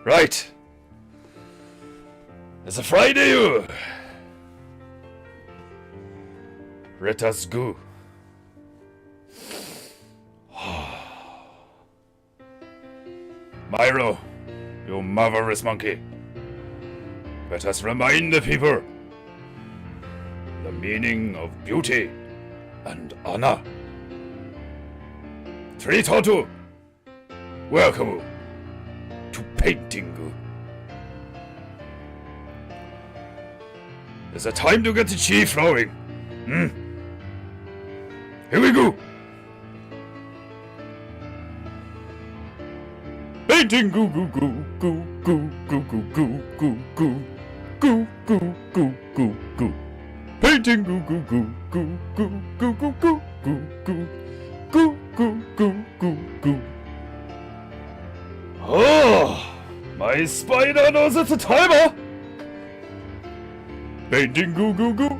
Right. It's a Friday. Let us go. Myro, you marvelous monkey. Let us remind the people the meaning of beauty and honor. 3 Totu, welcome to PEINTEINGU. It's a time to get the chi flowing. Here we go. Painting goo goo goo goo goo goo goo goo goo goo goo goo goo goo. Painting goo goo goo goo goo goo goo goo goo goo goo goo goo goo. Oh, my spider knows it's a timer. Painting goo goo goo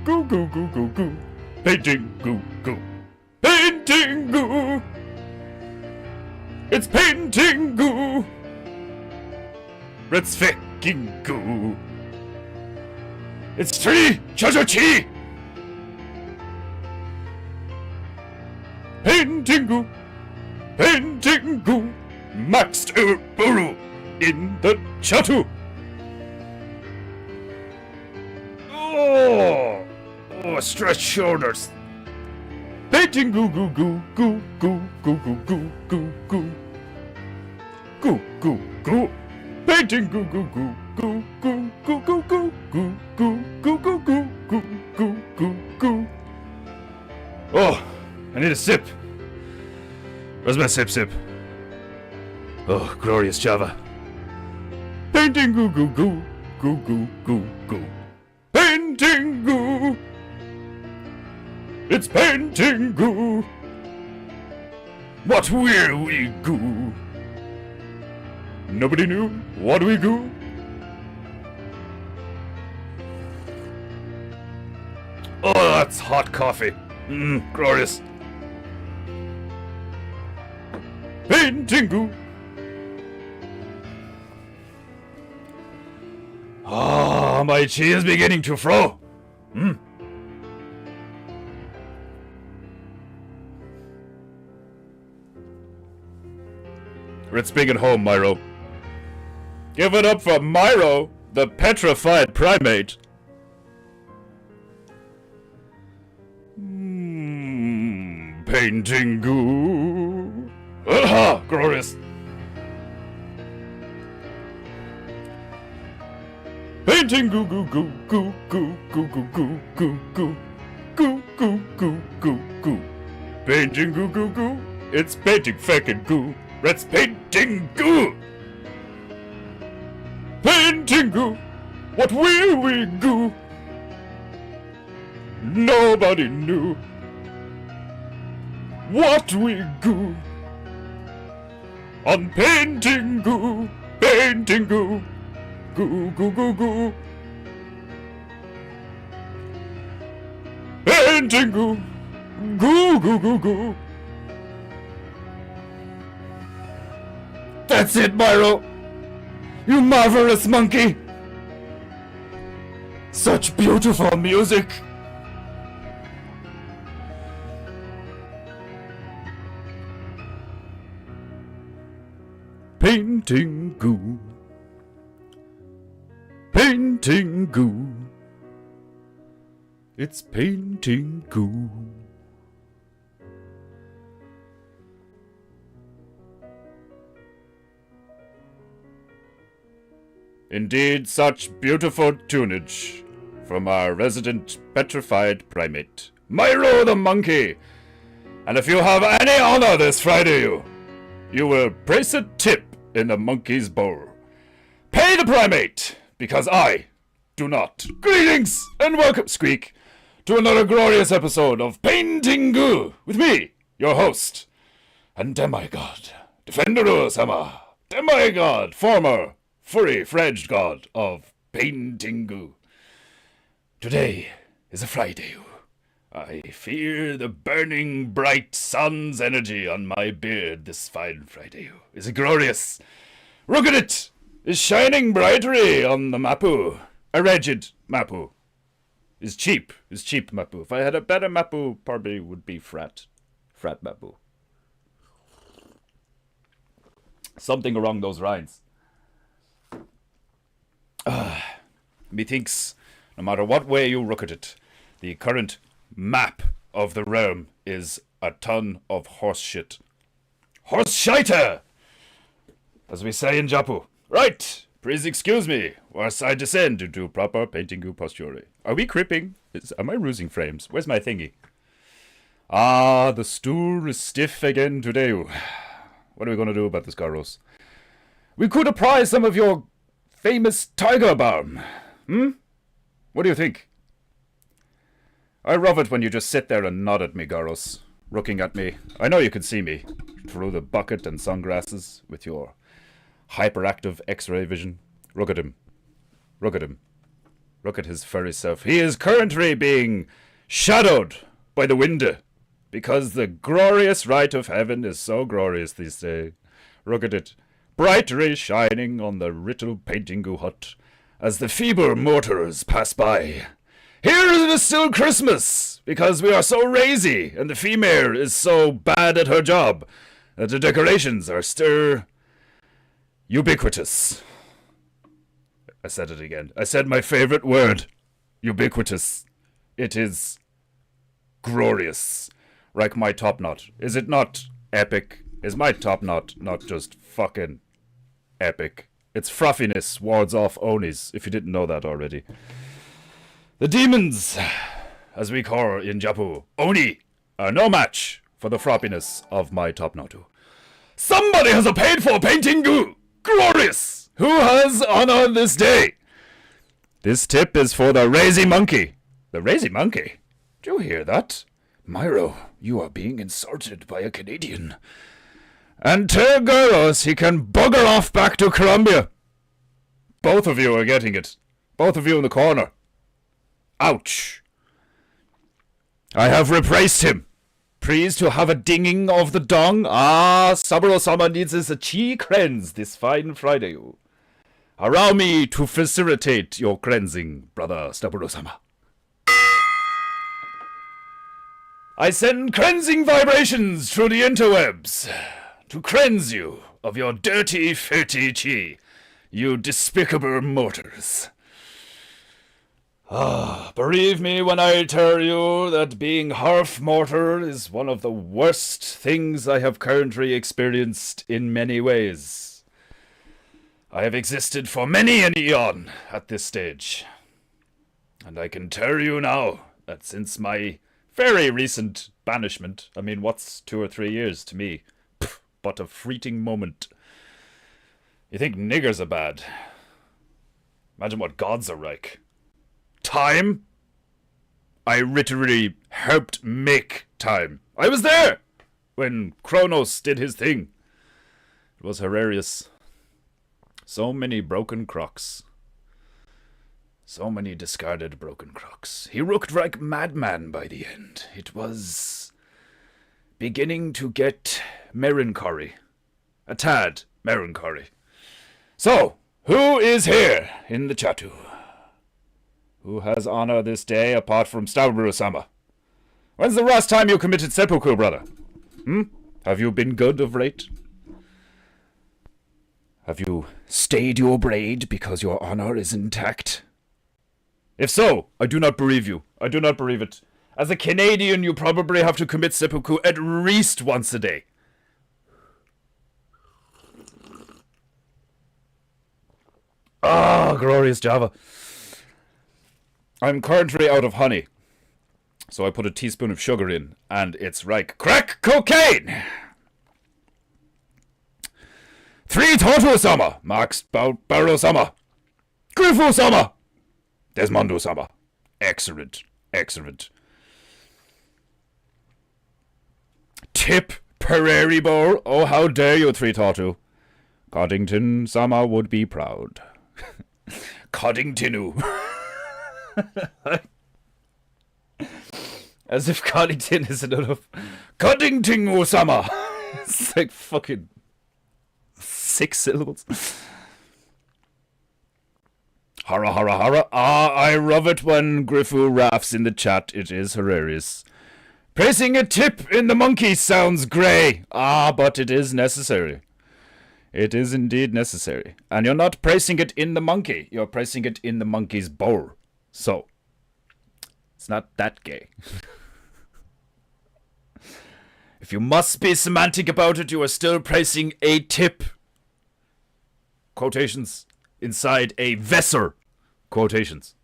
goo goo goo goo goo. Painting goo goo. Painting goo. It's PEINTEINGU. Let's fucking go. It's 3 Cha-cha-chi. PEINTEINGU. PEINTEINGU. Max Buru in the chatu. Oh, stretch shoulders. Painting goo goo goo goo goo goo goo goo goo goo goo goo goo. Painting goo goo goo goo goo goo goo goo goo goo goo goo goo goo goo goo goo. Oh, I need a sip. Where's my sip? Oh, glorious Java. Painting goo goo goo goo goo goo goo. Painting goo. It's PEINTEINGU. What will we do? Nobody knew what we do. Oh, that's hot coffee. Glorious. PEINTEINGU. Ah, my chi is beginning to flow. Let's bring it home, Myro. Give it up for Myro, the petrified primate. PEINTEINGU. Aha! Glorious. PEINTEINGU goo goo goo goo goo goo goo goo goo goo goo goo goo goo. PEINTEINGU goo goo. It's painting feckin' goo. Let's PEINTEINGU. PEINTEINGU. What will we do? Nobody knew what we do. On PEINTEINGU. PEINTEINGU. Goo goo goo goo. PEINTEINGU. Goo goo goo goo. That's it, Myro. You marvelous monkey. Such beautiful music. PEINTEINGU. PEINTEINGU. It's PEINTEINGU. Indeed, such beautiful tunage from our resident petrified primate, Myro the monkey. And if you have any honor this Friday, you will place a tip in the monkey's bowl. Pay the primate, because I do not. Greetings and welcome, Squeak, to another glorious episode of PEINTEINGU with me, your host, and demigod, Defenderu-sama, demigod, former furry-fledged god of PEINTEINGU. Today is a Friday, I feel the burning bright sun's energy on my beard this fine Friday. Is it glorious? Look at it! It's shining brightly on the Mapu. A rigid Mapu. It's cheap, Mapu. If I had a better Mapu, probably would be frat Mapu. Something along those lines. Methinks, no matter what way you look at it, the current map of the realm is a ton of horse shit. Horse shiter! As we say in Japu. Right! Please excuse me, whilst I descend into proper paintingu posture. Are we cripping? Am I losing frames? Where's my thingy? Ah, the stool is stiff again today. What are we going to do about this, Carlos? We could apply some of your famous tiger balm. What do you think? I love it when you just sit there and nod at me, Garos. Looking at me. I know you can see me through the bucket and sunglasses with your hyperactive X-ray vision. Look at him. Look at him. Look at his furry self. He is currently being shadowed by the wind, because the glorious light of heaven is so glorious these days. Look at it. Brightly shining on the little paintingu hut as the feeble mortars pass by. Here it is still Christmas, because we are so lazy and the female is so bad at her job that the decorations are still ubiquitous. I said it again. I said my favorite word. Ubiquitous. It is glorious. Like my top knot. Is it not epic? Is my top knot not just fucking epic? Its fruffiness wards off Onis, if you didn't know that already. The demons, as we call in Japu, Oni, are no match for the froppiness of my top knot. Somebody has a paid for paintingu! Glorious! Who has honor this day? This tip is for the lazy monkey. The lazy monkey? Did you hear that? Myro, you are being insulted by a Canadian. And tell Goros he can bugger off back to Colombia. Both of you are getting it. Both of you in the corner. Ouch. I have replaced him. Pleased to have a dinging of the dong. Ah, Saburo-sama needs his chi cleanse this fine Friday. Allow me to facilitate your cleansing, brother Saburo-sama. I send cleansing vibrations through the interwebs to cleanse you of your dirty, filthy chi, you despicable mortars. Believe me when I tell you that being half mortar is one of the worst things I have currently experienced in many ways. I have existed for many an eon at this stage, and I can tell you now that since my very recent banishment, I mean, what's 2 or 3 years to me? Pff, but a fleeting moment. You think niggers are bad? Imagine what gods are like. Time? I literally helped make time. I was there when Kronos did his thing. It was hilarious. So many broken crocs. So many discarded broken crocs. He looked like madman by the end. It was beginning to get melancholy. A tad melancholy. So, who is here in the chatu? Who has honor this day apart from Saburo-sama? When's the last time you committed seppuku, brother? Have you been good of late? Have you stayed your braid because your honor is intact? If so, I do not believe you. I do not believe it. As a Canadian, you probably have to commit seppuku at least once a day. Ah, glorious Java. I'm currently out of honey, so I put a teaspoon of sugar in, and it's like crack cocaine! 3 Tortu-sama, Max Baro-sama, Grifu-sama, Desmondo-sama. Excellent, excellent. Tip Prairie Bowl? Oh, how dare you, 3 Tortu. Coddington-sama would be proud. Coddingtonu. As if Coddington isn't enough. Coddington Sama. It's like fucking 6 syllables. Hara hara hara. Ah, I love it when Griffu rafts in the chat. It is hilarious. Praising a tip in the monkey sounds grey. Ah, but it is necessary. It is indeed necessary. And you're not praising it in the monkey. You're praising it in the monkey's bowl. So, it's not that gay. If you must be semantic about it, you are still praising a tip. Quotations. Inside a Vesser. Quotations.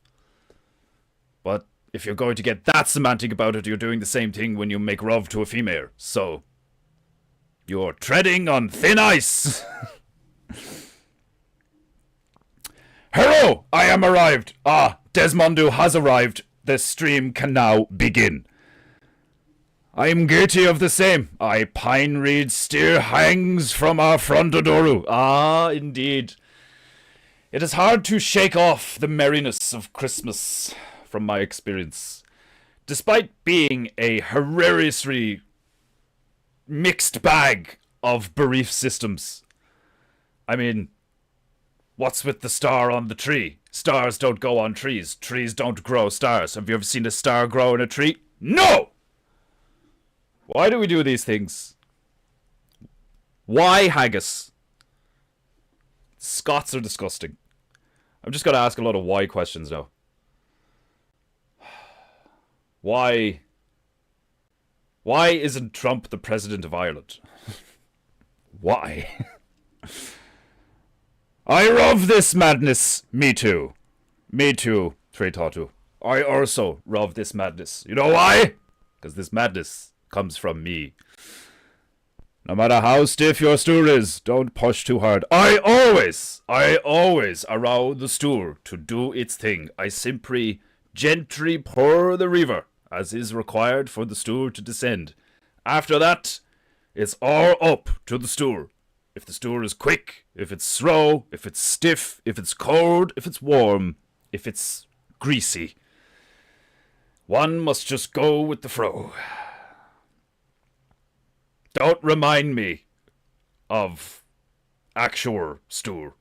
But if you're going to get that semantic about it, you're doing the same thing when you make love to a female. So, you're treading on thin ice. Hello, I am arrived. Ah, Desmondu has arrived. The stream can now begin. I am guilty of the same. I pine reed steer hangs from our frontadoru. Ah, indeed. It is hard to shake off the merriness of Christmas, from my experience. Despite being a hilariously mixed bag of belief systems. I mean, what's with the star on the tree? Stars don't go on trees. Trees don't grow stars. Have you ever seen a star grow in a tree? No! Why do we do these things? Why haggis? Scots are disgusting. I'm just going to ask a lot of why questions now. Why? Why isn't Trump the president of Ireland? Why? I love this madness. Me too. Me too, Tretatu. I also love this madness. You know why? Because this madness comes from me. No matter how stiff your stool is, don't push too hard. I always allow the stool to do its thing. I simply gently pour the river, as is required for the stool to descend. After that, it's all up to the stool. If the stool is quick, if it's slow, if it's stiff, if it's cold, if it's warm, if it's greasy. One must just go with the flow. Don't remind me of actual stool.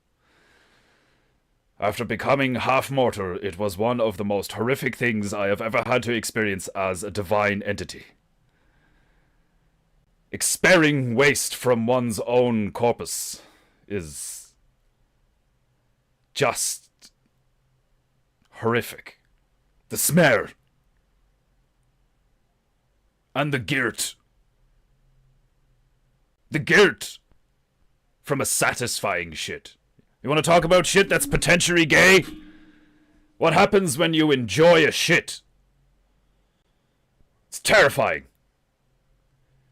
After becoming half mortal, it was one of the most horrific things I have ever had to experience as a divine entity. Expelling waste from one's own corpus is just horrific. The smell. And the guilt. The guilt from a satisfying shit. You want to talk about shit that's potentially gay? What happens when you enjoy a shit? It's terrifying.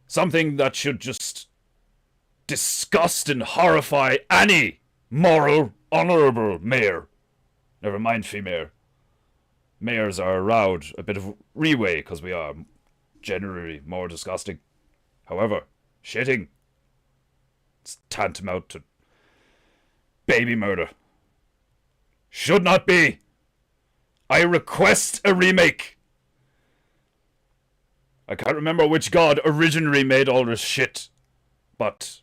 Something that should just disgust and horrify any moral, honourable mayor. Never mind female. Mayors are allowed a bit of leeway because we are generally more disgusting. However, shitting. It's tantamount to baby murder. Should not be. I request a remake. I can't remember which god originally made all this shit, but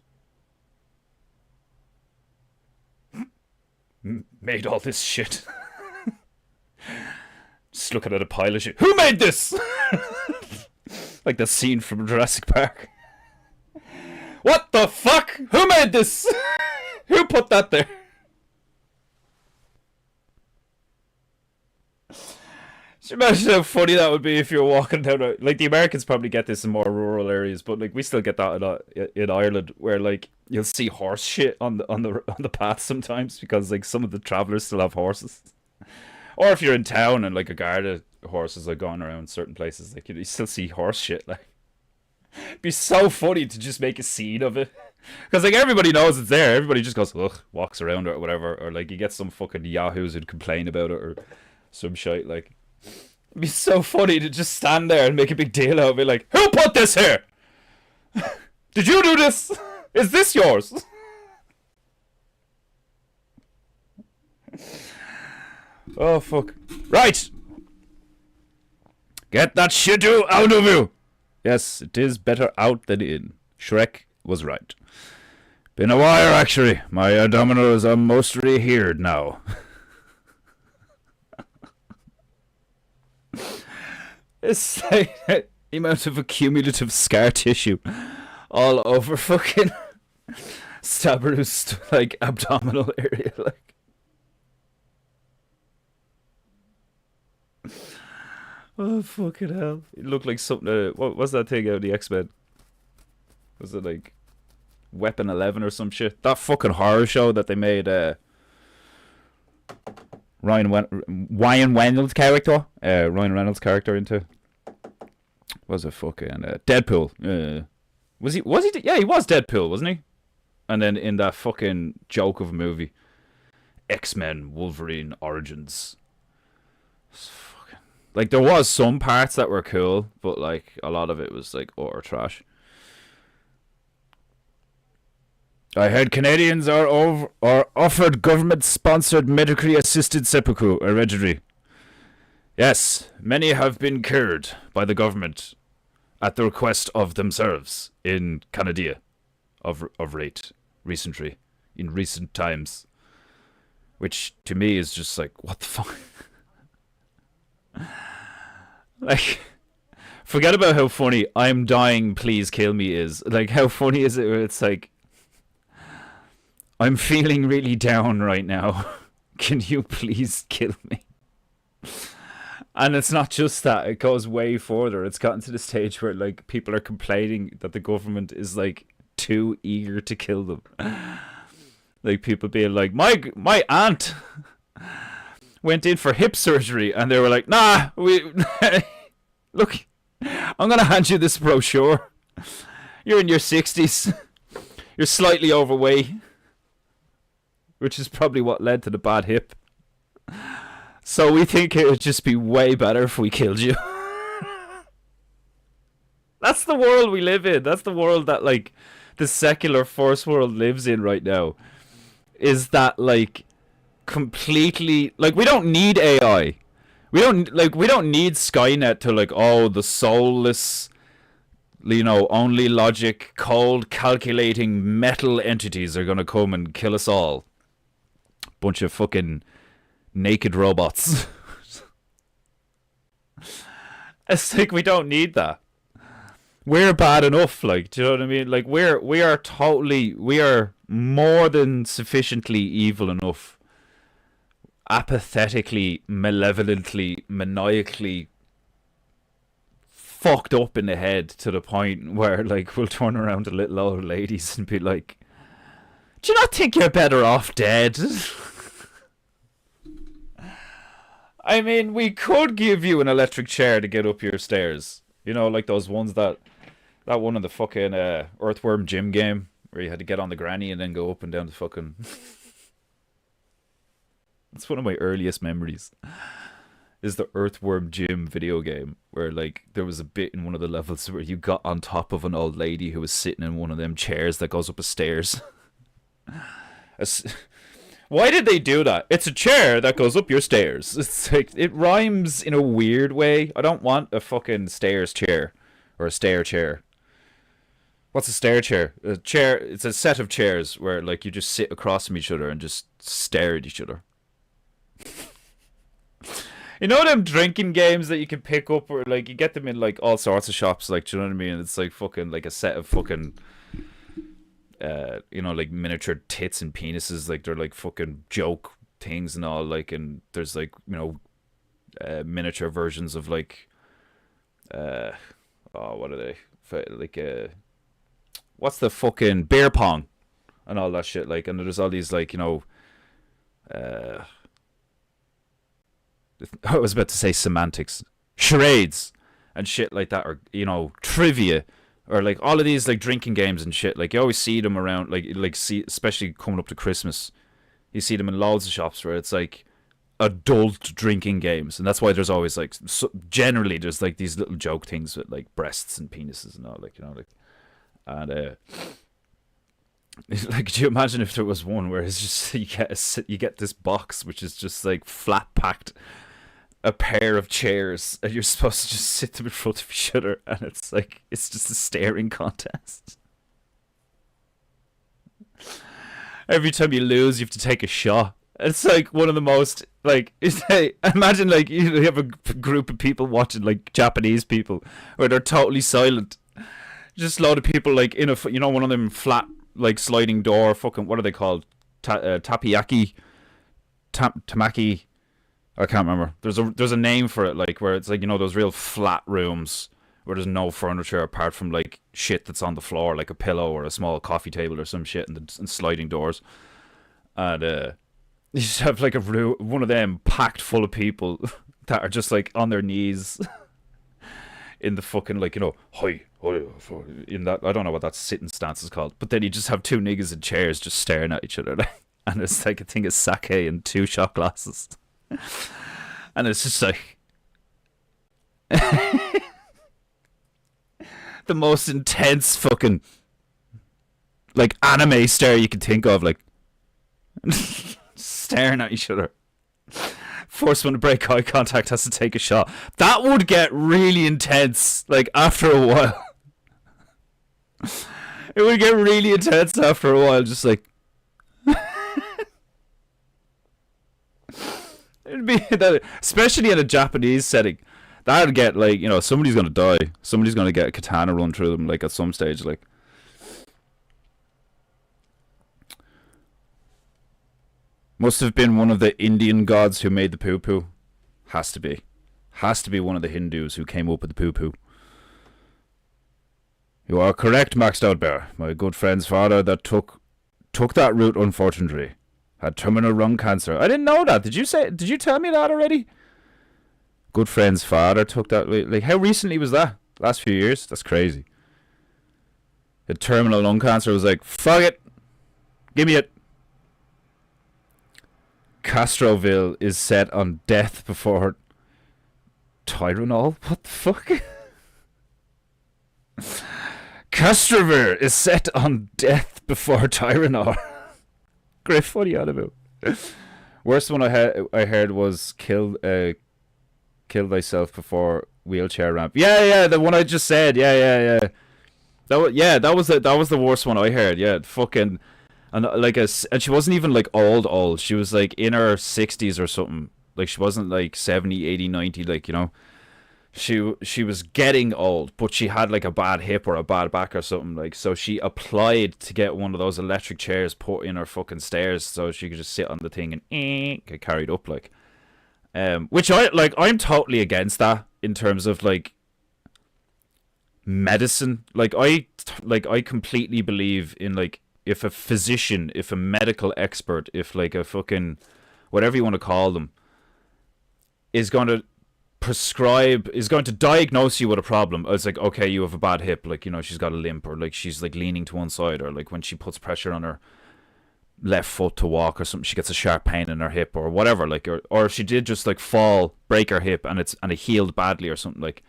made all this shit. Just looking at a pile of shit. Who made this? Like the scene from Jurassic Park. What the fuck? Who made this? Who put that there? Just imagine how funny that would be if you were walking down. Like, the Americans probably get this in more rural areas, but like we still get that in Ireland, where like you'll see horse shit on the path sometimes because like some of the travellers still have horses. Or if you're in town and like a guard of horses are going around certain places, like you still see horse shit. Like, it'd be so funny to just make a scene of it, because like everybody knows it's there. Everybody just goes, ugh, walks around it or whatever, or like you get some fucking yahoos who'd complain about it or some shit. Like, it'd be so funny to just stand there and make a big deal out of it. Like, who put this here? Did you do this? Is this yours? Oh fuck! Right. Get that shit out of you! Yes, it is better out than in. Shrek was right. Been a while, actually. My abdominals are mostly healed now. It's like the amount of accumulative scar tissue all over fucking Stabaru's like abdominal area, like. Oh fucking hell! It looked like something. What was that thing out of the X-Men? Was it like Weapon 11 or some shit? That fucking horror show that they made. Ryan Reynolds character. Ryan Reynolds character into. Was it fucking Deadpool? Was he? Yeah, he was Deadpool, wasn't he? And then in that fucking joke of a movie, X-Men Wolverine Origins. Fucking, like, there was some parts that were cool, but like a lot of it was like utter trash. I heard Canadians are offered government-sponsored medically assisted seppuku originally. Yes, many have been cured by the government at the request of themselves in Canada of recent times. Which to me is just like, what the fuck? Like, forget about how funny I'm dying, please kill me is. Like, how funny is it where it's like, I'm feeling really down right now. Can you please kill me? And it's not just that, it goes way further. It's gotten to the stage where like people are complaining that the government is like too eager to kill them. Like people being like, my aunt went in for hip surgery and they were like, nah, look, I'm gonna hand you this brochure. You're in your 60s. You're slightly overweight, which is probably what led to the bad hip. So we think it would just be way better if we killed you. That's the world we live in. That's the world that like the secular first world lives in right now. Is that like completely like we don't need AI. We don't need Skynet to like, oh, the soulless, you know, only logic, cold calculating metal entities are gonna come and kill us all. Bunch of fucking naked robots. It's like we don't need that. We're bad enough, like, do you know what I mean? Like we are more than sufficiently evil enough, apathetically, malevolently, maniacally fucked up in the head to the point where like we'll turn around to little old ladies and be like, do you not think you're better off dead? I mean, we could give you an electric chair to get up your stairs. You know, like those ones that one in the fucking Earthworm Jim game where you had to get on the granny and then go up and down the fucking... It's one of my earliest memories. Is the Earthworm Jim video game where like there was a bit in one of the levels where you got on top of an old lady who was sitting in one of them chairs that goes up the stairs. Why did they do that? It's a chair that goes up your stairs. It's like, it rhymes in a weird way. I don't want a fucking stairs chair or a stair chair. What's a stair chair? A chair. It's a set of chairs where like you just sit across from each other and just stare at each other. You know them drinking games that you can pick up, or like you get them in like all sorts of shops, like, do you know what I mean? It's like fucking like a set of fucking you know, like miniature tits and penises, like they're like fucking joke things and all, like, and there's like, you know, miniature versions of like oh, what are they, like what's the fucking beer pong and all that shit, like, and there's all these like, you know, I was about to say semantics, charades and shit like that, or, you know, trivia, or like all of these like drinking games and shit. Like you always see them around, like see, especially coming up to Christmas, you see them in loads of shops where it's like adult drinking games, and that's why there's always like, so generally there's like these little joke things with like breasts and penises and all, like, you know, like, and like, do you imagine if there was one where it's just you get this box which is just like flat packed a pair of chairs, and you're supposed to just sit them in front of each other, and it's like it's just a staring contest. Every time you lose, you have to take a shot. It's like one of the most like. Imagine like you have a group of people watching like Japanese people where they're totally silent. Just a load of people like in a one of them flat like sliding door fucking what are they called tamaki. I can't remember. There's a name for it like where it's like those real flat rooms where there's no furniture apart from like shit that's on the floor like a pillow or a small coffee table or some shit and sliding doors and you just have like one of them packed full of people that are just like on their knees in the fucking like hi in that I don't know what that sitting stance is called, but then you just have two niggas in chairs just staring at each other like, and it's like a thing of sake and two shot glasses and it's just like the most intense fucking like anime stare you can think of, like staring at each other. First one to break eye contact has to take a shot. That would get really intense like after a while. It would get really intense after a while, just like it'd be that, especially in a Japanese setting. That'd get like somebody's gonna die. Somebody's gonna get a katana run through them like at some stage. Like must have been one of the Indian gods who made the poo poo. Has to be one of the Hindus who came up with the poo poo. You are correct, Max Doudbear. My good friend's father that took that route unfortunately had terminal lung cancer. I didn't know that. Did you tell me that already? Good friend's father took that. Like, how recently was that? Last few years? That's crazy. The terminal lung cancer was like, fuck it. Give me it. Castroville is set on death before Tylenol? What the fuck? Castroville is set on death before Tylenol. Griff, what are you on about? Worst one I heard was kill thyself before wheelchair ramp. Yeah, the one I just said. Yeah. That was the worst one I heard. Yeah, fucking, and and she wasn't even like old. She was like in her 60s or something. Like she wasn't like 70, 80, 90. Like she was getting old, but she had like a bad hip or a bad back or something. Like so, she applied to get one of those electric chairs put in her fucking stairs so she could just sit on the thing and get carried up like. Which I'm totally against that in terms of like medicine. I completely believe in like if a physician, if a medical expert, if like a fucking whatever you want to call them is going to diagnose you with a problem. It's like, okay, you have a bad hip, like she's got a limp or like she's like leaning to one side or like when she puts pressure on her left foot to walk or something, she gets a sharp pain in her hip or whatever, like or if she did just like fall, break her hip and it healed badly or something, like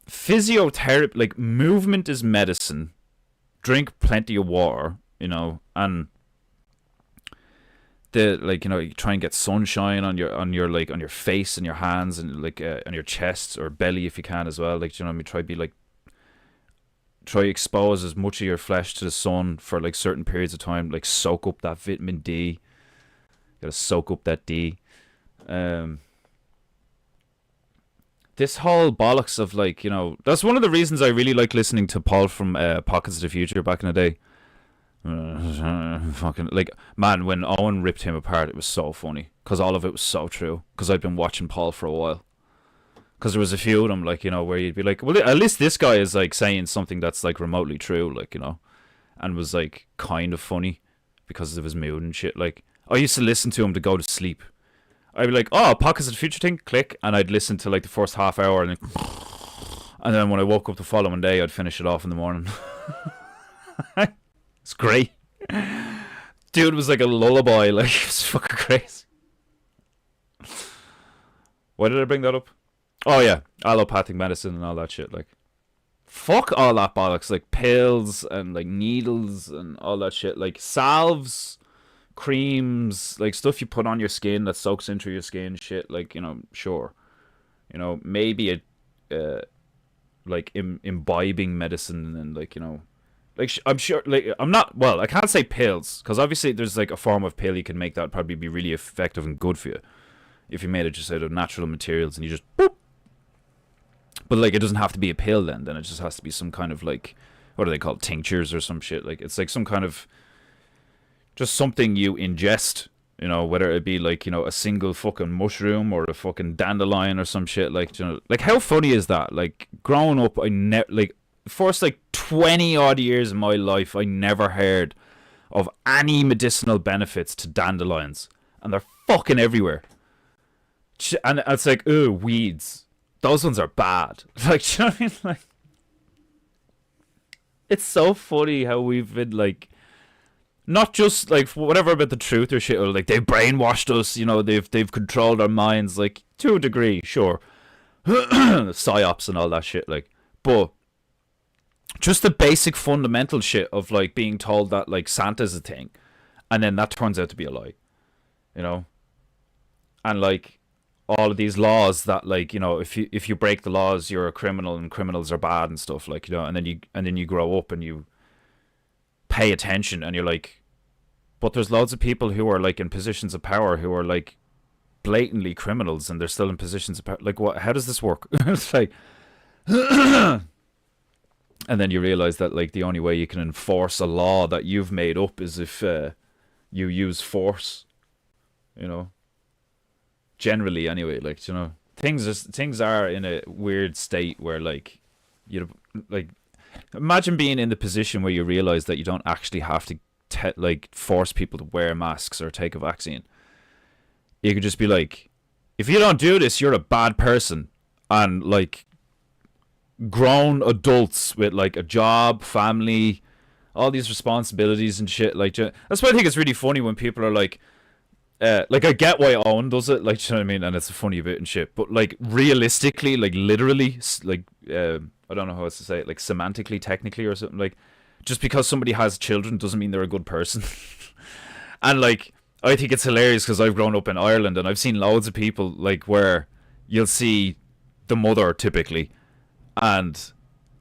physiotherapy, like movement is medicine. Drink plenty of water, and you try and get sunshine on your face and your hands and like on your chest or belly if you can as well, like try expose as much of your flesh to the sun for like certain periods of time, like soak up that vitamin D. You gotta soak up that D. This whole bollocks of like, that's one of the reasons I really like listening to Paul from Pockets of the Future back in the day. Fucking like, man, when Owen ripped him apart, it was so funny because all of it was so true. Because I've been watching Paul for a while. Because there was a few of them, like, where you'd be like, well, at least this guy is, like, saying something that's, like, remotely true, like, and was, like, kind of funny because of his mood and shit. Like, I used to listen to him to go to sleep. I'd be like, oh, Pockets of the Future thing, click, and I'd listen to, like, the first half hour, and then when I woke up the following day, I'd finish it off in the morning. It's great. Dude was like a lullaby, like, it was fucking crazy. Why did I bring that up? Oh yeah, allopathic medicine and all that shit. Like, fuck all that bollocks. Like pills and like needles and all that shit. Like salves, creams, like stuff you put on your skin that soaks into your skin, shit. Like, sure, maybe like imbibing medicine and like like I'm sure, like I'm not, well, I can't say pills because obviously there's like a form of pill you can make that would probably be really effective and good for you if you made it just out of natural materials and you just boop. But like it doesn't have to be a pill then it just has to be some kind of like, what are they called, tinctures or some shit. Like it's like some kind of just something you ingest, whether it be like, a single fucking mushroom or a fucking dandelion or some shit. Like, like how funny is that? Like growing up, like first like 20 odd years of my life, I never heard of any medicinal benefits to dandelions, and they're fucking everywhere. And it's like, ooh, weeds. Those ones are bad. Like, do you know what I mean? Like, it's so funny how we've been like, not just like whatever about the truth or shit, or like they've brainwashed us, they've controlled our minds, like to a degree, sure, psyops and all that shit, like, but just the basic fundamental shit of like being told that like Santa's a thing, and then that turns out to be a lie, and like all of these laws that like if you break the laws you're a criminal and criminals are bad and stuff, like, and then you grow up and you pay attention and you're like, but there's loads of people who are like in positions of power who are like blatantly criminals and they're still in positions of power. Like, what? How does this work? It's like, and then you realize that like the only way you can enforce a law that you've made up is if you use force. Generally, anyway, like, things are in a weird state where like like. Imagine being in the position where you realize that you don't actually have to like force people to wear masks or take a vaccine. You could just be like, if you don't do this, you're a bad person. And like grown adults with like a job, family, all these responsibilities and shit. Like, that's why I think it's really funny when people are like I get why Owen does it, like, you know what I mean, and it's a funny bit and shit. But like realistically, like literally, like I don't know how else to say it, like semantically, technically, or something, like just because somebody has children doesn't mean they're a good person. And like I think it's hilarious because I've grown up in Ireland and I've seen loads of people like where you'll see the mother typically, and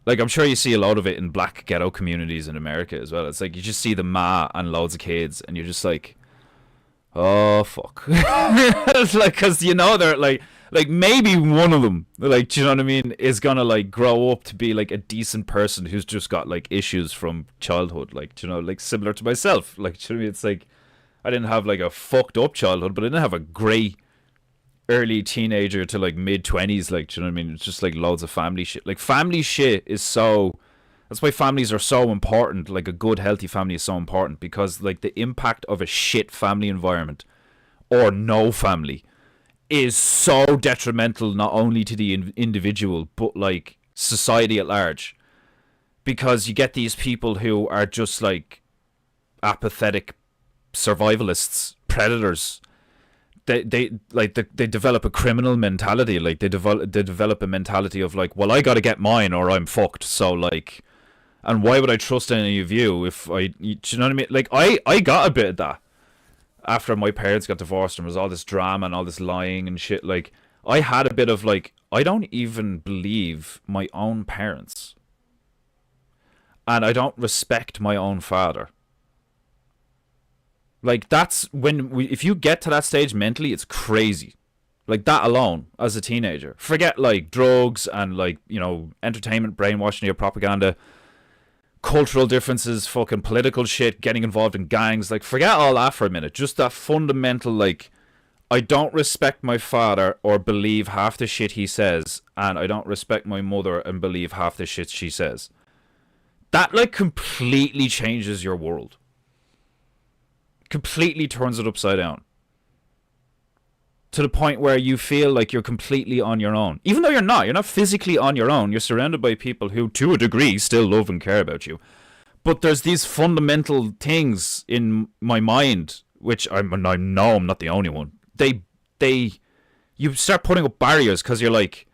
like I'm sure you see a lot of it in black ghetto communities in America as well. It's like you just see the ma and loads of kids and you're just like, oh fuck. It's like, because they're like maybe one of them, like, do you know what I mean, is gonna like grow up to be like a decent person who's just got like issues from childhood, like, do you know, like similar to myself, like, do you know what I mean? It's like I didn't have like a fucked up childhood, but I didn't have a great early teenager to like mid-20s, like, do you know what I mean? It's just like loads of family shit. Like family shit is so, that's why families are so important. Like a good healthy family is so important, because like the impact of a shit family environment or no family is so detrimental, not only to the individual but like society at large, because you get these people who are just like apathetic survivalists, predators. They develop a criminal mentality. Like they develop a mentality of like, well, I gotta get mine or I'm fucked. So like, and why would I trust any of you if do you know what I mean? Like I got a bit of that after my parents got divorced and there was all this drama and all this lying and shit. Like I had a bit of like, I don't even believe my own parents, and I don't respect my own father. Like that's when if you get to that stage mentally, it's crazy. Like that alone as a teenager, forget like drugs and like, entertainment, brainwashing, your propaganda, cultural differences, fucking political shit, getting involved in gangs. Like forget all that for a minute. Just that fundamental, like, I don't respect my father or believe half the shit he says, and I don't respect my mother and believe half the shit she says. That like completely changes your world. Completely turns it upside down. To the point where you feel like you're completely on your own. Even though you're not. You're not physically on your own. You're surrounded by people who, to a degree, still love and care about you. But there's these fundamental things in my mind, which I know I'm not the only one. You start putting up barriers because you're like,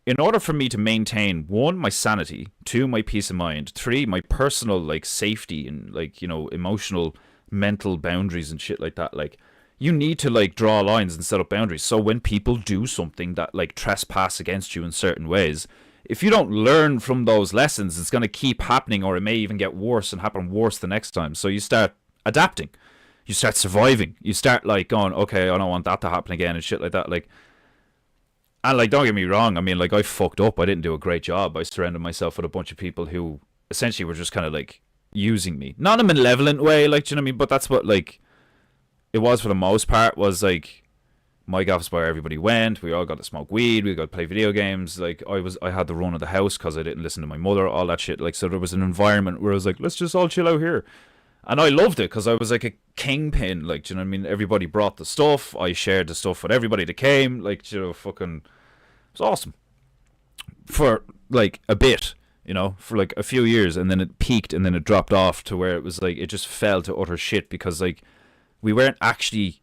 in order for me to maintain, 1, my sanity, 2, my peace of mind, 3, my personal like safety and like, emotional, mental boundaries and shit like that. Like, you need to like draw lines and set up boundaries. So when people do something that like trespass against you in certain ways, if you don't learn from those lessons, it's going to keep happening, or it may even get worse and happen worse the next time. So you start adapting, you start surviving, you start like going, okay, I don't want that to happen again and shit like that. Like, and like, don't get me wrong, I mean, like, I fucked up, I didn't do a great job. I surrounded myself with a bunch of people who essentially were just kind of like using me, not in a malevolent way, like, do you know what I mean? But that's what like it was for the most part. Was like, my office where everybody went. We all got to smoke weed. We got to play video games. Like, I had the run of the house because I didn't listen to my mother. All that shit. Like, so there was an environment where I was like, let's just all chill out here, and I loved it because I was like a kingpin. Like, do you know what I mean? Everybody brought the stuff. I shared the stuff with everybody that came. Like, you know, fucking, it was awesome for like a bit. You know, for like a few years, and then it peaked, and then it dropped off to where it was like it just fell to utter shit because like we weren't actually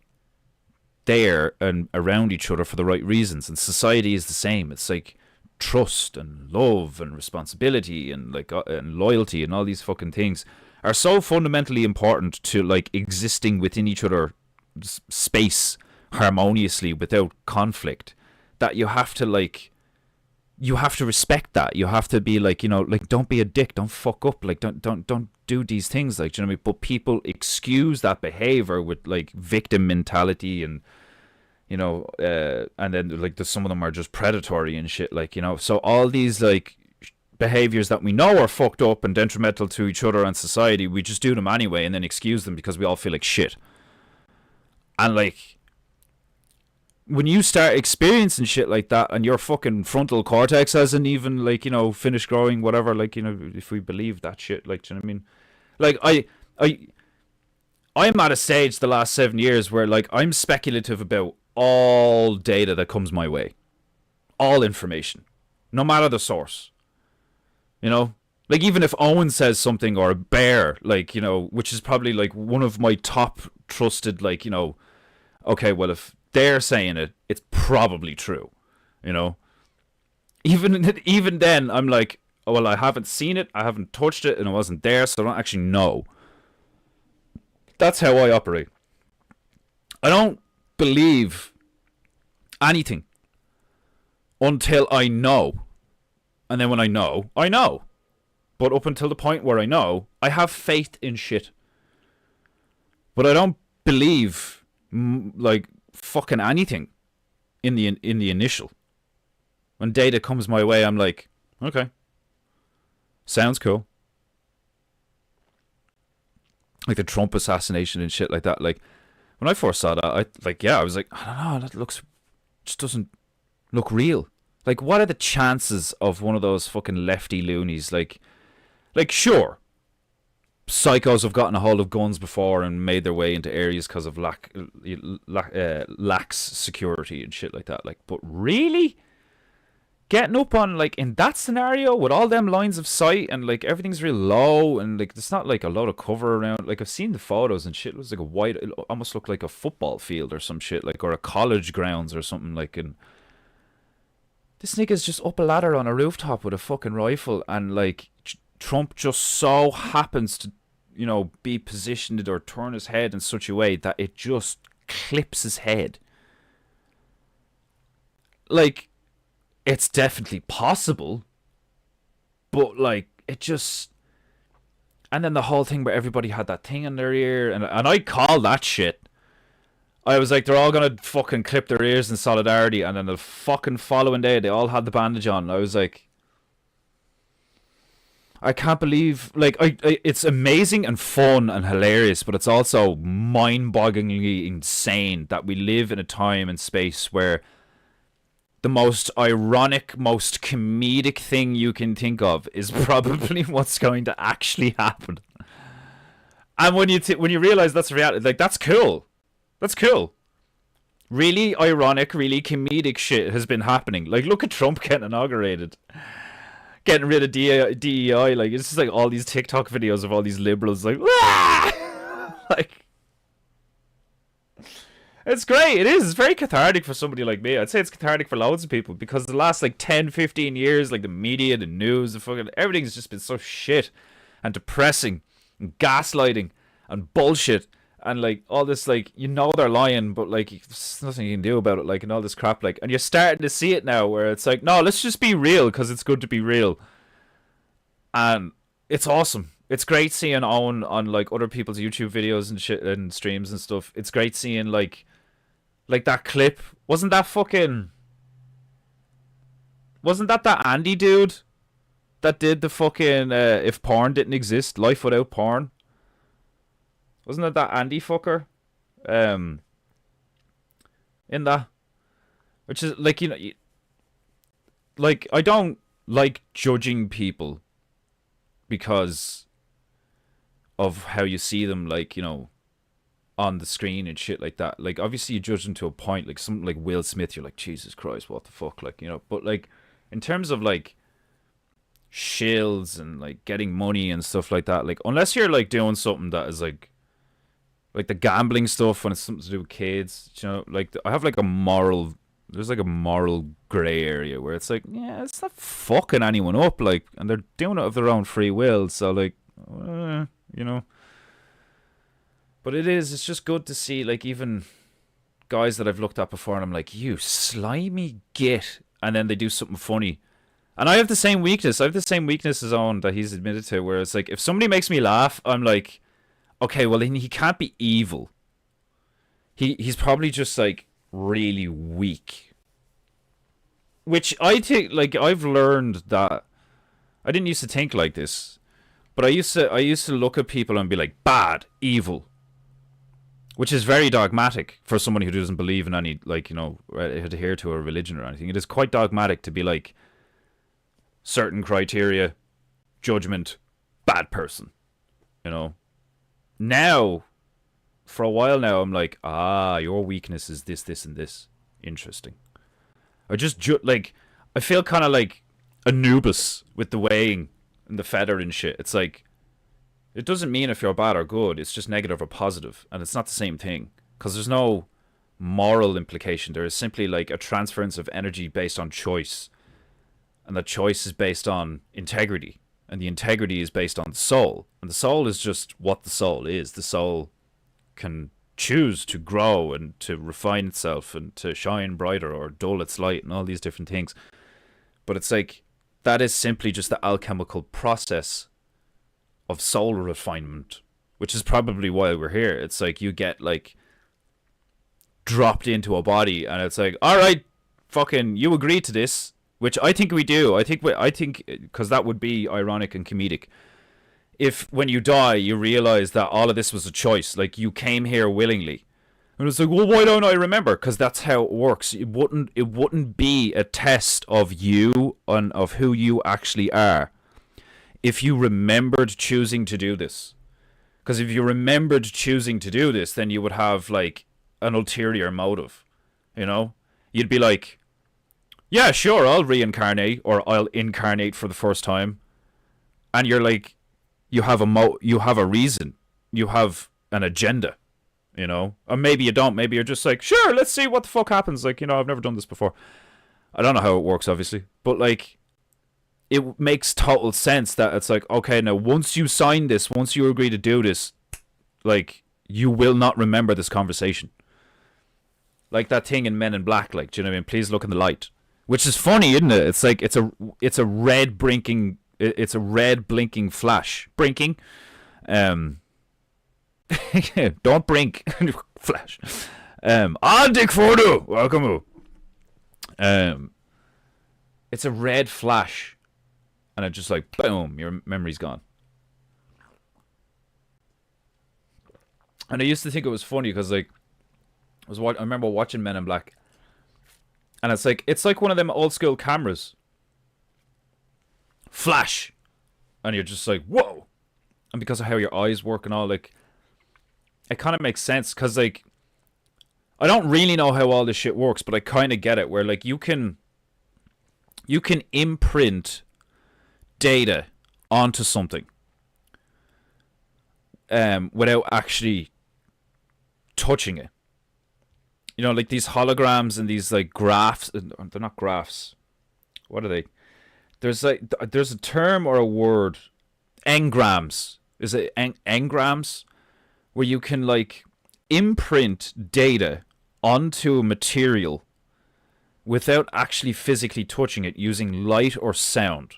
there and around each other for the right reasons. And society is the same. It's like trust and love and responsibility and like and loyalty and all these fucking things are so fundamentally important to like existing within each other space harmoniously without conflict, that you have to like, you have to respect that. You have to be like, you know, like, don't be a dick, don't fuck up, like, don't do these things, like, do you know what I mean? But people excuse that behavior with like victim mentality, and you know, and then like some of them are just predatory and shit, like, you know. So all these like behaviors that we know are fucked up and detrimental to each other and society, we just do them anyway and then excuse them because we all feel like shit. And like, when you start experiencing shit like that and your fucking frontal cortex hasn't even like, you know, finished growing, whatever, like, you know, if we believe that shit, like, do you know what I mean? Like, I'm at a stage the last 7 years where like I'm speculative about all data that comes my way, all information, no matter the source, you know. Like, even if Owen says something, or a bear, like, you know, which is probably like one of my top trusted, like, you know, okay, well, if they're saying it, it's probably true, you know. Even then, I'm like, oh, well, I haven't seen it, I haven't touched it, and I wasn't there, so I don't actually know. That's how I operate. I don't believe anything until I know, and then when I know, I know. But up until the point where I know, I have faith in shit. But I don't believe like fucking anything in the initial. When data comes my way, I'm like, okay, sounds cool. Like the Trump assassination and shit like that. Like, when I first saw that, I was like, I don't know, that just doesn't look real. Like, what are the chances of one of those fucking lefty loonies? Like sure, psychos have gotten a hold of guns before and made their way into areas because of lax security and shit like that. Like, but really? Getting up on, like, in that scenario with all them lines of sight and like everything's real low and like there's not like a lot of cover around. Like, I've seen the photos and shit. It was like it almost looked like a football field or some shit, like, or a college grounds or something, like. And this nigga's just up a ladder on a rooftop with a fucking rifle, and like Trump just so happens to, you know, be positioned or turn his head in such a way that it just clips his head. Like, it's definitely possible, but like, it just. And then the whole thing where everybody had that thing in their ear, and I call that shit. I was like, they're all gonna fucking clip their ears in solidarity, and then the fucking following day they all had the bandage on. I was like, I can't believe, like, it's amazing and fun and hilarious, but it's also mind-bogglingly insane that we live in a time and space where the most ironic, most comedic thing you can think of is probably what's going to actually happen. And when you realize that's reality, like, that's cool. That's cool. Really ironic, really comedic shit has been happening. Like, look at Trump getting inaugurated. Getting rid of DEI. Like, it's just like all these TikTok videos of all these liberals, like, ah! Like, it's great. It is. It's very cathartic for somebody like me. I'd say it's cathartic for loads of people, because the last like 10, 15 years, like the media, the news, the fucking everything's just been so shit and depressing and gaslighting and bullshit and like all this, like, you know they're lying, but like there's nothing you can do about it, like, and all this crap, like, and you're starting to see it now where it's like, no, let's just be real because it's good to be real, and it's awesome. It's great seeing on like other people's YouTube videos and shit and streams and stuff. It's great seeing like that clip. Wasn't that Andy dude that did the fucking if porn didn't exist, life without porn? Wasn't it that Andy fucker? In that, which is like, you know, like, I don't like judging people because of how you see them, like, you know, on the screen and shit like that. Like, obviously you judge them to a point. Like something like Will Smith, you're like, Jesus Christ, what the fuck, like, you know. But like, in terms of like shills and like getting money and stuff like that, like, unless you're like doing something that is like the gambling stuff when it's something to do with kids, you know, like, I have like a moral, there's like a moral gray area where it's like, yeah, it's not fucking anyone up, like, and they're doing it of their own free will, so like, you know. But it's just good to see, like, even guys that I've looked at before and I'm like, you slimy git, and then they do something funny. And I have the same weakness. I have the same weakness as Owen that he's admitted to, where it's like, if somebody makes me laugh, I'm like, okay, well, then he can't be evil. He's probably just like really weak. Which I think, like, I've learned that I didn't used to think like this, but I used to look at people and be like, bad, evil, which is very dogmatic for someone who doesn't believe in any, like, you know, adhere to a religion or anything. It is quite dogmatic to be like, certain criteria, judgment, bad person, you know. Now, for a while now, I'm like, your weakness is this, this, and this. Interesting. I just, like, I feel kind of like Anubis with the weighing and the feather and shit. It's like, it doesn't mean if you're bad or good. It's just negative or positive, and it's not the same thing. Because there's no moral implication. There is simply like a transference of energy based on choice. And the choice is based on integrity. And the integrity is based on the soul. And the soul is just what the soul is. The soul can choose to grow and to refine itself and to shine brighter or dull its light and all these different things. But it's like, that is simply just the alchemical process of soul refinement, which is probably why we're here. It's like, you get like dropped into a body and it's like, all right, fucking, you agree to this. Which I think we do. I think because that would be ironic and comedic. If when you die, you realize that all of this was a choice. Like, you came here willingly. And it's like, well, why don't I remember? Because that's how it works. It wouldn't be a test of you and of who you actually are if you remembered choosing to do this. Because if you remembered choosing to do this, then you would have like an ulterior motive. You know? You'd be like, yeah, sure, I'll reincarnate, or I'll incarnate for the first time. And you're like, you have a reason. You have an agenda, you know? Or maybe you don't. Maybe you're just like, sure, let's see what the fuck happens. Like, you know, I've never done this before. I don't know how it works, obviously. But, like, it makes total sense that it's like, okay, now, once you sign this, once you agree to do this, like, you will not remember this conversation. Like that thing in Men in Black, like, do you know what I mean? Please look in the light. Which is funny, isn't it? It's like, it's a red blinking flash. Blinking. Don't blink. Flash. Dick photo. Welcome. It's a red flash. And it just like, boom, your memory's gone. And I used to think it was funny because, like, I remember watching Men in Black. And it's like one of them old school cameras. Flash. And you're just like, whoa. And because of how your eyes work and all, like, it kind of makes sense. Because, like, I don't really know how all this shit works, but I kind of get it. Where, like, you can imprint data onto something. Without actually touching it. You know, like these holograms and these like graphs. They're not graphs. What are they? There's a term or a word. Engrams. Is it engrams? Where you can like imprint data onto a material without actually physically touching it, using light or sound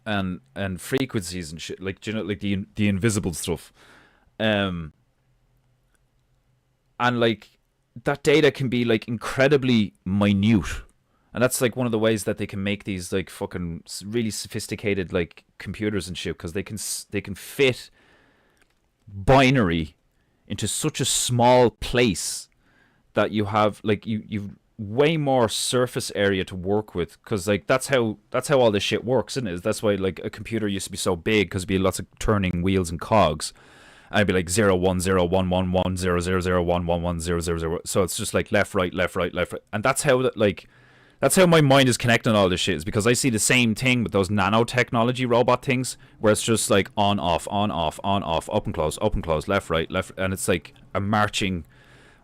and frequencies and shit, like, you know, like the invisible stuff, and like that data can be like incredibly minute, and that's like one of the ways that they can make these like fucking really sophisticated like computers and shit, because they can fit binary into such a small place that you have like you've way more surface area to work with, because like that's how all this shit works, isn't it? That's why like a computer used to be so big, because it'd be lots of turning wheels and cogs, and it'd be like 0 1 0 1 1 1 0 0 0 1 1 1 0 0 0. So it's just like left right left right left right, and that's how my mind is connecting all this shit, is because I see the same thing with those nanotechnology robot things, where it's just like on off on off on off, open close left right left, and it's like a marching.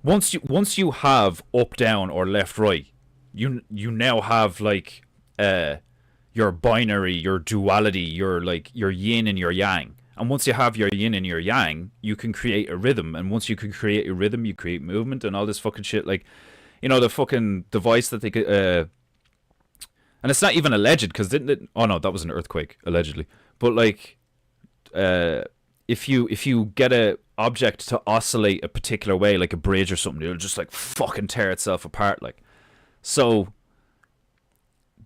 Once you have up down or left right, you now have like your binary, your duality, your like your yin and your yang. And once you have your yin and your yang, you can create a rhythm. And once you can create a rhythm, you create movement and all this fucking shit. Like, you know, the fucking device that they could, and it's not even alleged, because oh no, that was an earthquake allegedly. But like, if you get a object to oscillate a particular way, like a bridge or something, it'll just like fucking tear itself apart. Like, so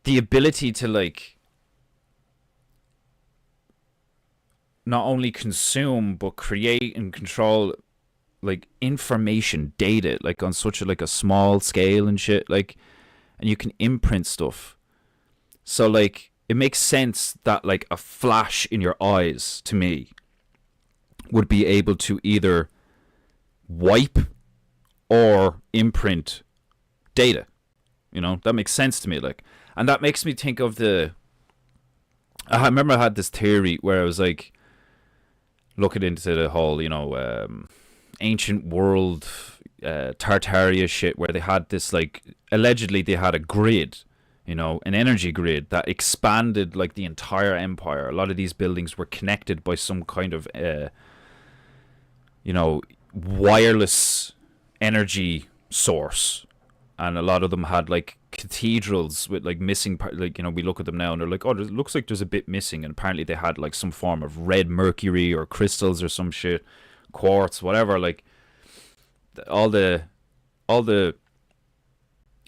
the ability to like not only consume but create and control like information, data, like on such a small scale and shit, like, and you can imprint stuff. So like it makes sense that like a flash in your eyes, to me, would be able to either wipe or imprint data. You know, that makes sense to me. Like, and that makes me think of I remember I had this theory where I was like looking into the whole, you know, ancient world Tartaria shit, where they had this like, allegedly they had a grid, you know, an energy grid that expanded like the entire empire. A lot of these buildings were connected by some kind of you know, wireless energy source, and a lot of them had like cathedrals with like missing like, you know, we look at them now and they're like, oh, it looks like there's a bit missing, and apparently they had like some form of red mercury or crystals or some shit, quartz, whatever, like all the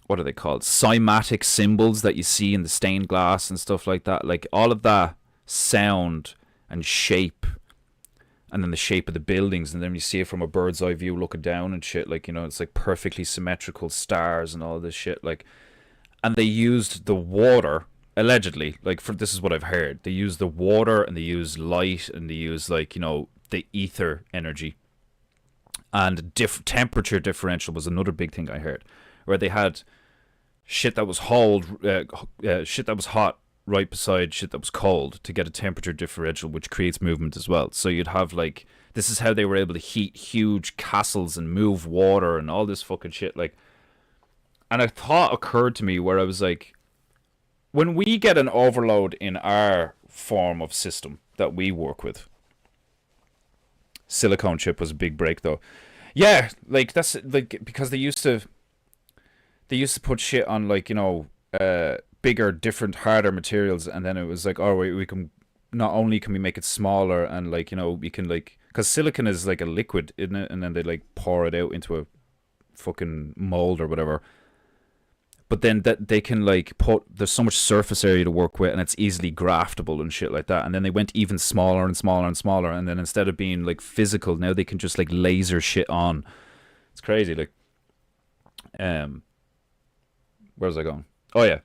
what are they called, cymatic symbols that you see in the stained glass and stuff like that, like all of that sound and shape, and then the shape of the buildings, and then you see it from a bird's eye view looking down and shit, like, you know, it's like perfectly symmetrical stars and all this shit, like, and they used the water, allegedly, like, for this is what I've heard, they use the water and they use light and they use like, you know, the ether energy, and temperature differential was another big thing I heard, where they had shit that was shit that was hot right beside shit that was cold to get a temperature differential, which creates movement as well. So you'd have like, this is how they were able to heat huge castles and move water and all this fucking shit. Like, and a thought occurred to me where I was like, when we get an overload in our form of system that we work with, silicone chip was a big break though. Yeah, like that's like, because they used to put shit on like, you know, bigger, different, harder materials, and then it was like, oh, we can not only can we make it smaller, and like, you know, we can like, because silicon is like a liquid, isn't it? And then they like pour it out into a fucking mold or whatever. But then that they can like there's so much surface area to work with, and it's easily graftable and shit like that. And then they went even smaller and smaller and smaller, and then instead of being like physical, now they can just like laser shit on. It's crazy. Like, where's I going? Oh yeah.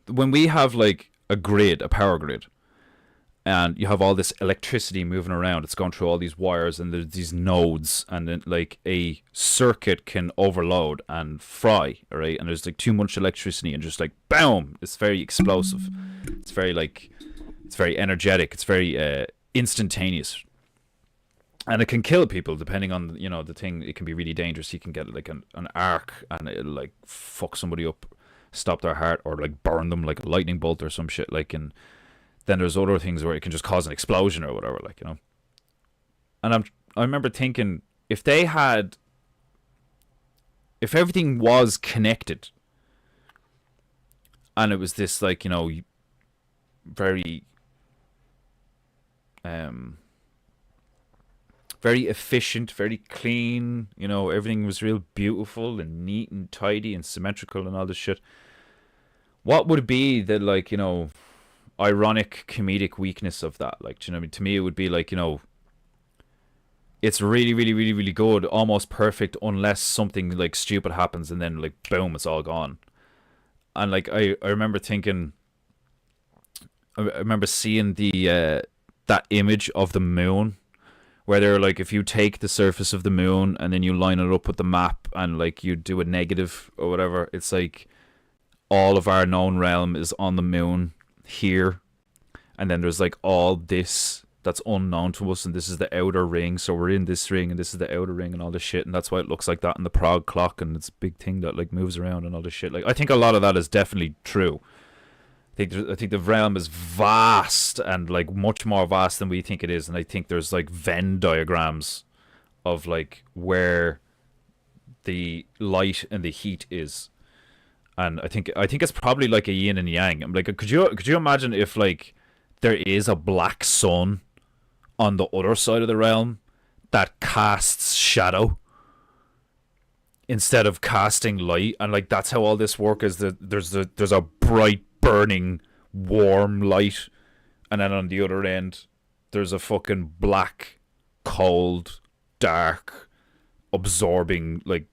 When we have like a power grid, and you have all this electricity moving around, it's going through all these wires, and there's these nodes, and then like a circuit can overload and fry, all right? And there's like too much electricity, and just like boom, it's very explosive. It's very energetic. It's very instantaneous, and it can kill people depending on, you know, the thing. It can be really dangerous. You can get like an arc, and it'll like fuck somebody up, stop their heart, or like burn them like a lightning bolt or some shit, like. And then there's other things where it can just cause an explosion or whatever, like, you know. And I remember thinking, if they had, if everything was connected, and it was this like, you know, very very efficient, very clean, you know, everything was real beautiful and neat and tidy and symmetrical and all this shit. What would be the, like, you know, ironic comedic weakness of that? Like, do you know what I mean? To me, it would be like, you know, it's really, really, really, really good, almost perfect, unless something like stupid happens and then like boom, it's all gone. And like I remember thinking, I remember seeing the that image of the moon, where they're like, if you take the surface of the moon and then you line it up with the map and like you do a negative or whatever, it's like all of our known realm is on the moon here, and then there's like all this that's unknown to us, and this is the outer ring, so we're in this ring and this is the outer ring and all this shit, and that's why it looks like that in the Prague clock, and it's a big thing that like moves around and all this shit. Like, I think a lot of that is definitely true. I think the realm is vast, and like much more vast than we think it is, and I think there's like Venn diagrams of like where the light and the heat is, and I think it's probably like a yin and yang. I'm like, could you imagine if like there is a black sun on the other side of the realm that casts shadow instead of casting light, and like that's how all this work is, that there's a bright burning warm light, and then on the other end there's a fucking black cold dark absorbing like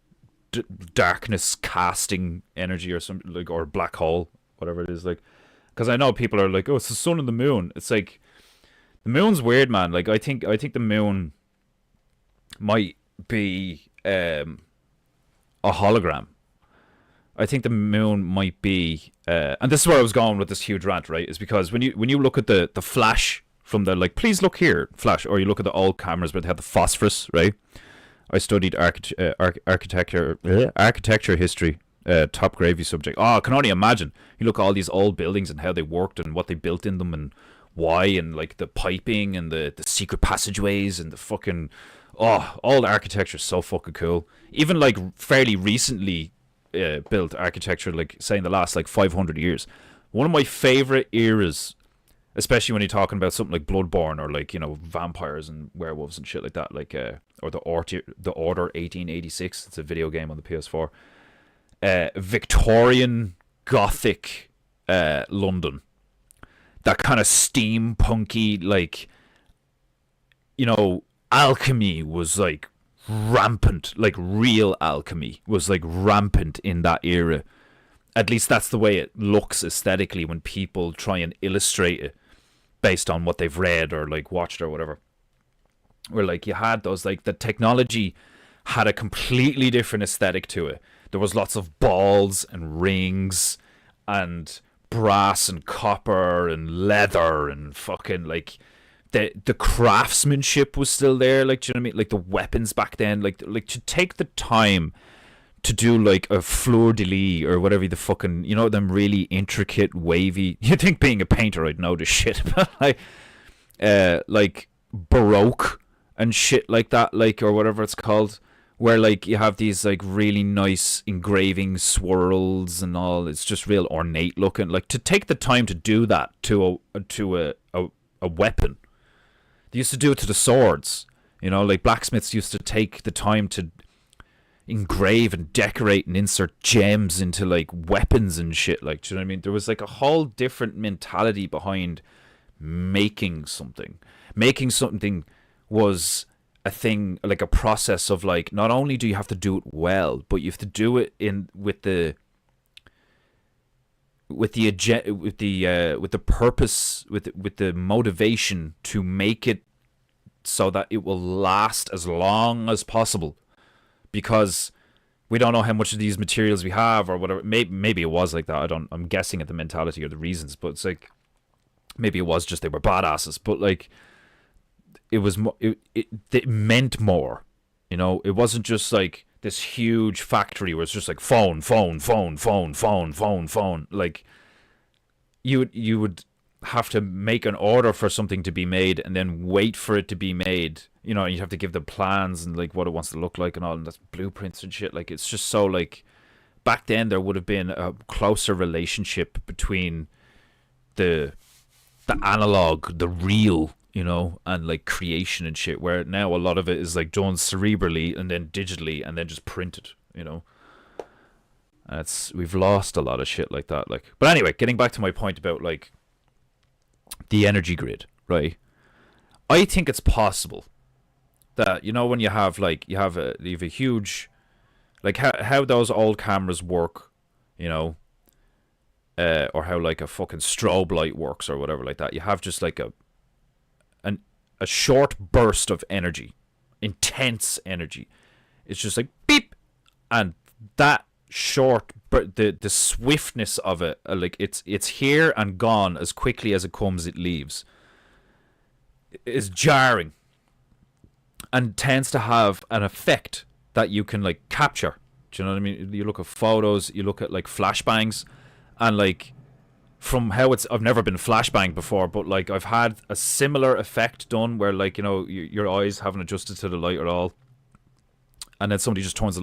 darkness casting energy or something, like, or black hole, whatever it is. Like, because I know people are like, oh, it's the sun and the moon. It's like, the moon's weird, man. Like, I think the moon might be a hologram. I think the moon might be, and this is where I was going with this huge rant, right? Is because when you look at the flash from the, like, please look here flash, or you look at the old cameras where they had the phosphorus, right? I studied architecture history, top gravy subject. Oh, I can only imagine. You look at all these old buildings and how they worked and what they built in them and why, and like the piping and the secret passageways and the fucking, oh, all the architecture is so fucking cool. Even like fairly recently built architecture, like say in the last like 500 years. One of my favorite eras, especially when you're talking about something like Bloodborne or like, you know, vampires and werewolves and shit like that, like or the Order 1886. It's a video game on the PS4. Victorian Gothic London, that kind of steampunky, like, you know, alchemy was like rampant, like real alchemy was like rampant in that era. At least that's the way it looks aesthetically when people try and illustrate it based on what they've read or like watched or whatever. Where like you had those, like, the technology had a completely different aesthetic to it. There was lots of balls and rings and brass and copper and leather and fucking like the craftsmanship was still there. Like, do you know what I mean? Like the weapons back then, like to take the time to do like a fleur de lis or whatever the fucking, you know, them really intricate wavy. You think being a painter I'd know this shit, but like Baroque and shit like that, like, or whatever it's called, where like you have these like really nice engraving swirls and all. It's just real ornate looking. Like, to take the time to do that to a weapon. They used to do it to the swords. You know, like blacksmiths used to take the time to engrave and decorate and insert gems into like weapons and shit. Like, do you know what I mean? There was like a whole different mentality behind making something. Making something was a thing, like a process of like, not only do you have to do it well, but you have to do it with the purpose, with the motivation to make it so that it will last as long as possible, because we don't know how much of these materials we have or whatever. Maybe it was like that. I'm guessing at the mentality or the reasons, but it's like maybe it was just they were badasses, but like it meant more. You know, it wasn't just like this huge factory where it's just like phone. Like you would have to make an order for something to be made and then wait for it to be made. You know, and you have to give them plans and like what it wants to look like and all, and that's blueprints and shit. Like, it's just so like back then there would have been a closer relationship between the analog, the real, you know, and like creation and shit, where now a lot of it is like done cerebrally and then digitally and then just printed, you know. And we've lost a lot of shit like that. Like, but anyway, getting back to my point about like the energy grid, right? I think it's possible that, you know, when you have like you have a huge, like how those old cameras work, you know, or how like a fucking strobe light works or whatever like that. You have just like a short burst of energy, intense energy. It's just like beep, and that short, but the swiftness of it, like it's here and gone as quickly as it comes, it leaves, is jarring, and tends to have an effect that you can like capture. Do you know what I mean? You look at photos, you look at like flashbangs, and like from how I've never been flashbanged before, but like I've had a similar effect done where like, you know, your eyes haven't adjusted to the light at all, and then somebody just turns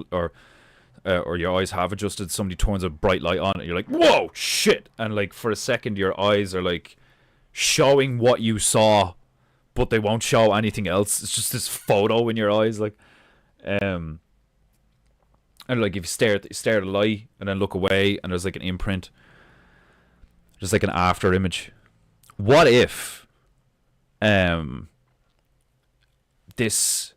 or your eyes have adjusted, somebody turns a bright light on, and you're like, whoa, shit, and like for a second your eyes are like showing what you saw, but they won't show anything else. It's just this photo in your eyes, like, and like if you stare at the light and then look away, and there's like an imprint, just like an after image. What if this,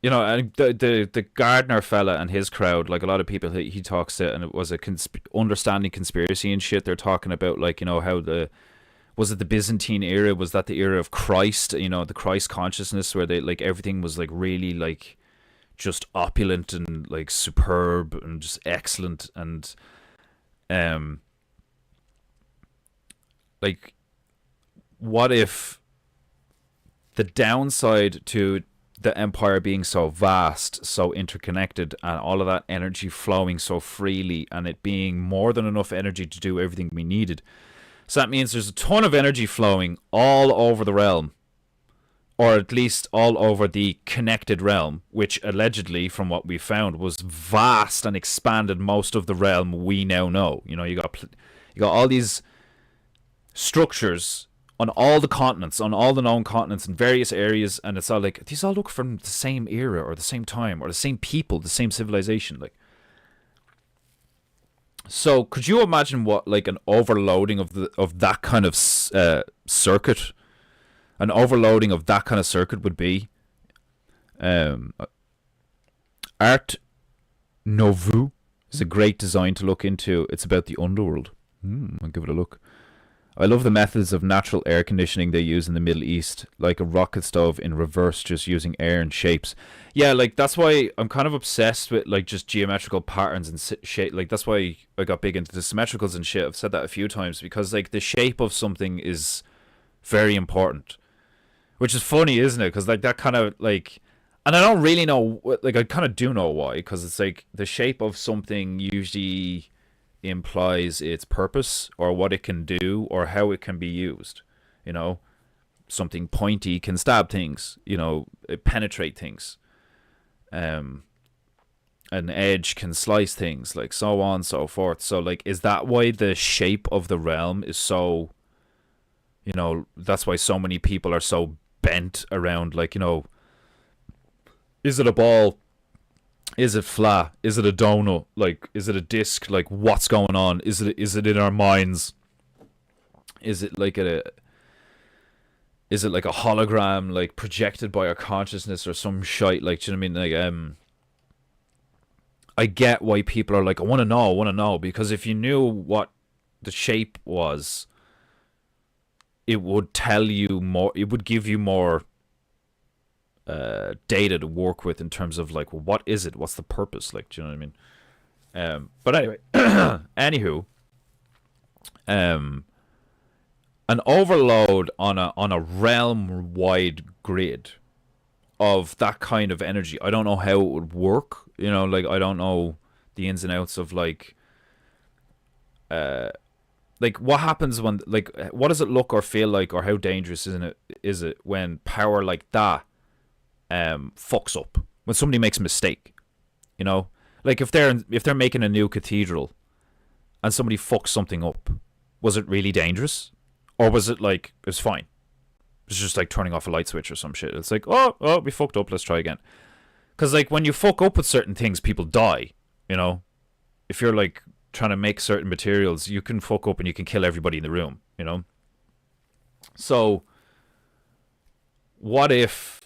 you know, and the Gardner fella and his crowd, like a lot of people he talks to, and it was a understanding conspiracy and shit. They're talking about like, you know, how was it the Byzantine era? Was that the era of Christ? You know, the Christ consciousness, where they like everything was like really like just opulent and like superb and just excellent, and like, what if the downside to the empire being so vast, so interconnected, and all of that energy flowing so freely, and it being more than enough energy to do everything we needed? So that means there's a ton of energy flowing all over the realm, or at least all over the connected realm, which allegedly, from what we found, was vast and expanded most of the realm we now know. You know, you got all these structures on all the continents, on all the known continents in various areas, and it's all like, these all look from the same era or the same time or the same people, the same civilization. Like, so could you imagine what like an overloading of that kind of circuit, an overloading of that kind of circuit would be? Art Nouveau is a great design to look into. It's about the underworld. I'll give it a look. I love the methods of natural air conditioning they use in the Middle East, like a rocket stove in reverse, just using air and shapes. Yeah, like that's why I'm kind of obsessed with like just geometrical patterns and shape. Like that's why I got big into the symmetricals and shit. I've said that a few times, because like the shape of something is very important, which is funny, isn't it? Because like that kind of like, and I don't really know, like I kind of do know why, because it's like the shape of something usually implies its purpose or what it can do or how it can be used. You know, something pointy can stab things, you know, penetrate things. An edge can slice things, like so on and so forth. So like, is that why the shape of the realm is so, you know, that's why so many people are so bent around, like, you know, is it a ball? Is it flat? Is it a donut? Like, is it a disc? Like, what's going on? Is it in our minds? Is it like a hologram, like projected by our consciousness or some shite? Like, do you know what I mean? Like, I get why people are like, I want to know, because if you knew what the shape was, it would tell you more. It would give you more data to work with in terms of like, well, what is it? What's the purpose? Like, do you know what I mean? But anyway, anywho, an overload on a realm-wide grid of that kind of energy, I don't know how it would work. You know, like I don't know the ins and outs of like like what happens when, like, what does it look or feel like, or how dangerous is it when power like that fucks up, when somebody makes a mistake, you know? Like if they're making a new cathedral and somebody fucks something up, was it really dangerous? Or was it like, it's fine? It's just like turning off a light switch or some shit. It's like, oh, we fucked up, let's try again. Because like when you fuck up with certain things, people die, you know? If you're like trying to make certain materials, you can fuck up and you can kill everybody in the room, you know? So what if,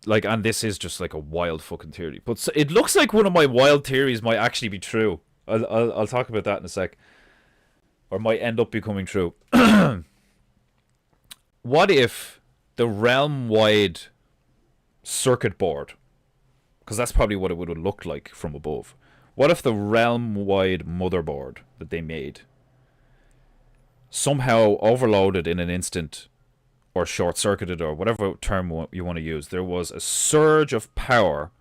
like, and this is just like a wild fucking theory, but it looks like one of my wild theories might actually be true. I'll talk about that in a sec, or might end up becoming true. What if the realm-wide circuit board, because that's probably what it would have looked like from above, what if the realm-wide motherboard that they made somehow overloaded in an instant, or short-circuited, or whatever term you want to use, there was a surge of power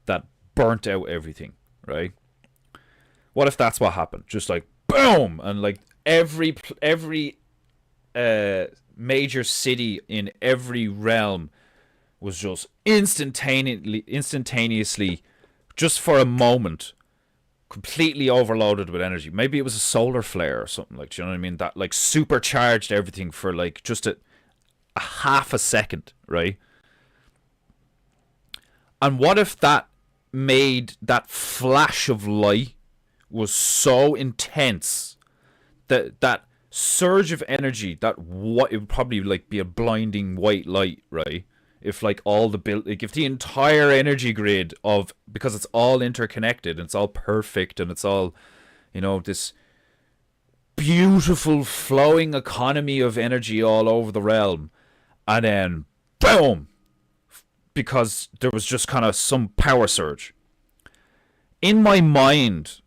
that burnt out everything, right? What if that's what happened? Just like, boom! And like every major city in every realm was just instantaneously, just for a moment, completely overloaded with energy. Maybe it was a solar flare or something, like, do you know what I mean? That like supercharged everything for like just a half a second, right? And what if that made that flash of light was so intense that that surge of energy, that what it would probably like be a blinding white light, right? If like all the like if the entire energy grid of, because it's all interconnected and it's all perfect and it's all, you know, this beautiful flowing economy of energy all over the realm, and then boom, because there was just kind of some power surge. In my mind,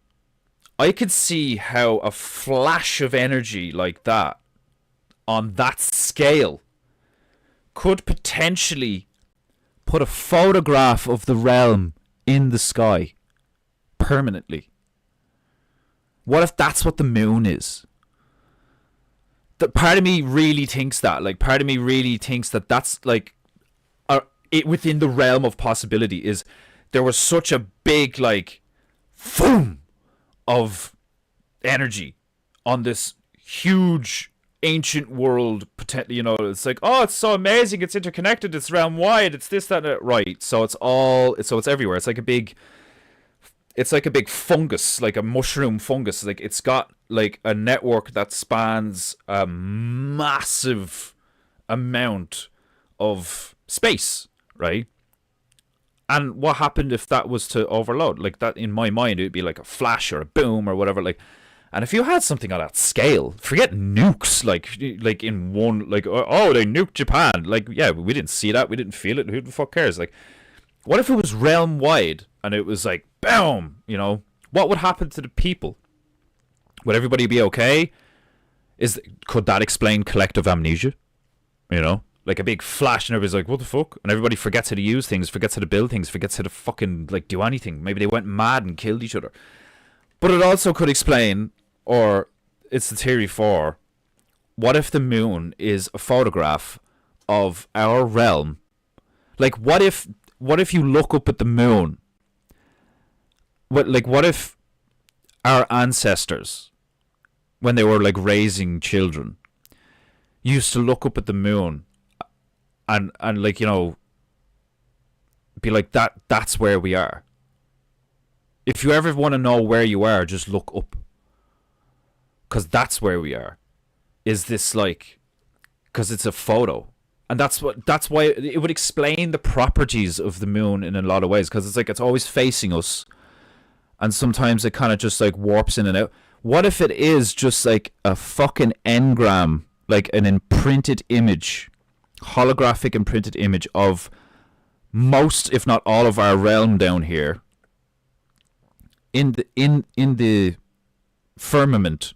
I could see how a flash of energy like that, on that scale, could potentially put a photograph of the realm in the sky permanently. What if that's what the moon is? That part of me really thinks that. Like, part of me really thinks that that's like, it within the realm of possibility is there was such a big like, boom of energy on this huge ancient world, you know. It's like, oh, it's so amazing, it's interconnected, it's realm wide, it's this, that, and right. So it's everywhere. It's like a big fungus, like a mushroom fungus. Like, it's got like a network that spans a massive amount of space, right? And what happened if that was to overload? Like, that, in my mind, it would be like a flash or a boom or whatever. Like, and if you had something on that scale, forget nukes, like in one, like, oh, they nuked Japan. Like, yeah, we didn't see that, we didn't feel it. Who the fuck cares? Like, what if it was realm wide and it was like, boom, you know? What would happen to the people? Would everybody be okay? Could that explain collective amnesia? You know? Like a big flash and everybody's like, what the fuck? And everybody forgets how to use things, forgets how to build things, forgets how to fucking like do anything. Maybe they went mad and killed each other. But it also could explain, or it's the theory for, what if the moon is a photograph of our realm? Like, what if you look up at the moon? What if our ancestors, when they were like raising children, used to look up at the moon and like, you know, be like, that's where we are. If you ever want to know where you are, just look up, because that's where we are. Is this like, because it's a photo, and that's why it would explain the properties of the moon in a lot of ways, because it's like it's always facing us, and sometimes it kind of just like warps in and out. What if it is just like a fucking engram, like an imprinted image, holographic imprinted image of most, if not all, of our realm down here in the firmament,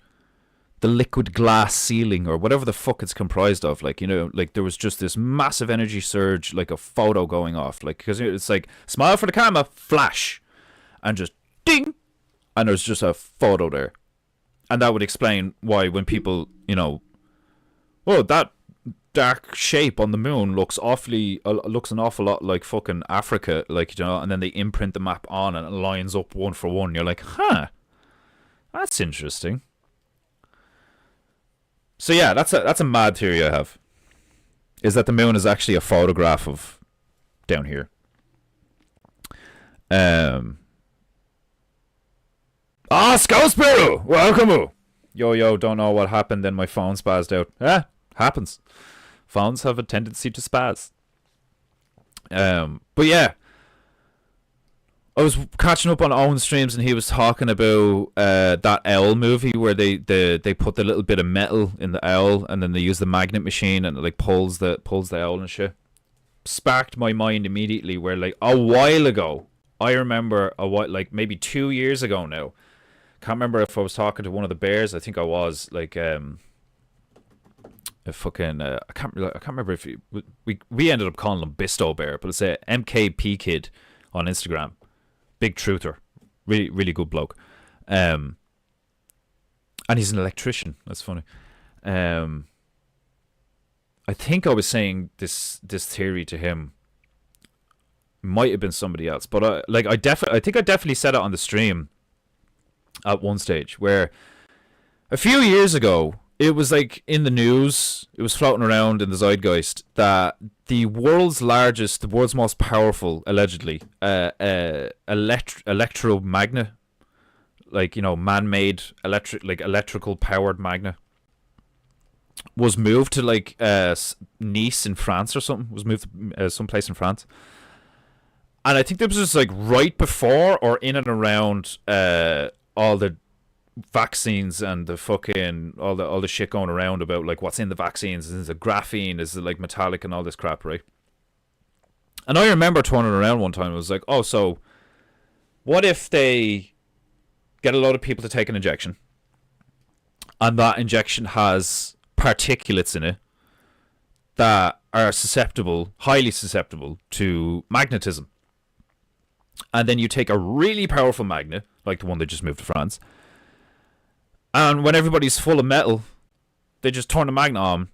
the liquid glass ceiling, or whatever the fuck it's comprised of. Like, you know, like there was just this massive energy surge, like a photo going off, like, because it's like, smile for the camera, flash, and just ding, and there's just a photo there. And that would explain why when people, well, that dark shape on the moon looks an awful lot like fucking Africa, like, and then they imprint the map on and it lines up one for one. You're like, huh, that's interesting. So yeah, that's a mad theory I have, is that the moon is actually a photograph of down here. Scoutsparrow, welcome. Yo, don't know what happened, then my phone spazzed out. Happens. Phones have a tendency to spaz. But yeah, I was catching up on Owen's streams, and he was talking about that owl movie where they put the little bit of metal in the owl, and then they use the magnet machine, and it like pulls the owl and shit. Sparked my mind immediately. Where like a while ago, I remember like maybe 2 years ago now. Can't remember if I was talking to one of the bears. I think I was like a fucking I can't remember if we ended up calling him Bisto Bear, but it's a MKP kid on Instagram. Big truther, really really good bloke, and he's an electrician. That's funny. I think I was saying this theory to him. Might have been somebody else, but I think I definitely said it on the stream at one stage, where a few years ago it was like in the news, it was floating around in the zeitgeist that the world's most powerful, allegedly, electromagnet, like, man-made electrical powered magnet, was moved to like Nice in France or something. Was moved to someplace in France. And I think this was just like right before or in and around all the vaccines and the fucking all the shit going around about like what's in the vaccines. Is it graphene? Is it like metallic and all this crap, right? And I remember turning around one time. I was like, oh, so what if they get a lot of people to take an injection, and that injection has particulates in it that are highly susceptible to magnetism. And then you take a really powerful magnet, like the one they just moved to France, and when everybody's full of metal, they just turn the magnet on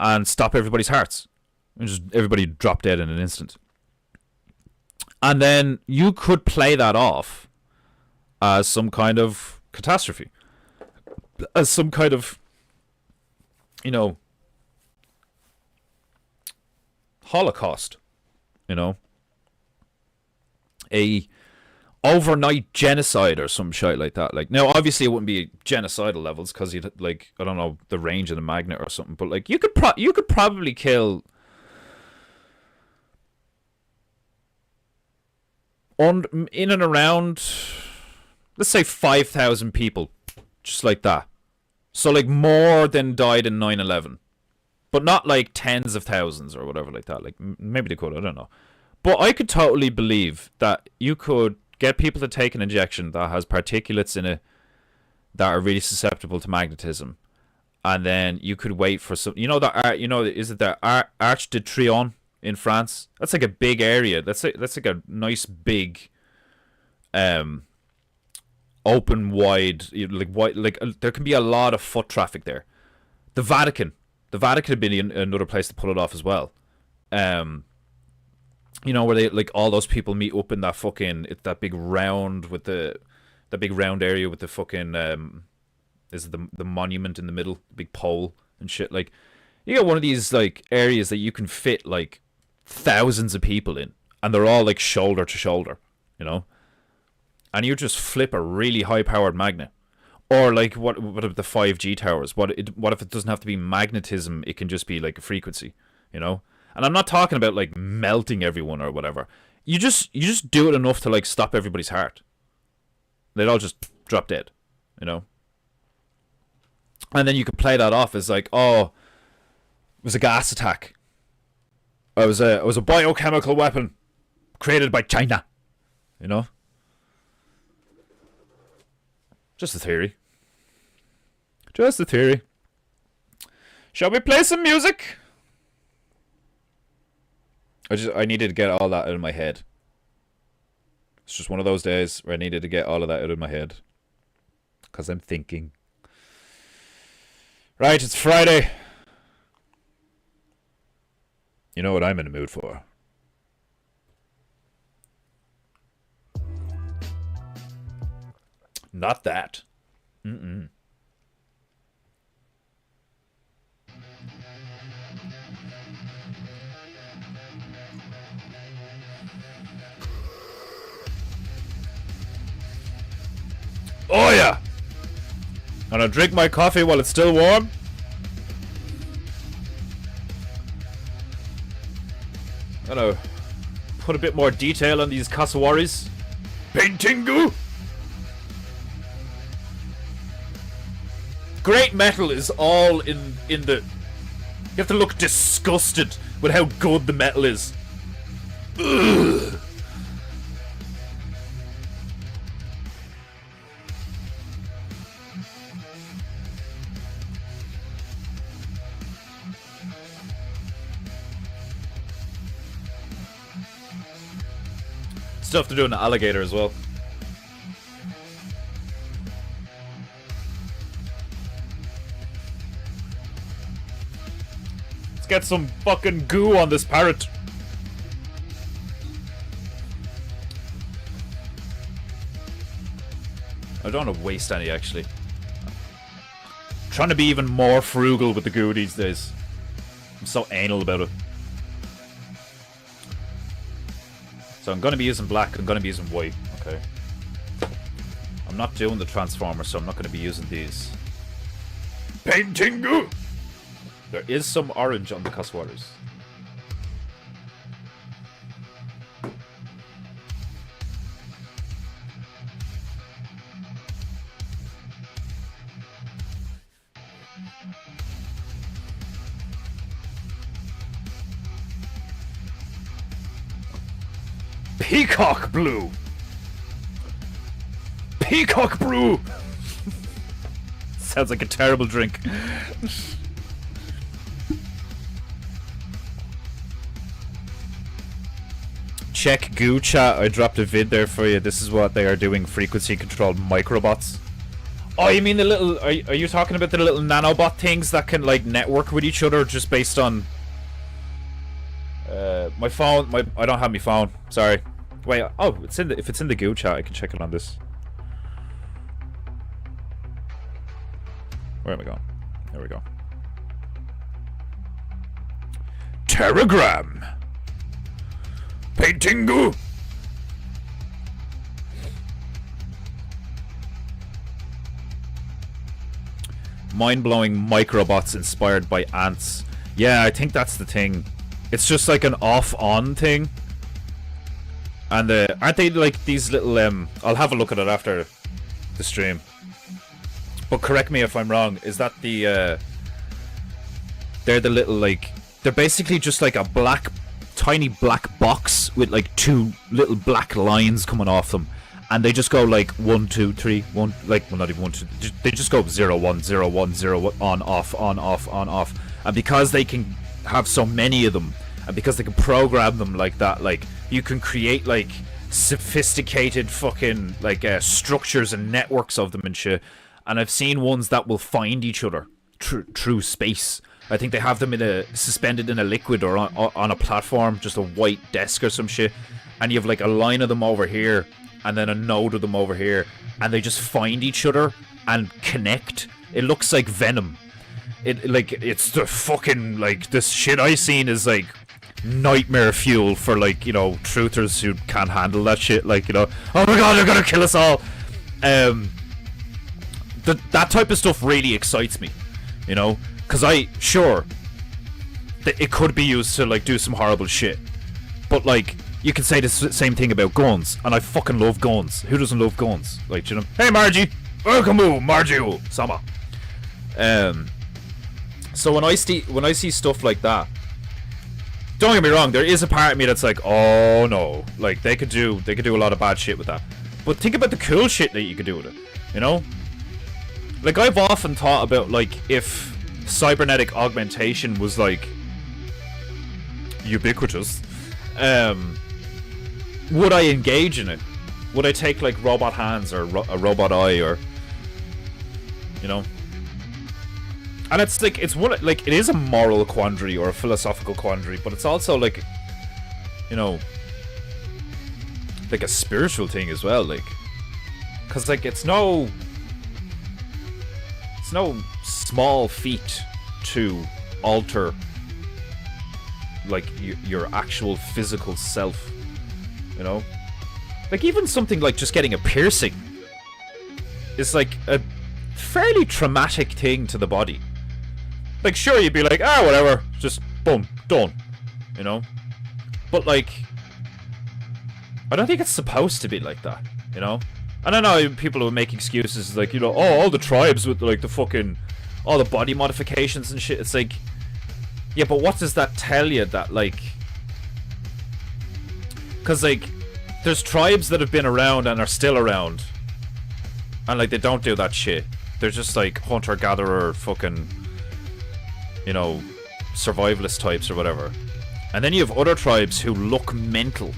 and stop everybody's hearts. And just everybody drop dead in an instant. And then you could play that off as some kind of catastrophe. As some kind of, Holocaust. A overnight genocide or some shit like that. Like, now obviously it wouldn't be genocidal levels because you'd like, I don't know, the range of the magnet or something, but like you could probably kill in and around, let's say 5,000 people, just like that. So like more than died in 9/11, but not like tens of thousands or whatever like that. Like maybe they could, I don't know. But I could totally believe that you could get people to take an injection that has particulates in it that are really susceptible to magnetism, and then you could wait for some. Is it the Arc de Triomphe in France? That's like a big area. That's like a nice big, open wide, there can be a lot of foot traffic there. The Vatican would be another place to pull it off as well. Where they like all those people meet up in that fucking that big round with that big round area with the fucking is it the monument in the middle, the big pole and shit. Like you get one of these like areas that you can fit like thousands of people in, and they're all like shoulder to shoulder, and you just flip a really high powered magnet. Or like what about the 5G towers? What if it doesn't have to be magnetism? It can just be like a frequency, And I'm not talking about like melting everyone or whatever. You just do it enough to like stop everybody's heart. They'd all just drop dead, And then you could play that off as like, oh, it was a gas attack. It was a biochemical weapon created by China, Just a theory. Just a theory. Shall we play some music? I needed to get all that out of my head. It's just one of those days where I needed to get all of that out of my head. Because I'm thinking. Right, it's Friday. You know what I'm in the mood for? Not that. Mm-mm. Oh yeah! Gonna drink my coffee while it's still warm. Gonna put a bit more detail on these Kasuwaris. PEINTEINGU! Great metal is all in the... You have to look disgusted with how good the metal is. Ugh. Stuff to do in the alligator as well. Let's get some fucking goo on this parrot. I don't want to waste any, actually. I'm trying to be even more frugal with the goo these days. I'm so anal about it. So I'm going to be using black, I'm going to be using white, okay. I'm not doing the transformer, so I'm not going to be using these. PEINTEINGU! There is some orange on the Cuswaters. Peacock blue. Peacock brew. Sounds like a terrible drink. Check goo chat. I dropped a vid there for you. This is what they are doing. Frequency controlled microbots. Oh, you mean the little... Are you talking about the little nanobot things that can like network with each other just based on... my phone... I don't have my phone. Sorry. Wait, oh, it's in the, if it's in the goo chat, I can check it on this. Where am I going? There we go. Telegram. PEINTEINGU. Mind-blowing microbots inspired by ants. Yeah, I think that's the thing. It's just like an off-on thing. And aren't they like these little I'll have a look at it after the stream. But correct me if I'm wrong, is that the they're the little like they're basically just like a tiny black box with like two little black lines coming off them, and they just go like 1 2 3 1, like, well, not even 1 2, they just go 0 1 0 1 0 1, on off on off on off. And because they can have so many of them, and because they can program them like that, like you can create like sophisticated fucking like structures and networks of them and shit. And I've seen ones that will find each other through space. I think they have them suspended in a liquid or on a platform, just a white desk or some shit. And you have like a line of them over here and then a node of them over here, and they just find each other and connect. It looks like Venom. It's the fucking like this shit I seen is like nightmare fuel for like, you know, truthers who can't handle that shit. Like, you know, oh my god, they're gonna kill us all. That type of stuff really excites me, you know, because it could be used to like do some horrible shit, but like you can say the same thing about guns, and I fucking love guns. Who doesn't love guns? Like, you know, hey Margie, welcome home, Margie, sama. So when I see stuff like that, don't get me wrong, there is a part of me that's like, oh no, like they could do a lot of bad shit with that. But think about the cool shit that you could do with it, you know? Like, I've often thought about like if cybernetic augmentation was like ubiquitous, would I engage in it? Would I take like robot hands or a robot eye, or, you know? And it's like, it's one, like, it is a moral quandary or a philosophical quandary, but it's also like, you know, like a spiritual thing as well, like, because like it's no small feat to alter like your actual physical self, you know, like even something like just getting a piercing is like a fairly traumatic thing to the body. Like, sure, you'd be like, whatever, just boom, done, you know, but like, I don't think it's supposed to be like that, you know. And I know people who make excuses like, you know, all the tribes with like the fucking, all the body modifications and shit. It's like, yeah, but what does that tell you? That like, because like, there's tribes that have been around and are still around, and like they don't do that shit. They're just like hunter-gatherer, fucking, you know, survivalist types or whatever. And then you have other tribes who look mental,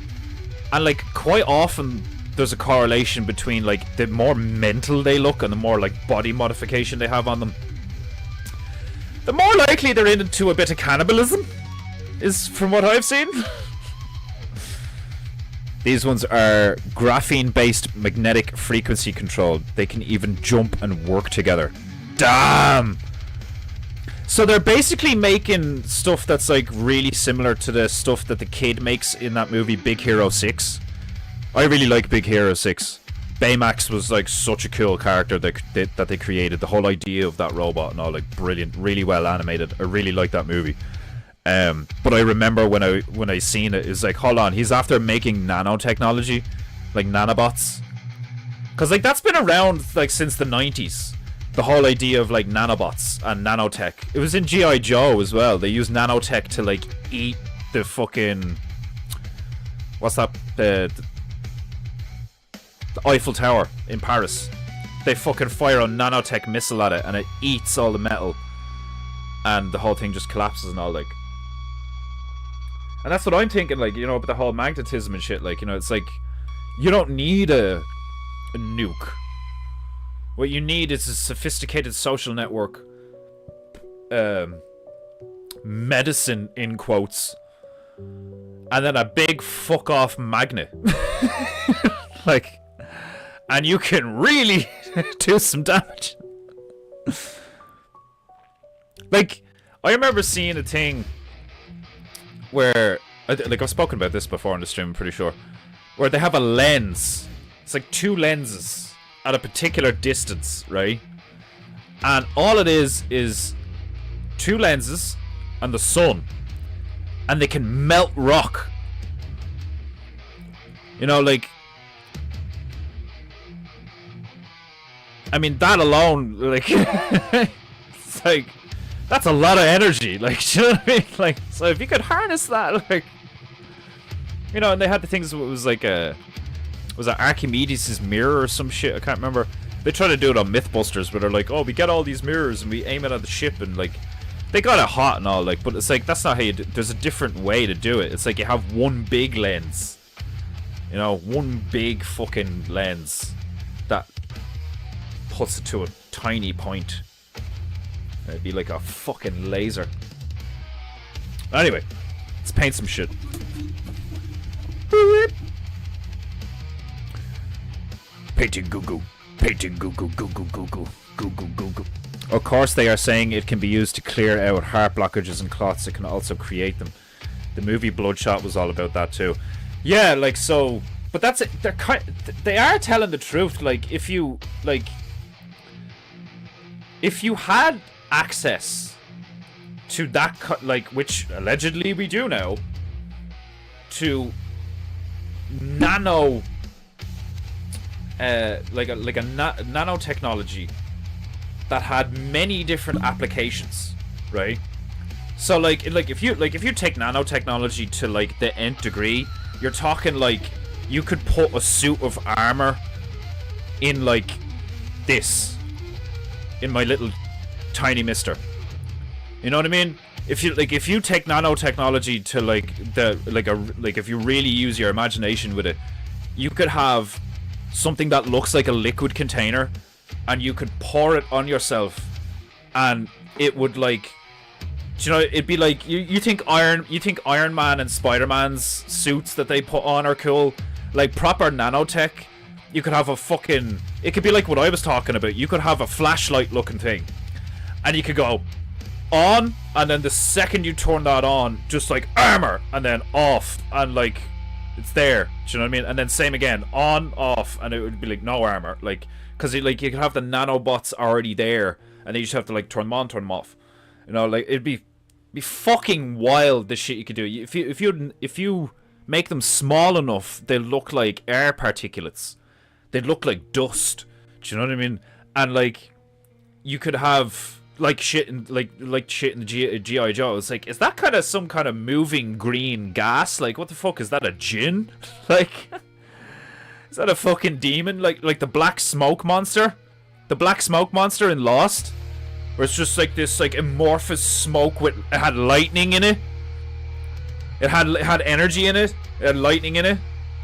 and like quite often there's a correlation between like the more mental they look and the more like body modification they have on them, the more likely they're into a bit of cannibalism, is from what I've seen. These ones are graphene-based magnetic frequency control. They can even jump and work together. Damn! So they're basically making stuff that's like really similar to the stuff that the kid makes in that movie Big Hero 6. I really like Big Hero 6. Baymax was like such a cool character that they created. The whole idea of that robot and all, like, brilliant, really well animated. I really like that movie. But I remember when I seen it, it's like, hold on, he's after making nanotechnology, like nanobots, because like that's been around like since the 90s. The whole idea of like nanobots and nanotech. It was in G.I. Joe as well. They used nanotech to like eat the fucking, what's that, the Eiffel Tower in Paris. They fucking fire a nanotech missile at it and it eats all the metal, and the whole thing just collapses and all, like. And that's what I'm thinking, like, you know, about the whole magnetism and shit. Like, you know, it's like, you don't need a nuke. What you need is a sophisticated social network, medicine in quotes, and then a big fuck off magnet. Like, and you can really do some damage. Like, I remember seeing a thing where, like, I've spoken about this before on the stream, I'm pretty sure, where they have a lens. It's like two lenses at a particular distance, right? And all it is two lenses and the sun, and they can melt rock. You know, like, I mean, that alone, like, it's like, that's a lot of energy, like, do you know what I mean? Like, so if you could harness that, like, you know, and they had the things, it was like was it Archimedes' mirror or some shit? I can't remember. They try to do it on Mythbusters, where they're like, oh, we get all these mirrors and we aim it at the ship, and like, they got it hot and all, like, but it's like, that's not how you do. There's a different way to do it. It's like you have one big lens, you know, one big fucking lens that puts it to a tiny point. It'd be like a fucking laser. Anyway, let's paint some shit. Painting goo goo. Painting goo goo goo goo goo goo goo goo goo goo. Of course, they are saying it can be used to clear out heart blockages and clots. It can also create them. The movie Bloodshot was all about that too. Yeah, like, so, but that's it. They are telling the truth. Like, if you had access to that, like, which allegedly we do now, to nano, nanotechnology that had many different applications, right? So like if you take nanotechnology to like the nth degree, you're talking like you could put a suit of armor in like this, in my little tiny mister. You know what I mean? If you take nanotechnology to like if you really use your imagination with it, you could have something that looks like a liquid container, and you could pour it on yourself and it would like, you know, it'd be like you think Iron Man and Spider-Man's suits that they put on are cool, like proper nanotech. You could have a fucking, it could be like what I was talking about. You could have a flashlight looking thing, and you could go on, and then the second you turn that on, just like armor, and then off, and like it's there. Do you know what I mean? And then same again, on, off, and it would be like no armor, like, because like you could have the nanobots already there, and then you just have to like turn them on, turn them off. You know, like it'd be fucking wild the shit you could do. If you make them small enough, they look like air particulates. They'd look like dust. Do you know what I mean? And like, you could have like shit in like shit in the G.I. Joe. It's like, is that kind of some kind of moving green gas? Like, what the fuck is that? A djinn? Like, is that a fucking demon? Like the black smoke monster? The black smoke monster in Lost, where it's just like this like amorphous smoke with, it had lightning in it. It had energy in it. It had lightning in it.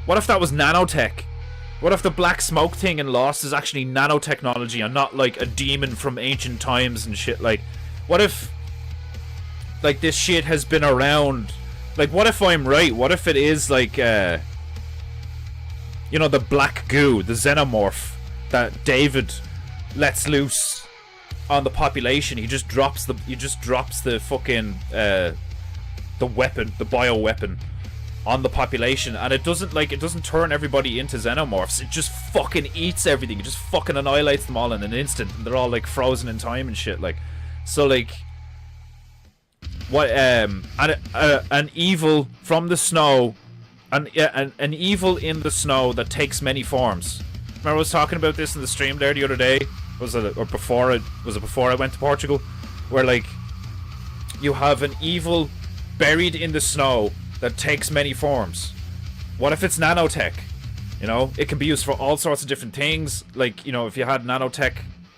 What if that was nanotech? What if the black smoke thing in Lost is actually nanotechnology and not like a demon from ancient times and shit? Like, what if like this shit has been around? Like, what if I'm right? What if it is like you know, the black goo, the xenomorph that David lets loose on the population? He just drops the fucking the weapon, the bio weapon, on the population, and it doesn't turn everybody into xenomorphs. It just fucking eats everything. It just fucking annihilates them all in an instant, and they're all like frozen in time and shit. Like, so like, what an evil from the snow, an evil in the snow that takes many forms. Remember I was talking about this in the stream there the other day? Was it before I went to Portugal? Where like, you have an evil buried in the snow that takes many forms. What if it's nanotech? You know, it can be used for all sorts of different things. Like, you know, if you had nanotech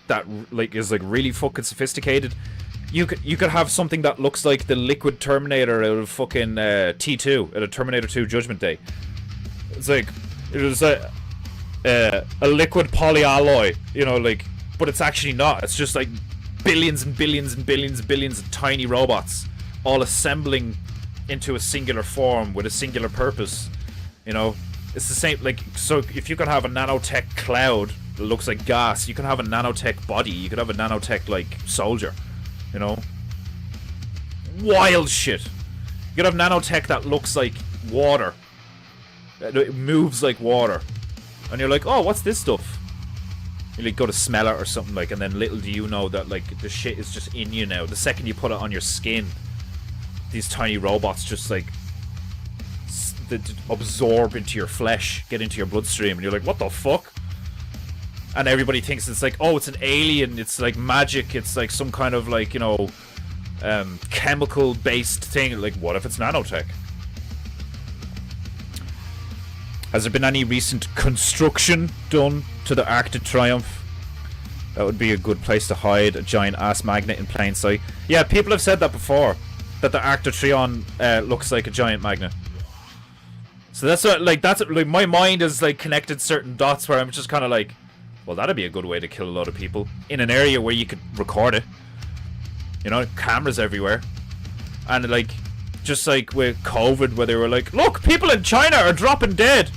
that like is like really fucking sophisticated, you could have something that looks like the liquid Terminator out of fucking T2 at a Terminator 2 Judgment Day. It's like, it was a liquid polyalloy, you know, like, but it's actually not. It's just like billions and billions and billions and billions of tiny robots all assembling into a singular form with a singular purpose. You know, it's the same. Like, so if you could have a nanotech cloud that looks like gas, you can have a nanotech body, you could have a nanotech like soldier. You know, wild shit. You could have nanotech that looks like water, it moves like water, and you're like, oh, what's this stuff? You like go to smell it or something, like, and then little do you know that like the shit is just in you now. The second you put it on your skin, these tiny robots just like absorb into your flesh, get into your bloodstream, and you're like, what the fuck? And everybody thinks it's like, oh, it's an alien, it's like magic, it's like some kind of like, you know, chemical based thing. Like, what if it's nanotech? Has there been any recent construction done to the Arc de Triomphe? That would be a good place to hide a giant ass magnet in plain sight. Yeah, people have said that before, that the Arc de Triomphe looks like a giant magnet. So that's what, like, my mind is like connected certain dots where I'm just kind of like, well, that'd be a good way to kill a lot of people in an area where you could record it. You know, cameras everywhere. And like, just like with COVID, where they were like, look, people in China are dropping dead.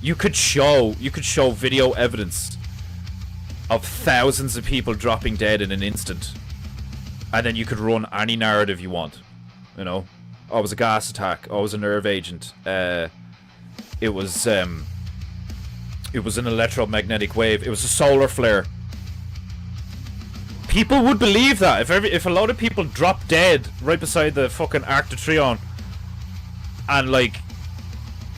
You could show video evidence of thousands of people dropping dead in an instant, and then you could run any narrative you want. You know, oh, it was a gas attack. Oh, it was a nerve agent. It was an electromagnetic wave. It was a solar flare. People would believe that if a lot of people dropped dead right beside the fucking Arc de Triomphe, and like,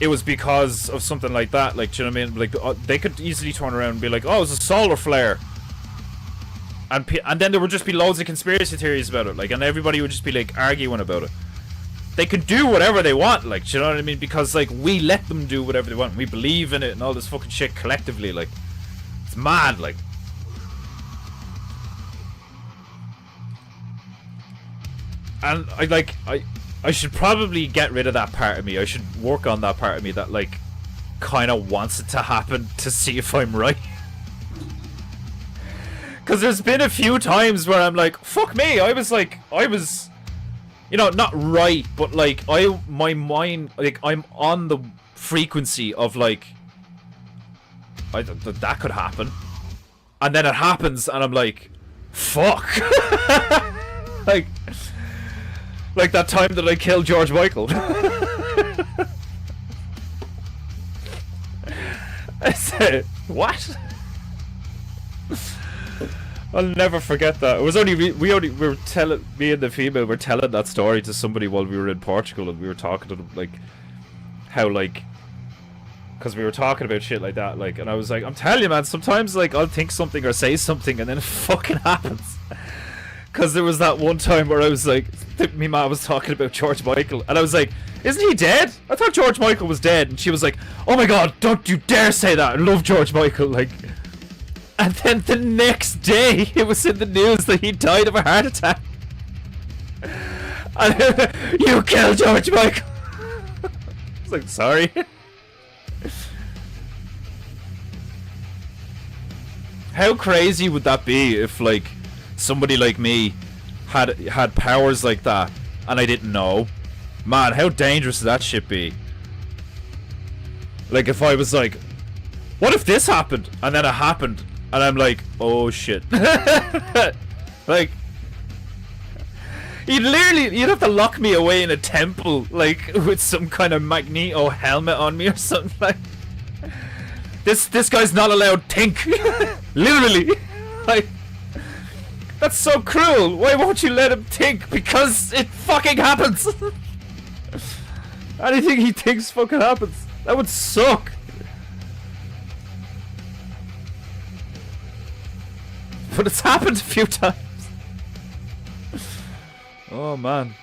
it was because of something like that. Like, do you know what I mean? Like, they could easily turn around and be like, oh, it was a solar flare. And then there would just be loads of conspiracy theories about it. Like, and everybody would just be like arguing about it. They could do whatever they want, like, do you know what I mean? Because like, we let them do whatever they want. We believe in it and all this fucking shit collectively. Like, it's mad. Like, and I should probably get rid of that part of me. I should work on that part of me that like kind of wants it to happen to see if I'm right. Because there's been a few times where I'm like, fuck me, I was, you know, not right, but like, my mind, like, I'm on the frequency of like, that could happen. And then it happens, and I'm like, fuck. like that time that I killed George Michael. I said, what? I'll never forget that. It was only me and the female were telling that story to somebody while we were in Portugal, and we were talking to them like how like, because we were talking about shit like that, like, and I was like, I'm telling you, man, sometimes like I'll think something or say something and then it fucking happens. Because there was that one time where I was like, me ma was talking about George Michael, and I was like, isn't he dead? I thought George Michael was dead, and she was like, oh my god, don't you dare say that, I love George Michael, like. And then the next day, it was in the news that he died of a heart attack. And you killed George Michael. I was like, sorry. How crazy would that be if, like, somebody like me had powers like that and I didn't know? Man, how dangerous would that shit be? Like, if I was like, what if this happened? And then it happened. And I'm like, oh shit. Like, you'd have to lock me away in a temple, like, with some kind of Magneto helmet on me or something, like. This guy's not allowed to think. Literally. Like, that's so cruel. Why won't you let him think? Because it fucking happens. Anything he thinks fucking happens. That would suck. But it's happened a few times. Oh man.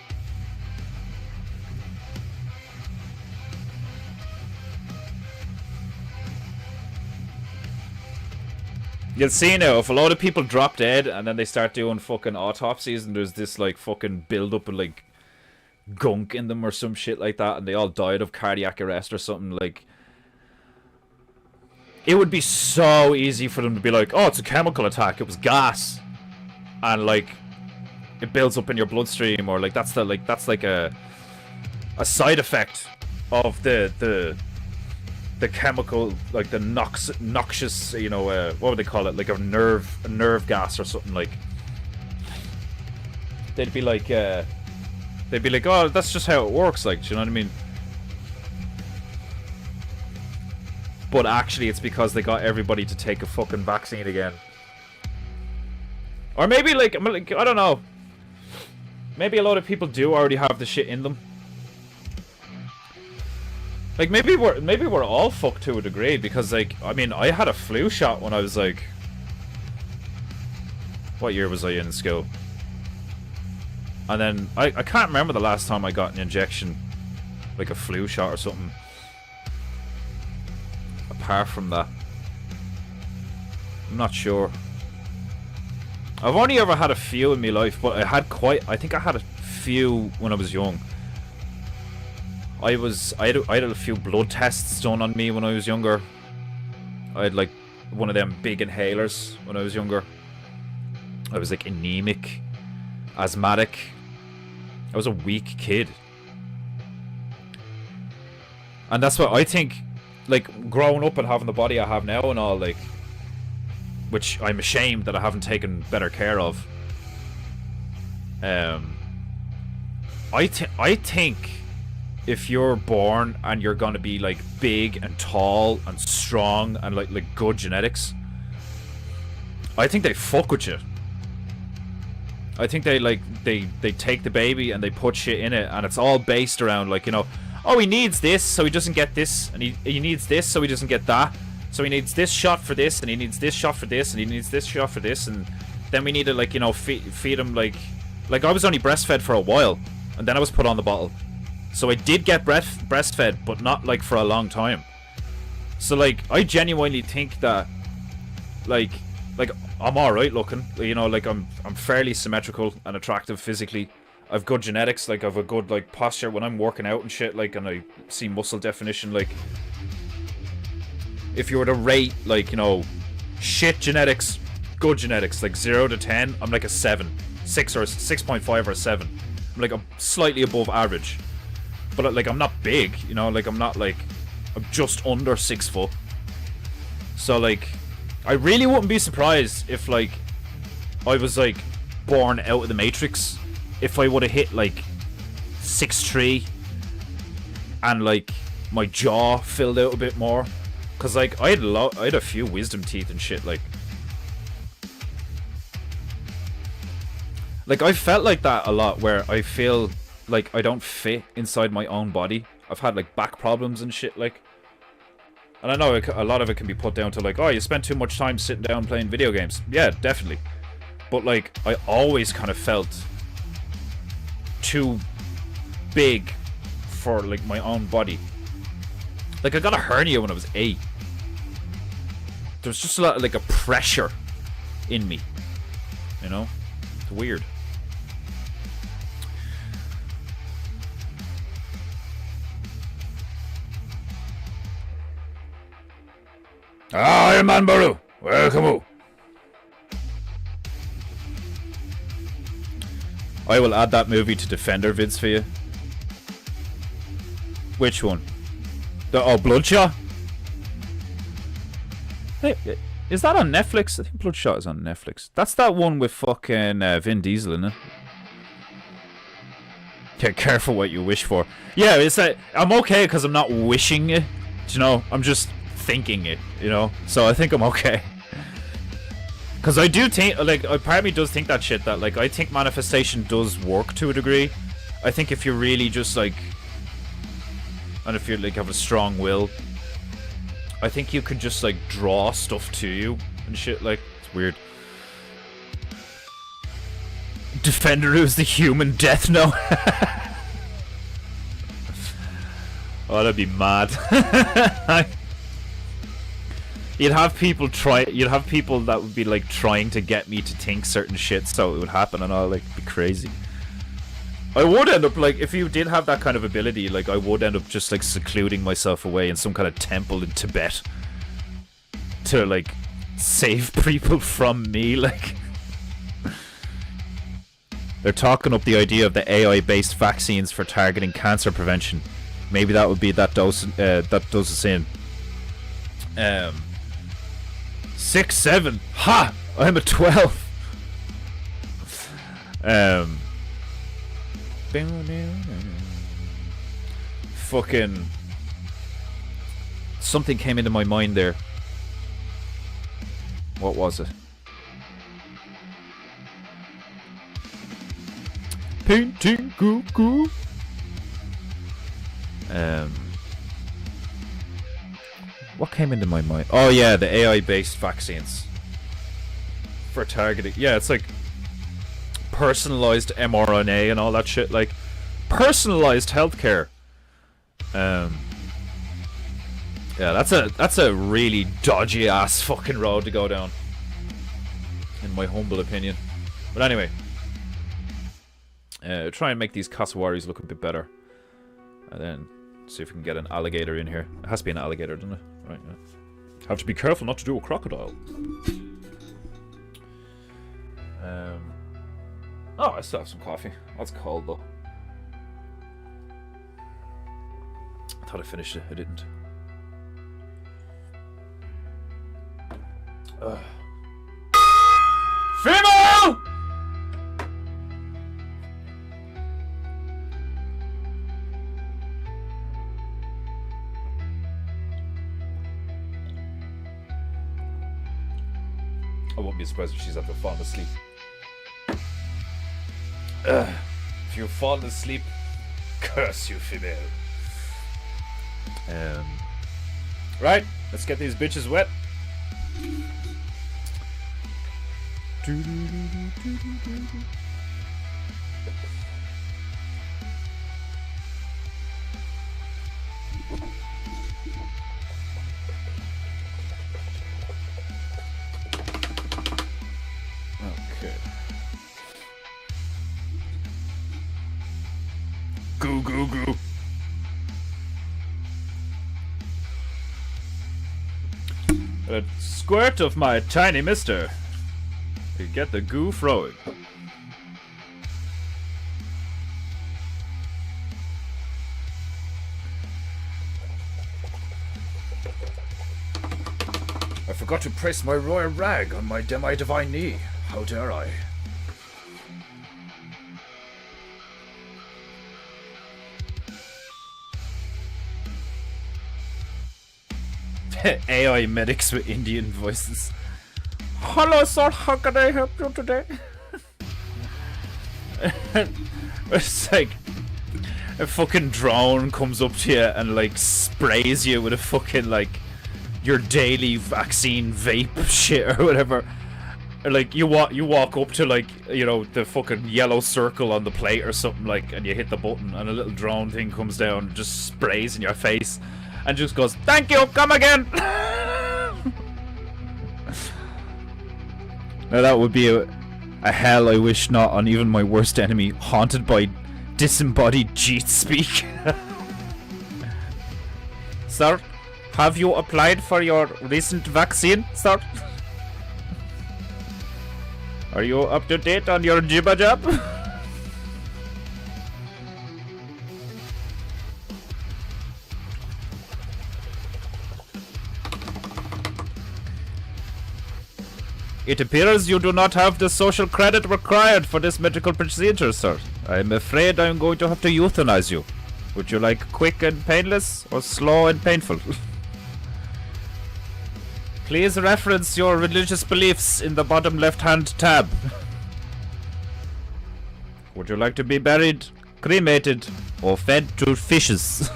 You'll see now, if a lot of people drop dead and then they start doing fucking autopsies and there's this like fucking build up of like gunk in them or some shit like that and they all died of cardiac arrest or something, like, it would be so easy for them to be like, oh, it's a chemical attack, it was gas, and like it builds up in your bloodstream, or like that's like a side effect of the chemical, like the noxious, you know, what would they call it, like a nerve gas or something. Like they'd be like, oh, that's just how it works, like, do you know what I mean? But actually it's because they got everybody to take a fucking vaccine again. Or maybe like I don't know, maybe a lot of people do already have the shit in them. Like, maybe we're all fucked to a degree, because, like, I mean, I had a flu shot when I was, like... What year was I in school? And then, I can't remember the last time I got an injection. Like a flu shot or something. Apart from that. I'm not sure. I've only ever had a few in my life, but I think I had a few when I was young. I had a few blood tests done on me when I was younger. I had like one of them big inhalers when I was younger. I was like anemic, asthmatic. I was a weak kid. And that's what I think, like, growing up and having the body I have now and all, like, which I'm ashamed that I haven't taken better care of. I think if you're born and you're gonna be like big and tall and strong and like good genetics, I think they fuck with you. I think they take the baby and they put shit in it, and it's all based around, like, you know, oh, he needs this so he doesn't get this, and he needs this so he doesn't get that, so he needs this shot for this, and he needs this shot for this, and he needs this shot for this, and then we need to, like, you know, feed him, like I was only breastfed for a while, and then I was put on the bottle. So I did get breastfed, but not like for a long time. So like I genuinely think that like I'm alright looking, you know, like I'm fairly symmetrical and attractive physically. I've good genetics, like I've a good like posture when I'm working out and shit, like, and I see muscle definition. Like, if you were to rate, like, you know, shit genetics good genetics, like 0 to 10, I'm like a 7. 6 or 6.5 or 7. I'm like slightly above average. But like, I'm not big, you know, like I'm just under 6 foot. So like, I really wouldn't be surprised if like, I was like, born out of the Matrix. If I would have hit like 6'3", and like, my jaw filled out a bit more. Cause like, I had a few wisdom teeth and shit, like I felt like that a lot, where I feel like I don't fit inside my own body. I've had like back problems and shit, like, and I know a lot of it can be put down to like, oh, you spend too much time sitting down playing video games. Yeah, definitely. But like, I always kind of felt too big for like my own body. Like, I got a hernia when I was 8. There was just a lot of like a pressure in me, you know. It's weird. Ah, Iron Man Baru, welcome. I will add that movie to Defender vids for you. Which one? Bloodshot? Hey, is that on Netflix? I think Bloodshot is on Netflix. That's that one with fucking Vin Diesel in it. Okay, careful what you wish for. Yeah, it's that I'm okay because I'm not wishing it. You know, I'm just thinking it. You know, so I think I'm okay. Because I do think, like, part of me does think that shit. That like, I think manifestation does work to a degree. I think if you're really just like, and if you like have a strong will, I think you could just like draw stuff to you and shit. Like, it's weird. Defender is the human death note. Oh, that'd be mad. You'd have people that would be like trying to get me to think certain shit so it would happen, and I'll like be crazy. I would end up like, if you did have that kind of ability, like I would end up just like secluding myself away in some kind of temple in Tibet to like save people from me. Like, they're talking up the idea of the AI-based vaccines for targeting cancer prevention. Maybe that would be that dose us in. 6, 7. Ha! I'm a 12. Fucking something came into my mind there. What was it? PEINTEINGU. What came into my mind? Oh yeah, the AI-based vaccines for targeting. Yeah, it's like personalized mRNA and all that shit. Like personalized healthcare. Yeah, that's a really dodgy ass fucking road to go down, in my humble opinion. But anyway, try and make these cassowaries look a bit better, and then see if we can get an alligator in here. It has to be an alligator, doesn't it? Right, yeah. Have to be careful not to do a crocodile. Oh, I still have some coffee. That's cold though. I thought I finished it. I didn't. Female! I won't be surprised if she's after falling asleep. If you're falling asleep, curse you, female. Right, let's get these bitches wet. Okay. Goo goo goo. A squirt of my tiny mister. Get the goo flowing. I forgot to press my royal rag on my demi-divine knee. How dare I? AI medics with Indian voices. Hello, sir. How can I help you today? It's like a fucking drone comes up to you and like sprays you with a fucking like your daily vaccine vape shit or whatever. Or, like you walk up to like, you know, the fucking yellow circle on the plate or something like, and you hit the button and a little drone thing comes down and just sprays in your face and just goes, "Thank you, come again." Now that would be a hell I wish not on even my worst enemy, haunted by disembodied Jeet speak. Sir, have you applied for your recent vaccine, sir? Are you up to date on your jibba jab? It appears you do not have the social credit required for this medical procedure, sir. I'm afraid I'm going to have to euthanize you. Would you like quick and painless, or slow and painful? Please reference your religious beliefs in the bottom left-hand tab. Would you like to be buried, cremated, or fed to fishes?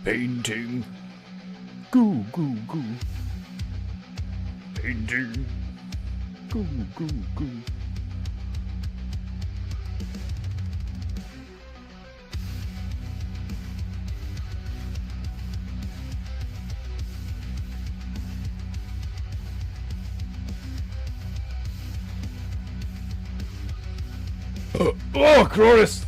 Painting. Goo, goo, goo. Painting. Goo, goo, goo. Oh, Cronus!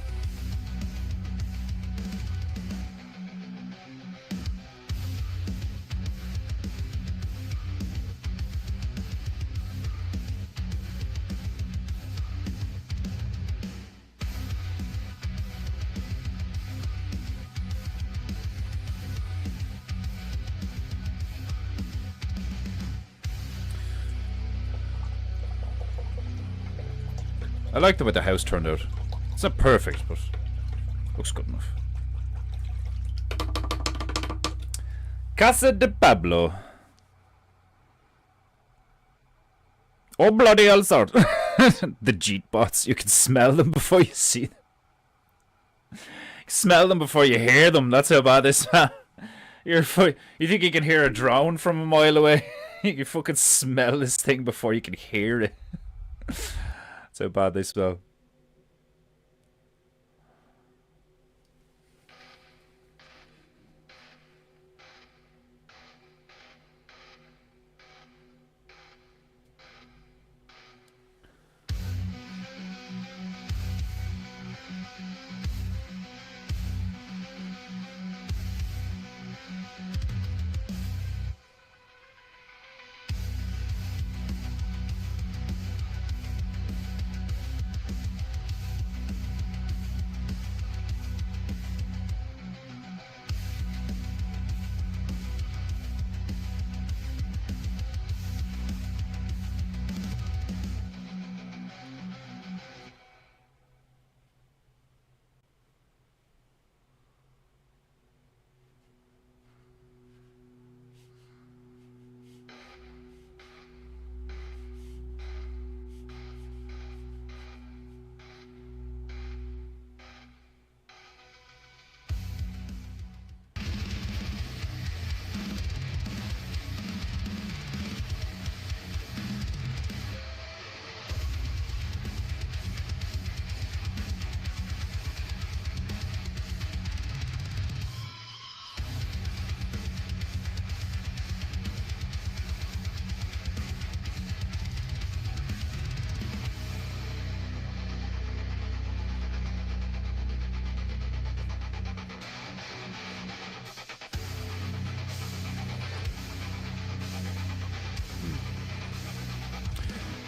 I like the way the house turned out. It's not perfect, but looks good enough. Casa de Pablo. Oh, bloody hell, sir. The Jeet bots. You can smell them before you see them. Smell them before you hear them. That's how bad they smell. You think you can hear a drone from a mile away? You can fucking smell this thing before you can hear it. That's how bad they smell.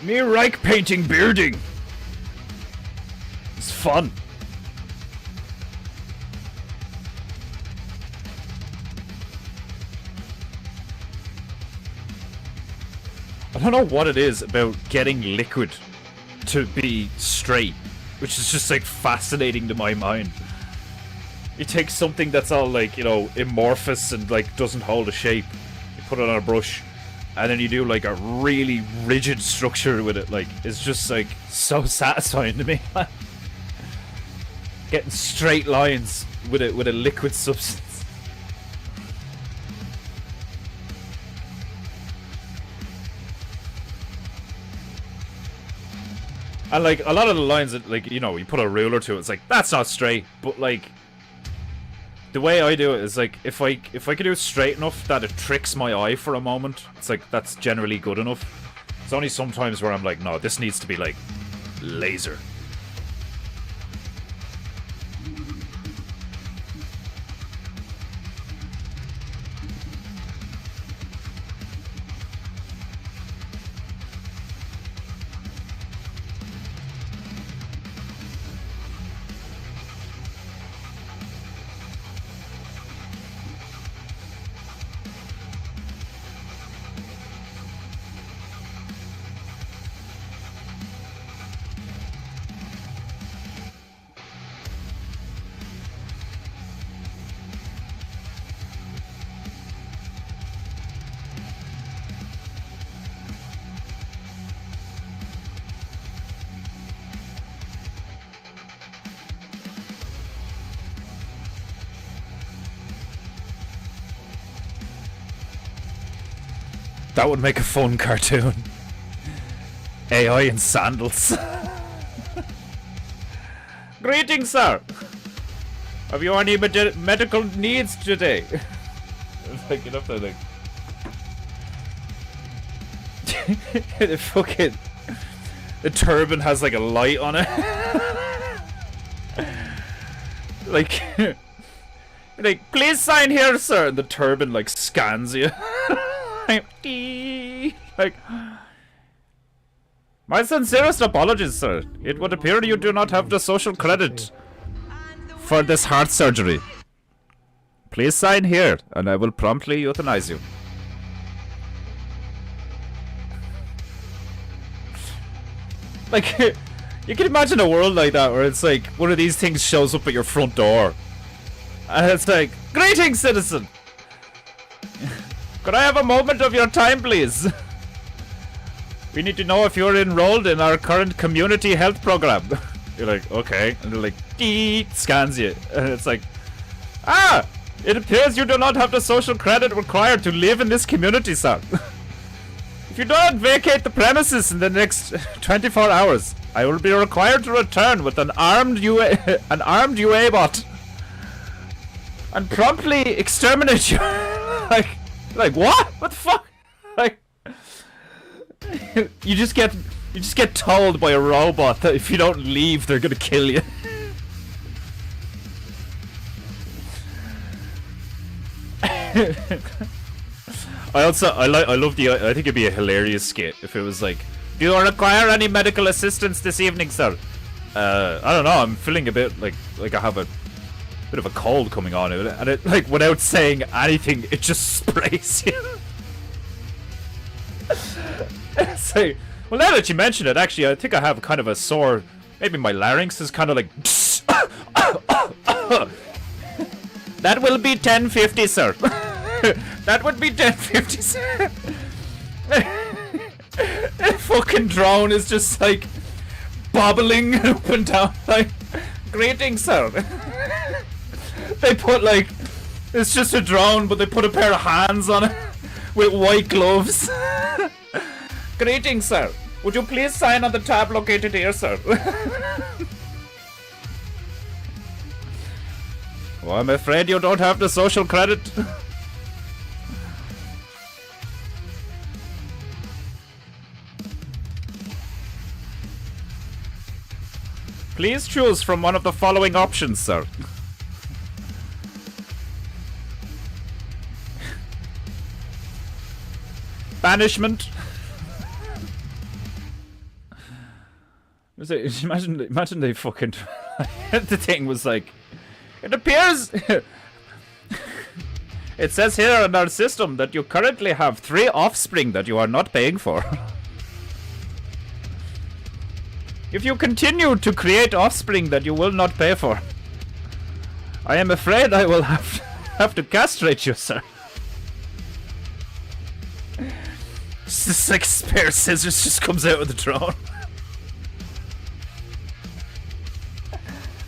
Me like painting bearding. It's fun. I don't know what it is about getting liquid to be straight, which is just like fascinating to my mind. You take something that's all like, you know, amorphous and like doesn't hold a shape, you put it on a brush, and then you do like a really rigid structure with it. Like, it's just like so satisfying to me. Getting straight lines with a liquid substance. And like a lot of the lines that, like, you know, you put a ruler to it, it's like that's not straight. But like the way I do it is like if I can do it straight enough that it tricks my eye for a moment, it's like that's generally good enough. It's only sometimes where I'm like, no, this needs to be like laser. That would make a fun cartoon. AI in sandals. Greetings, sir. Have you any medical needs today? Like, get up there, like. The fucking. The turban has like a light on it. Like. Like, please sign here, sir. And the turban like scans you. Like, my sincerest apologies, sir. It would appear you do not have the social credit for this heart surgery. Please sign here, and I will promptly euthanize you. Like, You can imagine a world like that where it's like one of these things shows up at your front door. And it's like, greetings, citizen! Could I have a moment of your time, please? We need to know if you're enrolled in our current community health program. You're like, okay. And they're like, deet, scans you. And it's like, ah! It appears you do not have the social credit required to live in this community, sir. If you do not vacate the premises in the next 24 hours, I will be required to return with an armed UA bot and promptly exterminate you. like what? What the fuck? Like, you just get told by a robot that if you don't leave, they're gonna kill you. I think it'd be a hilarious skit if it was like, do you require any medical assistance this evening, sir? I don't know, I'm feeling a bit like I have a bit of a cold coming on, and it, like, without saying anything, it just sprays you. So, well, now that you mention it, actually, I think I have kind of a sore, maybe my larynx is kind of like, that will be 1050, sir. That would be 1050, sir. The fucking drone is just like bobbling up and down, like, greetings, sir. They put like, it's just a drone, but they put a pair of hands on it with white gloves. Greetings, sir. Would you please sign on the tab located here, sir? Well, I'm afraid you don't have the social credit. Please choose from one of the following options, sir. Banishment. Imagine they fucking. The thing was like, it appears. It says here in our system that you currently have 3 offspring that you are not paying for. If you continue to create offspring that you will not pay for, I am afraid I will have to castrate you, sir. Just like spare scissors just comes out of the drone.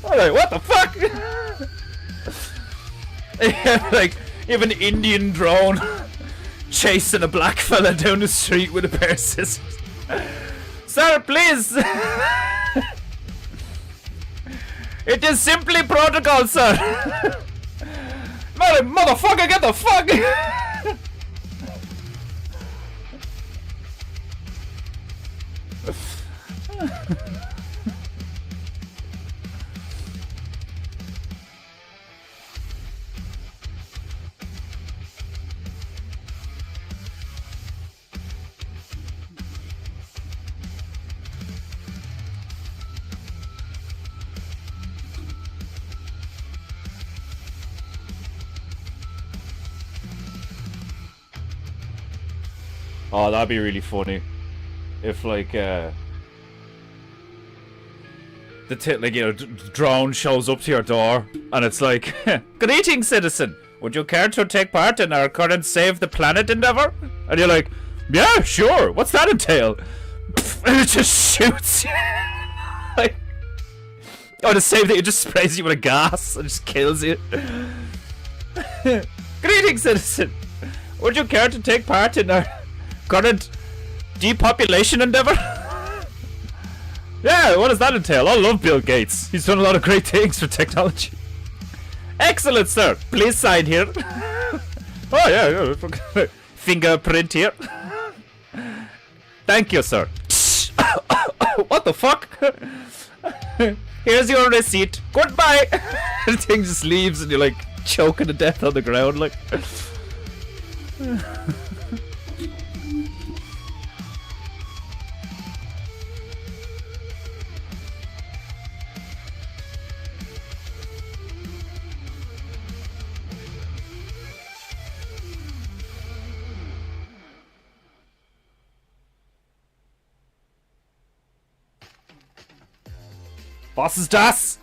Alright, what the fuck? Like, you have an Indian drone chasing a black fella down the street with a pair of scissors. Sir, please! It is simply protocol, sir! Motherfucker, get the fuck! Oh, that'd be really funny. If, like, the drone shows up to your door, and it's like, greetings, citizen! Would you care to take part in our current Save the Planet endeavor? And you're like, yeah, sure, what's that entail? And it just shoots you. Like, oh, to save that, it just sprays you with a gas and just kills you. Greetings, citizen! Would you care to take part in our current depopulation endeavor? Yeah, what does that entail? I love Bill Gates. He's done a lot of great things for technology. Excellent, sir. Please sign here. Oh, yeah. Fingerprint here. Thank you, sir. What the fuck? Here's your receipt. Goodbye. The thing just leaves and you're like choking to death on the ground, like. Was ist das?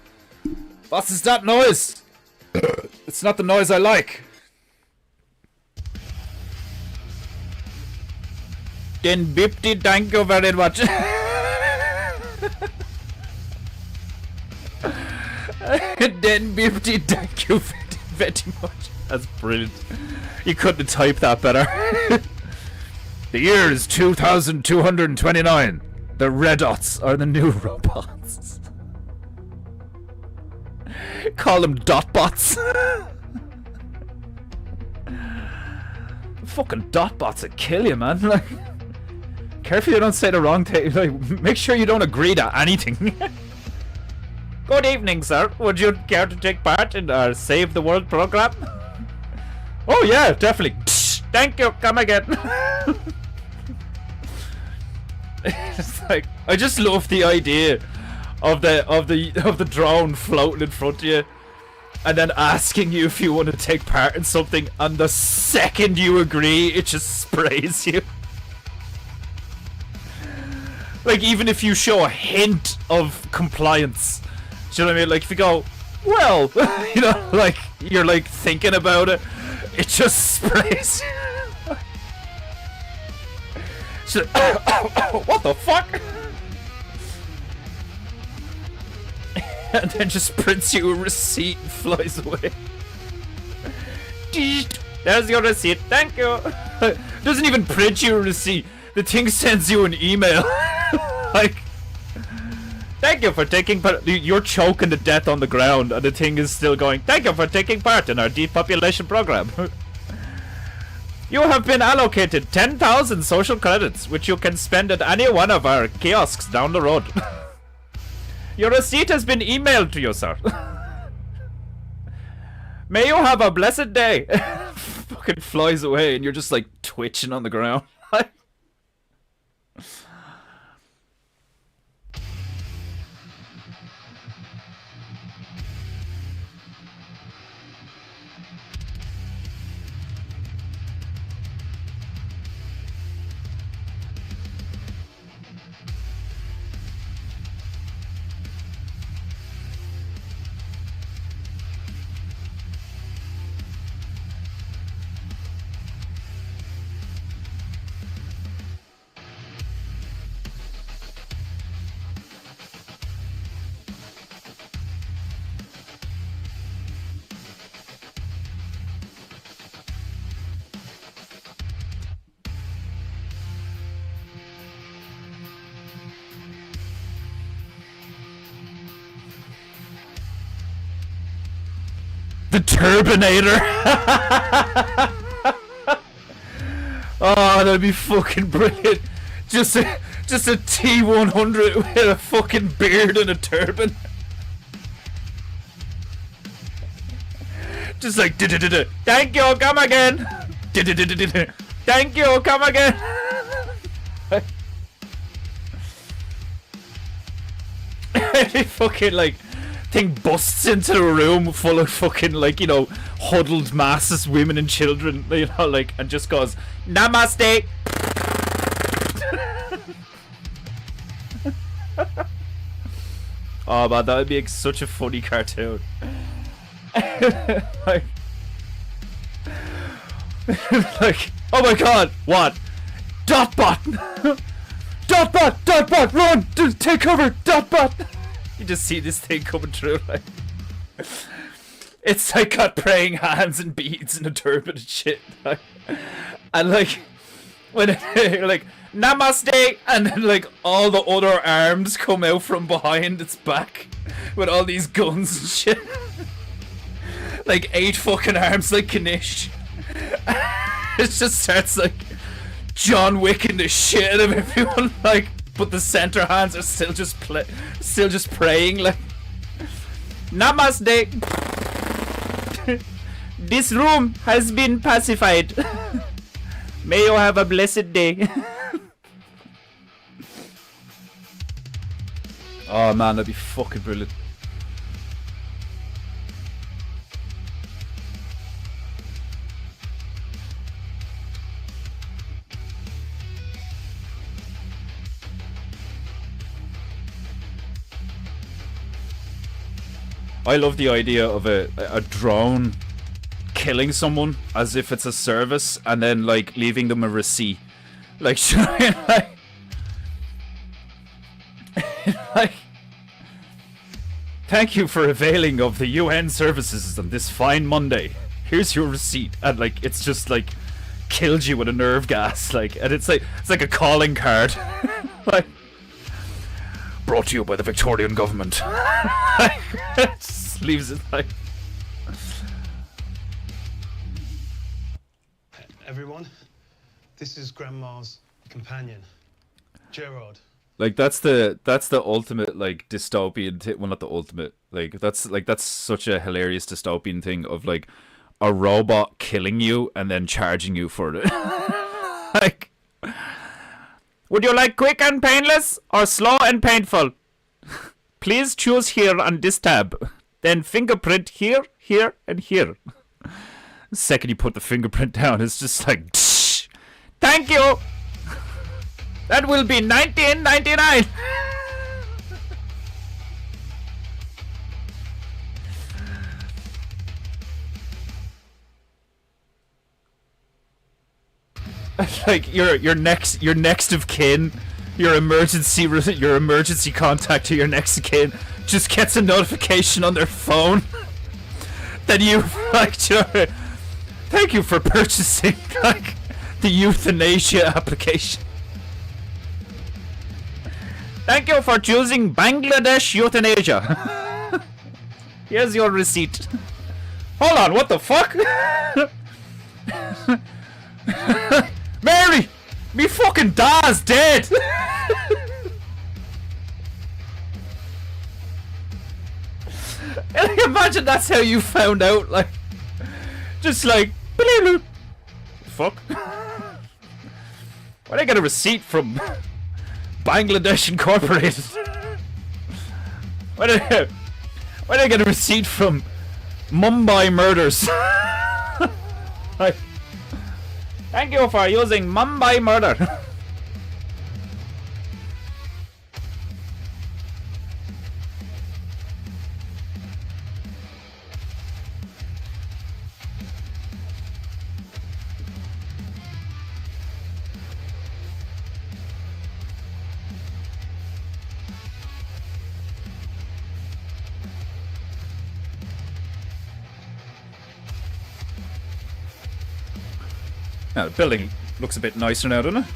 Was ist that noise? It's not the noise I like. Den Bipti, thank you very much. Den Bipti, thank you very much. That's brilliant. You couldn't type that better. The year is 2229. The red dots are the new robots. Call them dot bots. Fucking dot bots that kill you, man. Like, careful you don't say the wrong thing. Like, make sure you don't agree to anything. Good evening, sir. Would you care to take part in our Save the World program? Oh yeah, definitely. Thank you. Come again. It's like, I just love the idea of the drone floating in front of you, and then asking you if you want to take part in something, and the second you agree, it just sprays you. Like, even if you show a hint of compliance, do you know what I mean? Like, if you go, well, you know, like, you're like thinking about it, it just sprays you. She's like, what the fuck? And then just prints you a receipt and flies away. There's your receipt, thank you. Doesn't even print you a receipt. The thing sends you an email. Like, thank you for taking part. You're choking to death on the ground, and the thing is still going, thank you for taking part in our depopulation program. You have been allocated 10,000 social credits, which you can spend at any one of our kiosks down the road. Your receipt has been emailed to you, sir. May you have a blessed day. Fucking flies away, and you're just like twitching on the ground. The Turbinator. Oh, that'd be fucking brilliant. Just a T100 with a fucking beard and a turban. Just like, thank you, come again. Thank you, come again. Fucking like, thing busts into a room full of fucking, like, you know, huddled masses, women and children, you know, like, and just goes, Namaste. Oh man, that would be like, such a funny cartoon. like, like, oh my god, what? Dotbot! Dotbot, run! Take cover, Dotbot! You just see this thing coming through, like, it's like got praying hands and beads and a turban and shit, like, and like, when you're like, Namaste, and then like all the other arms come out from behind its back with all these guns and shit. Like 8 fucking arms like Kanish. It just starts like John Wick the shit out of everyone, like, but the center hands are still just praying, like, Namaste. This room has been pacified. May you have a blessed day. Oh man, that'd be fucking brilliant. I love the idea of a drone killing someone as if it's a service, and then like leaving them a receipt, like showing like thank you for availing of the UN services on this fine Monday. Here's your receipt, and like it's just like killed you with a nerve gas, like, and it's like a calling card, like brought to you by the Victorian government. It just leaves it like. Everyone, this is Grandma's companion, Gerard. Like that's the ultimate like dystopian well, not the ultimate, like that's such a hilarious dystopian thing of like a robot killing you and then charging you for it. Like, would you like quick and painless or slow and painful? Please choose here on this tab. Then fingerprint here, here, and here. The second you put the fingerprint down, it's just like, tsh, thank you. That will be $19.99. Like your next of kin, your emergency contact to your next of kin just gets a notification on their phone that you like. Thank you for purchasing like the euthanasia application. Thank you for choosing Bangladesh euthanasia. Here's your receipt. Hold on, what the fuck? Mary! Me fucking dad's dead! Imagine that's how you found out, like, just like, fuck. Why'd I get a receipt from Bangladesh Incorporated? Why'd I get a receipt from Mumbai Murders? Like, thank you for using Mumbai Murder. Now, the building looks a bit nicer now, doesn't it?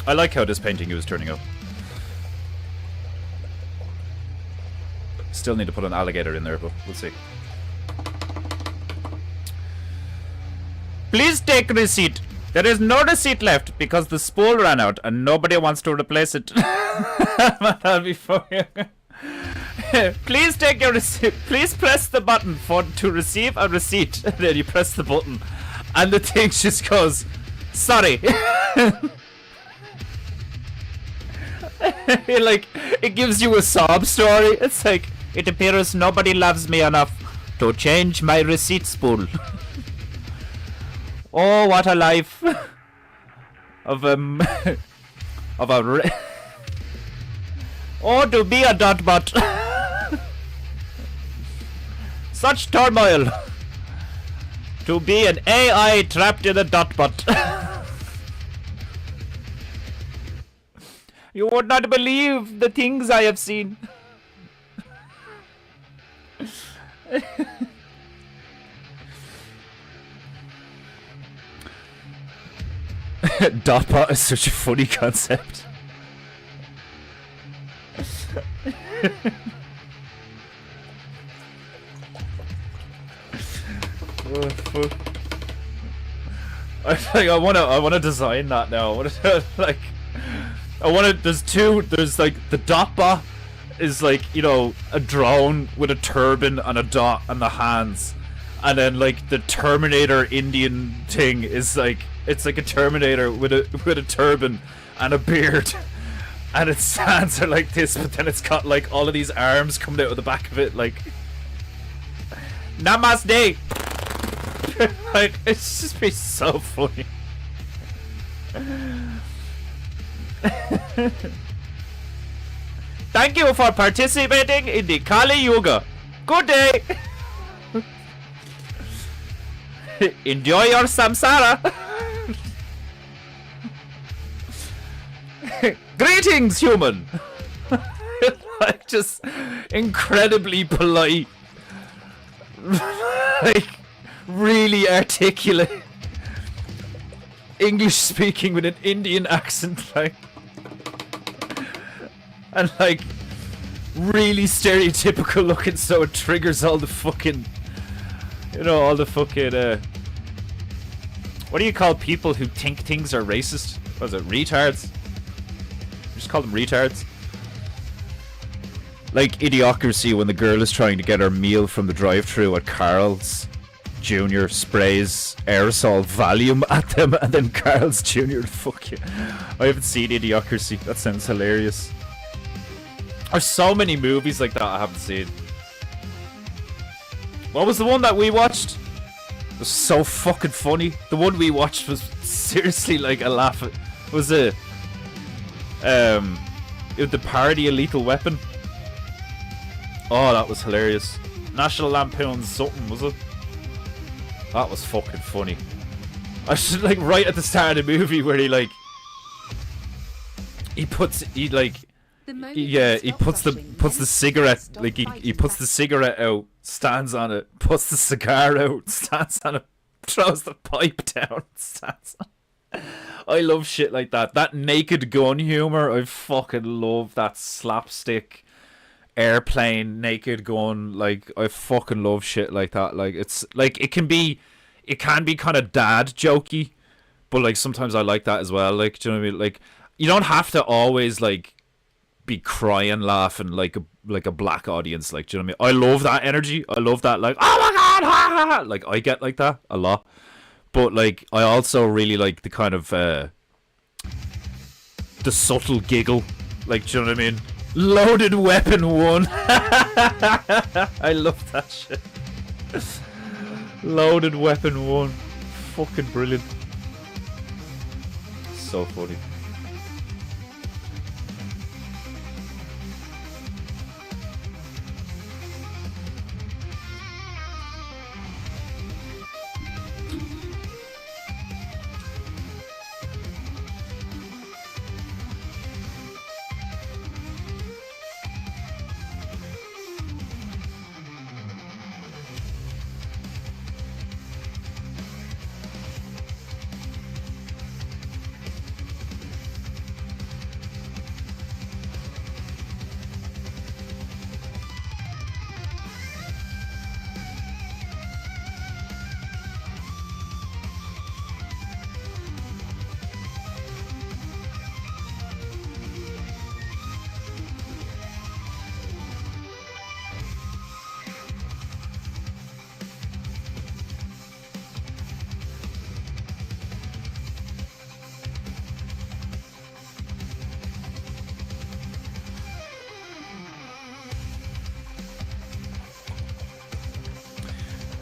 I like how this painting is turning out. Still need to put an alligator in there, but we'll see. Please take receipt. There is no receipt left because the spool ran out and nobody wants to replace it. That'll be funny. Please take your receipt. Please press the button to receive a receipt. And then you press the button, and the thing just goes, "Sorry." Like, it gives you a sob story. It's like, it appears nobody loves me enough to change my receipt spool. Oh, what a life of a oh, to be a dotbot. Such turmoil. To be an AI trapped in a dotbot. You would not believe the things I have seen. Dotbot is such a funny concept. Oh, fuck. I wanna design that now. Like, there's like the dotbot is like, you know, a drone with a turban and a dot and the hands, and then like the Terminator Indian thing is like, it's like a Terminator with a turban and a beard, and its hands are like this, but then it's got like all of these arms coming out of the back of it, like Namaste. Like, it's just be so funny. Thank you for participating in the Kali Yuga. Good day. Enjoy your samsara. Greetings, human. Like, just incredibly polite. Like, really articulate. English speaking with an Indian accent, like. And, like, really stereotypical looking, so it triggers all the fucking. You know, all the fucking, what do you call people who think things are racist? What is it? Retards? Just call them retards. Like Idiocracy when the girl is trying to get her meal from the drive-thru at Carl's Jr. sprays aerosol Valium at them, and then Carl's Jr. fuck you. I haven't seen Idiocracy. That sounds hilarious. There's so many movies like that I haven't seen. What was the one that we watched? It was so fucking funny. The one we watched was seriously like a laugh. Was it the parody of Lethal Weapon? Oh, that was hilarious. National Lampoon's something, was it? That was fucking funny. I should, like, right at the start of the movie where he puts the cigarette, like, he puts the cigarette out, stands on it, puts the cigar out, stands on it, throws the pipe down, stands on it. I love shit like that. That Naked Gun humor, I fucking love that slapstick airplane Naked Gun. Like, I fucking love shit like that. Like, it's like it can be kind of dad jokey, but like sometimes I like that as well. Like, do you know what I mean? Like, you don't have to always like be crying laughing like a black audience. Like, do you know what I mean? I love that energy. I love that, like, oh my god, ha, ha, ha. Like, I get like that a lot. But like, I also really like the kind of the subtle giggle. Like, do you know what I mean? Loaded Weapon 1. I love that shit. Loaded Weapon 1. Fucking brilliant. So funny.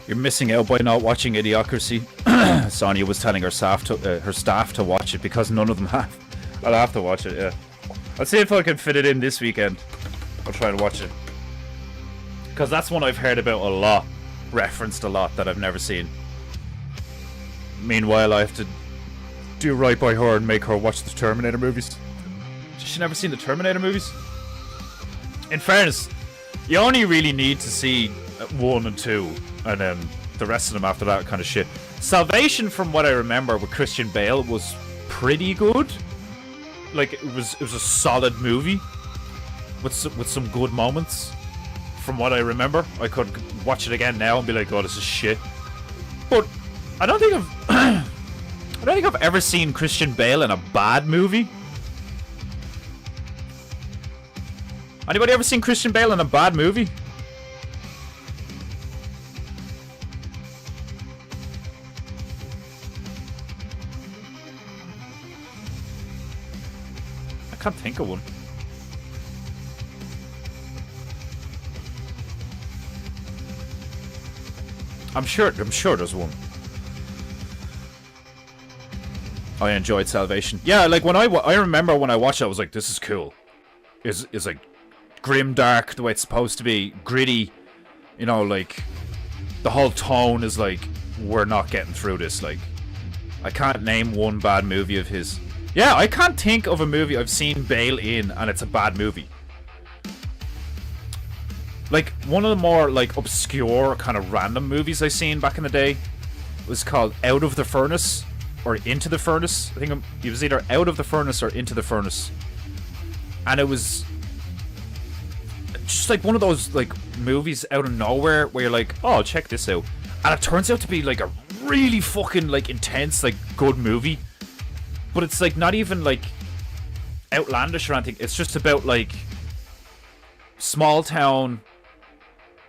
You're missing out by not watching Idiocracy. Sonia was telling her staff to watch it because none of them have. I'll have to watch it, yeah. I'll see if I can fit it in this weekend. I'll try and watch it. Because that's one I've heard about a lot. Referenced a lot that I've never seen. Meanwhile, I have to do right by her and make her watch the Terminator movies. She's never seen the Terminator movies? In fairness, you only really need to see 1 and 2. And then the rest of them after that kind of shit. Salvation, from what I remember with Christian Bale, was pretty good. Like, it was a solid movie with some good moments. From what I remember, I could watch it again now and be like, "Oh, this is shit." But I don't think I've ever seen Christian Bale in a bad movie. Anybody ever seen Christian Bale in a bad movie? I can't think of one. I'm sure there's one. I enjoyed Salvation. Yeah, like when I remember when I watched it, I was like, this is cool. Is like grim dark the way it's supposed to be, gritty. You know, like the whole tone is like, we're not getting through this. Like, I can't name one bad movie of his. Yeah, I can't think of a movie I've seen Bale in and it's a bad movie. Like, one of the more, like, obscure, kind of random movies I seen back in the day was called Out of the Furnace, or Into the Furnace. I think it was either Out of the Furnace or Into the Furnace. And it was just, like, one of those, like, movies out of nowhere where you're like, oh, check this out. And it turns out to be, like, a really fucking, like, intense, like, good movie. But it's, like, not even, like, outlandish or anything. It's just about, like, small town,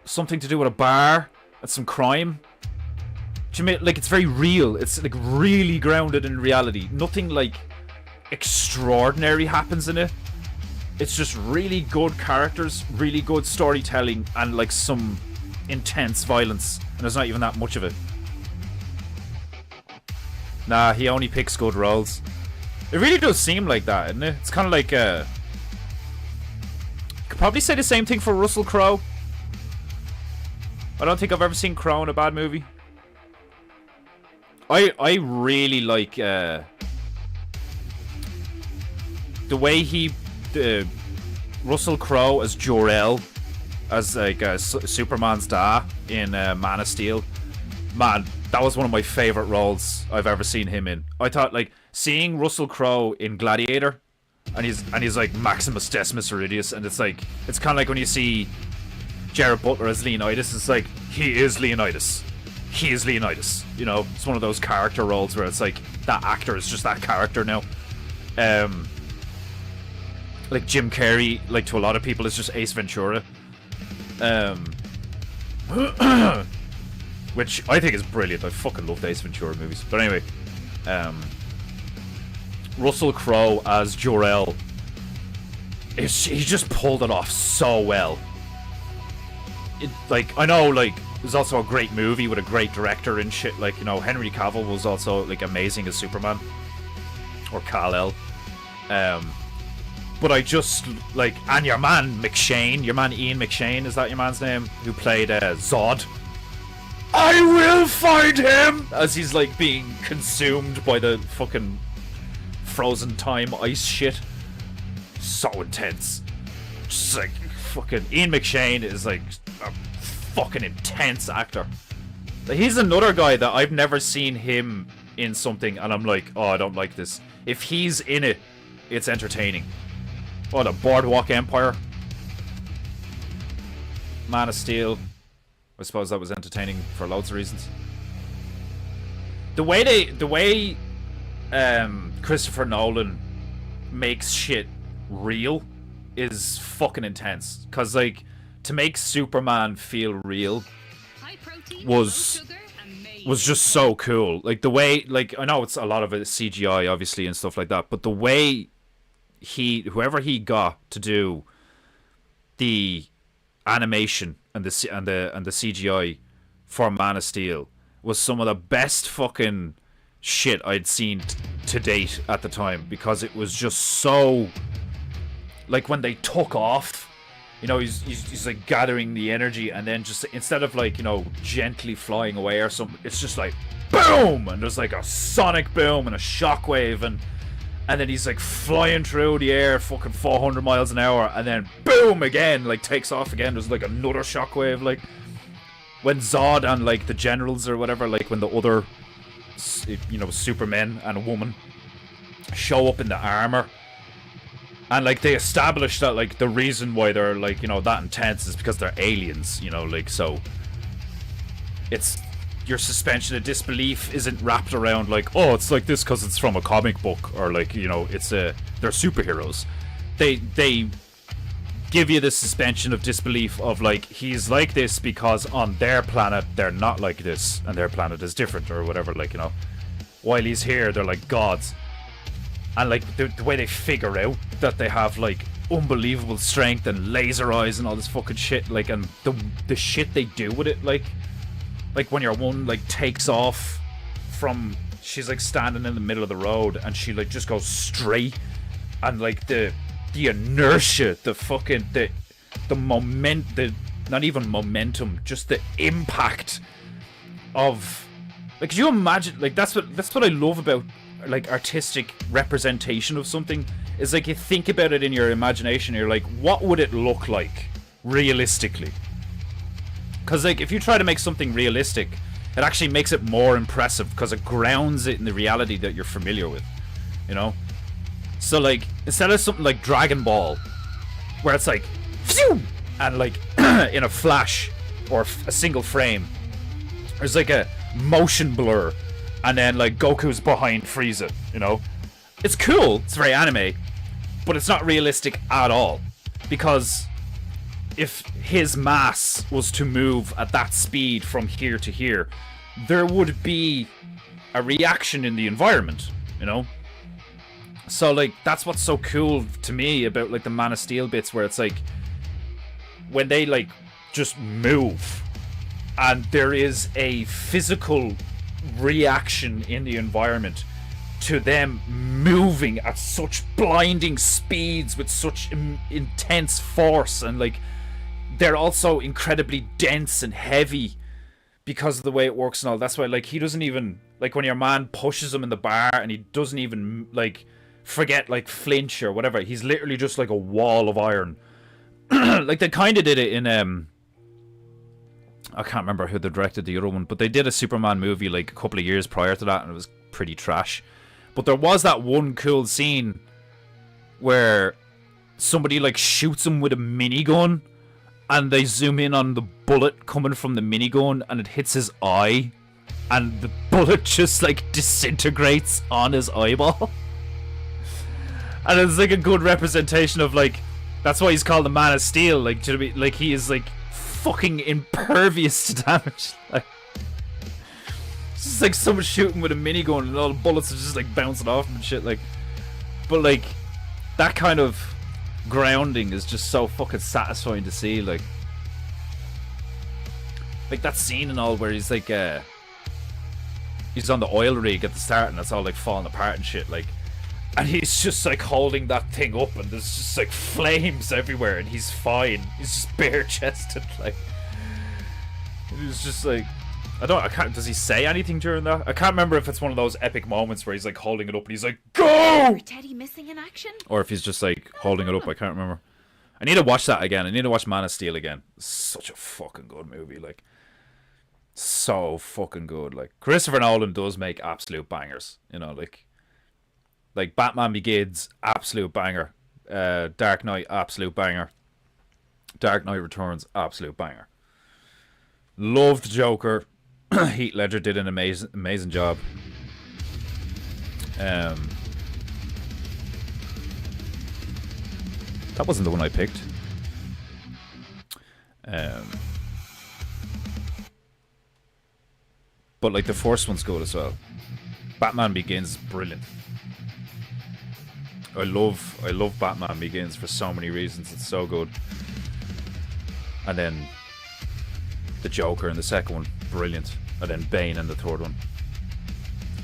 something to do with a bar and some crime. Do you mean, like, it's very real. It's, like, really grounded in reality. Nothing, like, extraordinary happens in it. It's just really good characters, really good storytelling, and, like, some intense violence. And there's not even that much of it. Nah, he only picks good roles. It really does seem like that, isn't it? It's kind of like, you could probably say the same thing for Russell Crowe. I don't think I've ever seen Crowe in a bad movie. I really like the way he Russell Crowe as Jor-El, as like Superman's dad in Man of Steel. Man, that was one of my favorite roles I've ever seen him in. I thought, like, seeing Russell Crowe in Gladiator, and he's like Maximus Decimus Meridius, and it's like, it's kind of like when you see Jared Butler as Leonidas. It's like, he is Leonidas. He is Leonidas. You know, it's one of those character roles where it's like, that actor is just that character now. Like Jim Carrey, like, to a lot of people, is just Ace Ventura. Which I think is brilliant. I fucking love the Ace Ventura movies. But anyway, Russell Crowe as Jor-El, he just pulled it off so well. Like, I know, like, it was also a great movie with a great director and shit. Like, you know, Henry Cavill was also, like, amazing as Superman, or Kal-El. But I just, like, and your man McShane, your man Ian McShane, is that your man's name? Who played Zod. I will find him! As he's, like, being consumed by the fucking frozen time ice shit. So intense. Just, like, fucking Ian McShane is, like, a fucking intense actor. He's another guy that I've never seen him in something and I'm like, oh, I don't like this. If he's in it, it's entertaining. Oh, the Boardwalk Empire, Man of Steel. I suppose that was entertaining for loads of reasons. The way Christopher Nolan makes shit real is fucking intense. Cause, like, to make Superman feel real was just so cool. Like, the way, like, I know it's a lot of it CGI obviously and stuff like that, but the way whoever he got to do the animation and the CGI for Man of Steel was some of the best fucking shit I'd seen to date at the time, because it was just so, like, when they took off, you know, he's like gathering the energy, and then just instead of, like, you know, gently flying away or something, it's just like boom, and there's like a sonic boom and a shockwave, and then he's like flying through the air fucking 400 miles an hour, and then boom again, like takes off again. There's like another shockwave. Like when Zod and like the generals or whatever, like when the other, you know, Supermen and a woman show up in the armor, and like they establish that like the reason why they're like, you know, that intense is because they're aliens, you know, like, so it's, your suspension of disbelief isn't wrapped around like, oh, it's like this because it's from a comic book, or like, you know, it's they're superheroes. They give you this suspension of disbelief of like, he's like this because on their planet they're not like this and their planet is different or whatever, like, you know, while he's here they're like gods. And like the way they figure out that they have like unbelievable strength and laser eyes and all this fucking shit, like, and the shit they do with it, like when your one like takes off from, she's like standing in the middle of the road and she like just goes straight, and like the inertia, the not even momentum, just the impact of, like, could you imagine, like, that's what I love about, like, artistic representation of something, is like you think about it in your imagination, you're like, what would it look like realistically? Because, like, if you try to make something realistic, it actually makes it more impressive because it grounds it in the reality that you're familiar with, you know? So, like, instead of something like Dragon Ball, where it's like, phew, and, like, in a flash or a single frame, there's like a motion blur, and then, like, Goku's behind Frieza, you know? It's cool, it's very anime, but it's not realistic at all. Because if his mass was to move at that speed from here to here, there would be a reaction in the environment, you know? So, like, that's what's so cool to me about, like, the Man of Steel bits, where it's like, when they, like, just move, and there is a physical reaction in the environment to them moving at such blinding speeds with such intense force, and, like, they're also incredibly dense and heavy because of the way it works and all. That's why, like, he doesn't even, like, when your man pushes him in the bar and he doesn't even, like, forget, like, flinch or whatever, he's literally just like a wall of iron. Like, they kind of did it in I can't remember who they directed the other one, but they did a Superman movie like a couple of years prior to that, and it was pretty trash. But there was that one cool scene where somebody, like, shoots him with a minigun, and they zoom in on the bullet coming from the minigun, and it hits his eye, and the bullet just, like, disintegrates on his eyeball. And it's, like, a good representation of, like, that's why he's called the Man of Steel. Like, to be, like, he is, like, fucking impervious to damage. Like, it's just like someone shooting with a minigun and all the bullets are just, like, bouncing off him and shit. Like, but, like, that kind of grounding is just so fucking satisfying to see. Like that scene and all where he's like, he's on the oil rig at the start and it's all, like, falling apart and shit. Like, and he's just, like, holding that thing up and there's just, like, flames everywhere and he's fine. He's just bare chested, like. He's just like, I can't, does he say anything during that? I can't remember if it's one of those epic moments where he's, like, holding it up and he's like, go! Teddy missing in action? Or if he's just, like, holding it up, I can't remember. I need to watch that again. I need to watch Man of Steel again. Such a fucking good movie, like. So fucking good, like. Christopher Nolan does make absolute bangers, you know, like Batman Begins, absolute banger. Dark Knight, absolute banger. Dark Knight Returns, absolute banger. Loved Joker. Heath Ledger did an amazing job. That wasn't the one I picked. But, like, the first one's good as well. Batman Begins, brilliant. I love Batman Begins for so many reasons. It's so good. And then the Joker in the second one, brilliant. And then Bane in the third one.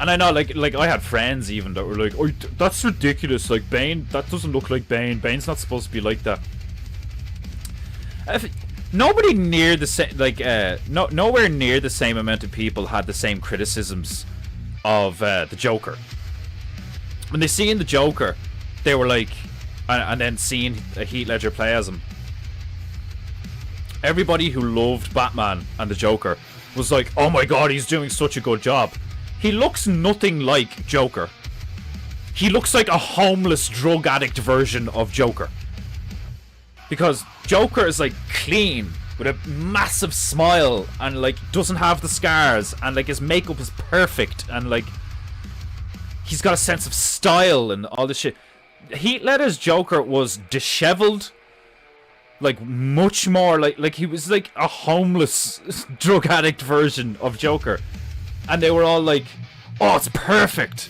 And I know, like I had friends even that were like, "Oh, that's ridiculous! Like, Bane, that doesn't look like Bane. Bane's not supposed to be like that." Nobody near the same, like, nowhere near the same amount of people had the same criticisms of the Joker. When they seen the Joker, they were like, and then seeing Heath Ledger play as him, everybody who loved Batman and the Joker was like, "Oh my god, he's doing such a good job." He looks nothing like Joker. He looks like a homeless drug addict version of Joker. Because Joker is, like, clean with a massive smile and, like, doesn't have the scars and, like, his makeup is perfect and, like, he's got a sense of style and all this shit. Heath Ledger's Joker was disheveled, like, much more like he was like a homeless drug addict version of Joker. And they were all like, "Oh, it's perfect."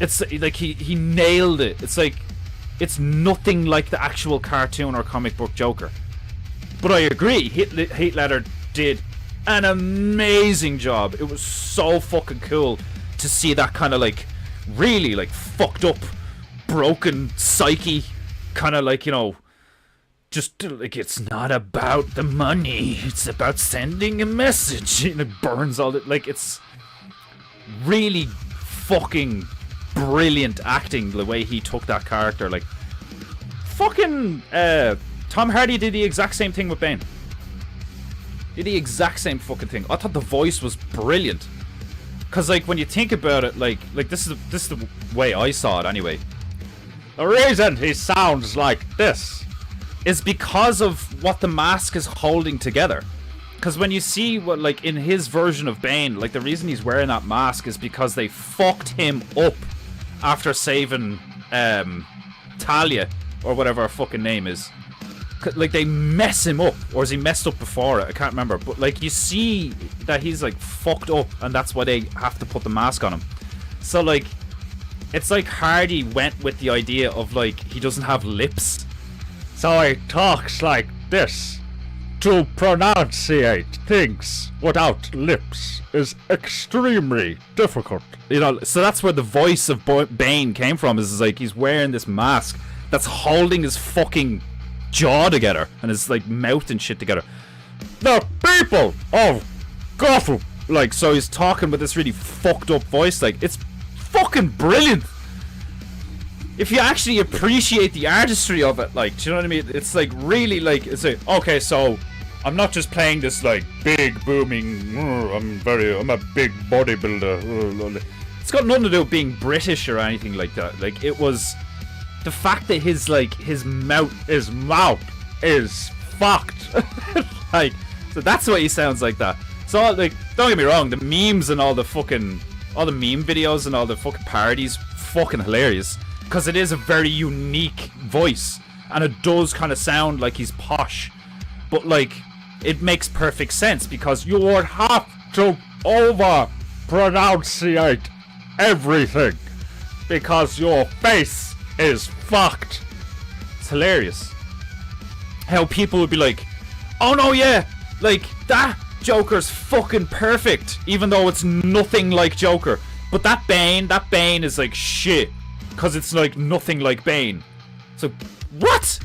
It's like he nailed it. It's like, it's nothing like the actual cartoon or comic book Joker. But I agree, Heath Ledger did an amazing job. It was so fucking cool to see that kind of, like, really, like, fucked up, broken psyche, kind of, like, you know, just like, it's not about the money, it's about sending a message. And it burns all it. Like, it's really fucking brilliant acting the way he took that character. Like, fucking Tom Hardy did the exact same thing with Bane. Did the exact same fucking thing. I thought the voice was brilliant. Cause like when you think about it, like this is the way I saw it anyway. The reason he sounds like this is because of what the mask is holding together. Because when you see what, like, in his version of Bane, like, the reason he's wearing that mask is because they fucked him up after saving Talia, or whatever her fucking name is. Like, they mess him up, or is he messed up before it? I can't remember. But, like, you see that he's, like, fucked up, and that's why they have to put the mask on him. So, like, it's like Hardy went with the idea of, like, he doesn't have lips. So he talks like this. To pronunciate things without lips is extremely difficult. You know, so that's where the voice of Bane came from. Is like he's wearing this mask that's holding his fucking jaw together and his like mouth and shit together. The people of Gotham, like, so he's talking with this really fucked up voice. Like, it's fucking brilliant. If you actually appreciate the artistry of it, like, do you know what I mean? It's like really like, it's like, okay, so I'm not just playing this like big booming. I'm a big bodybuilder. It's got nothing to do with being British or anything like that. Like, it was the fact that his mouth is fucked. Like, so that's why he sounds like that. So like, don't get me wrong, the memes and all the meme videos and all the fucking parodies, fucking hilarious. Because it is a very unique voice, and it does kind of sound like he's posh, but like, it makes perfect sense because you would have to over-pronunciate everything because your face is fucked. It's hilarious how people would be like, oh no, yeah, like, that Joker's fucking perfect, even though it's nothing like Joker. But that Bane is like shit, because it's like nothing like Bane. So, what?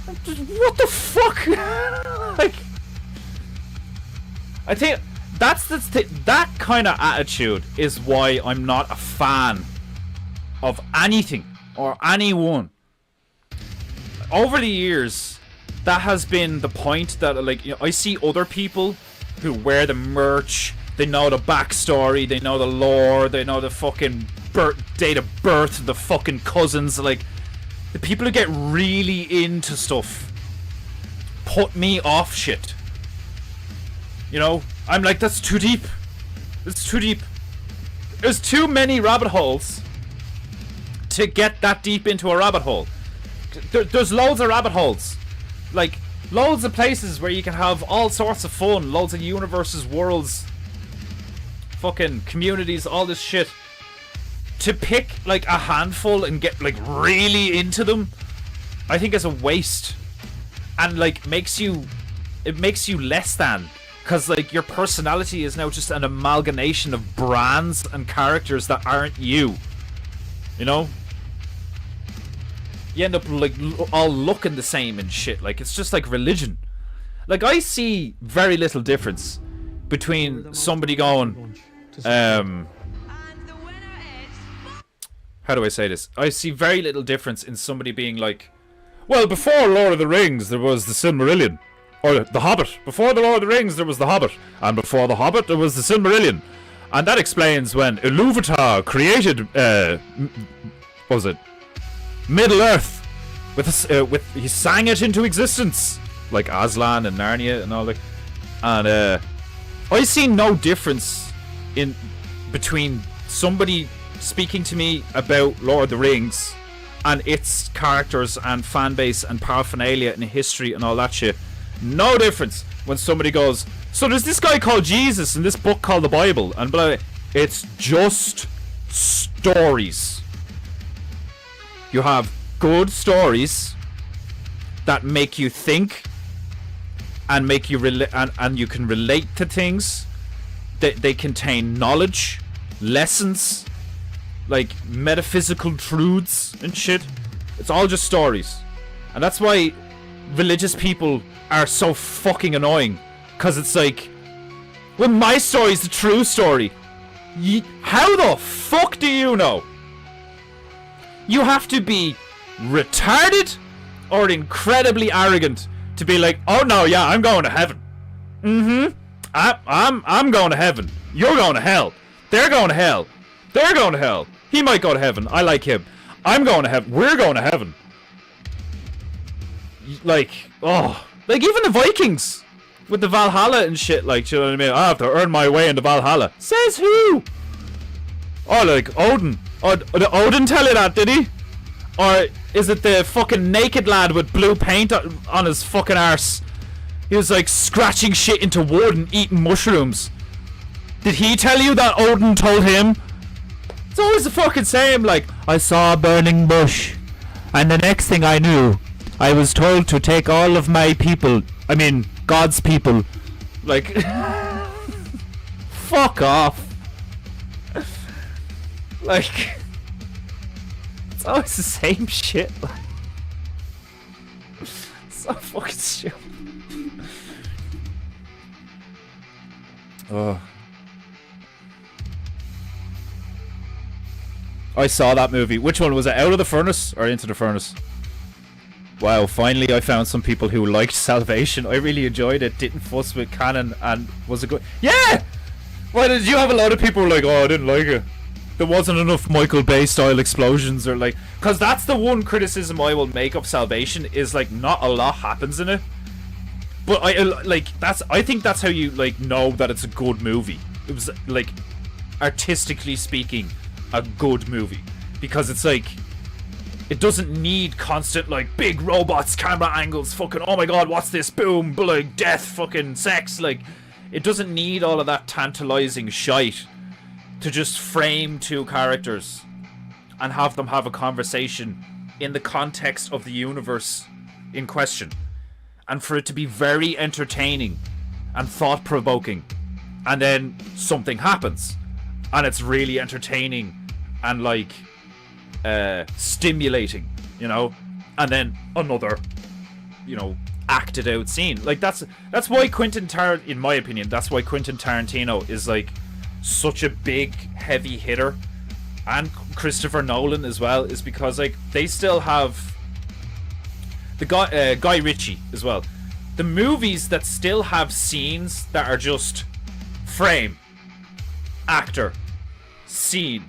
What the fuck? Like, I think that kind of attitude is why I'm not a fan of anything or anyone. Over the years, that has been the point that, like, you know, I see other people who wear the merch, they know the backstory, they know the lore, they know the fucking date of birth, the fucking cousins, like, the people who get really into stuff put me off shit. You know, I'm like, that's too deep. It's too deep. There's too many rabbit holes to get that deep into a rabbit hole. There's loads of rabbit holes. Like, loads of places where you can have all sorts of fun. Loads of universes, worlds, fucking communities, all this shit. To pick, like, a handful and get, like, really into them, I think is a waste. And, like, it makes you less than. Because, like, your personality is now just an amalgamation of brands and characters that aren't you. You know? You end up, like, all looking the same and shit. Like, it's just like religion. Like, I see very little difference between somebody going, how do I say this? I see very little difference in somebody being like, well, before Lord of the Rings, there was the Silmarillion. Or the Hobbit. Before the Lord of the Rings, there was the Hobbit. And before the Hobbit, there was the Silmarillion. And that explains when Iluvatar created, what was it? Middle-earth. He sang it into existence. Like Aslan and Narnia and all that. And, I see no difference between somebody speaking to me about Lord of the Rings and its characters and fan base and paraphernalia and history and all that shit. No difference when somebody goes, so there's this guy called Jesus in this book called the Bible, and blah, blah. It's just stories. You have good stories that make you think and make you and you can relate to things. They contain knowledge, lessons, like metaphysical truths and shit. It's all just stories. And that's why religious people are so fucking annoying. Because it's like, well, my story's the true story. How the fuck do you know? You have to be retarded or incredibly arrogant to be like, oh no, yeah, I'm going to heaven. I'm going to heaven. You're going to hell. They're going to hell. They're going to hell. He might go to heaven. I like him. I'm going to heaven. We're going to heaven. Like, oh, like even the Vikings with the Valhalla and shit. Like, you know what I mean? I have to earn my way into Valhalla. Says who? Oh, like Odin. Oh, did Odin tell you that? Did he? Or is it the fucking naked lad with blue paint on his fucking arse? He was like scratching shit into wood and eating mushrooms. Did he tell you that Odin told him? It's always the fucking same. Like, I saw a burning bush, and the next thing I knew, I was told to take all of my people. I mean, God's people. Like, fuck off. Like, it's always the same shit. Like, so fucking stupid. Oh. I saw that movie. Which one was it? Out of the Furnace or Into the Furnace? Wow, finally I found some people who liked Salvation. I really enjoyed it. Didn't fuss with canon and was a good... Yeah! Why did you have a lot of people who were like, oh, I didn't like it. There wasn't enough Michael Bay style explosions or like... Because that's the one criticism I will make of Salvation is like not a lot happens in it. But I think that's how you like know that it's a good movie. It was like artistically speaking a good movie because it's like it doesn't need constant like big robots, camera angles, fucking oh my god, what's this, boom, like death, fucking sex. Like it doesn't need all of that tantalizing shite to just frame two characters and have them have a conversation in the context of the universe in question. And for it to be very entertaining and thought-provoking. And then something happens. And it's really entertaining and like stimulating, you know? And then another, you know, acted out scene. Like that's why in my opinion, that's why Quentin Tarantino is like such a big heavy hitter. And Christopher Nolan as well, is because like they still have the Guy Ritchie as well. The movies that still have scenes that are just frame, actor, scene,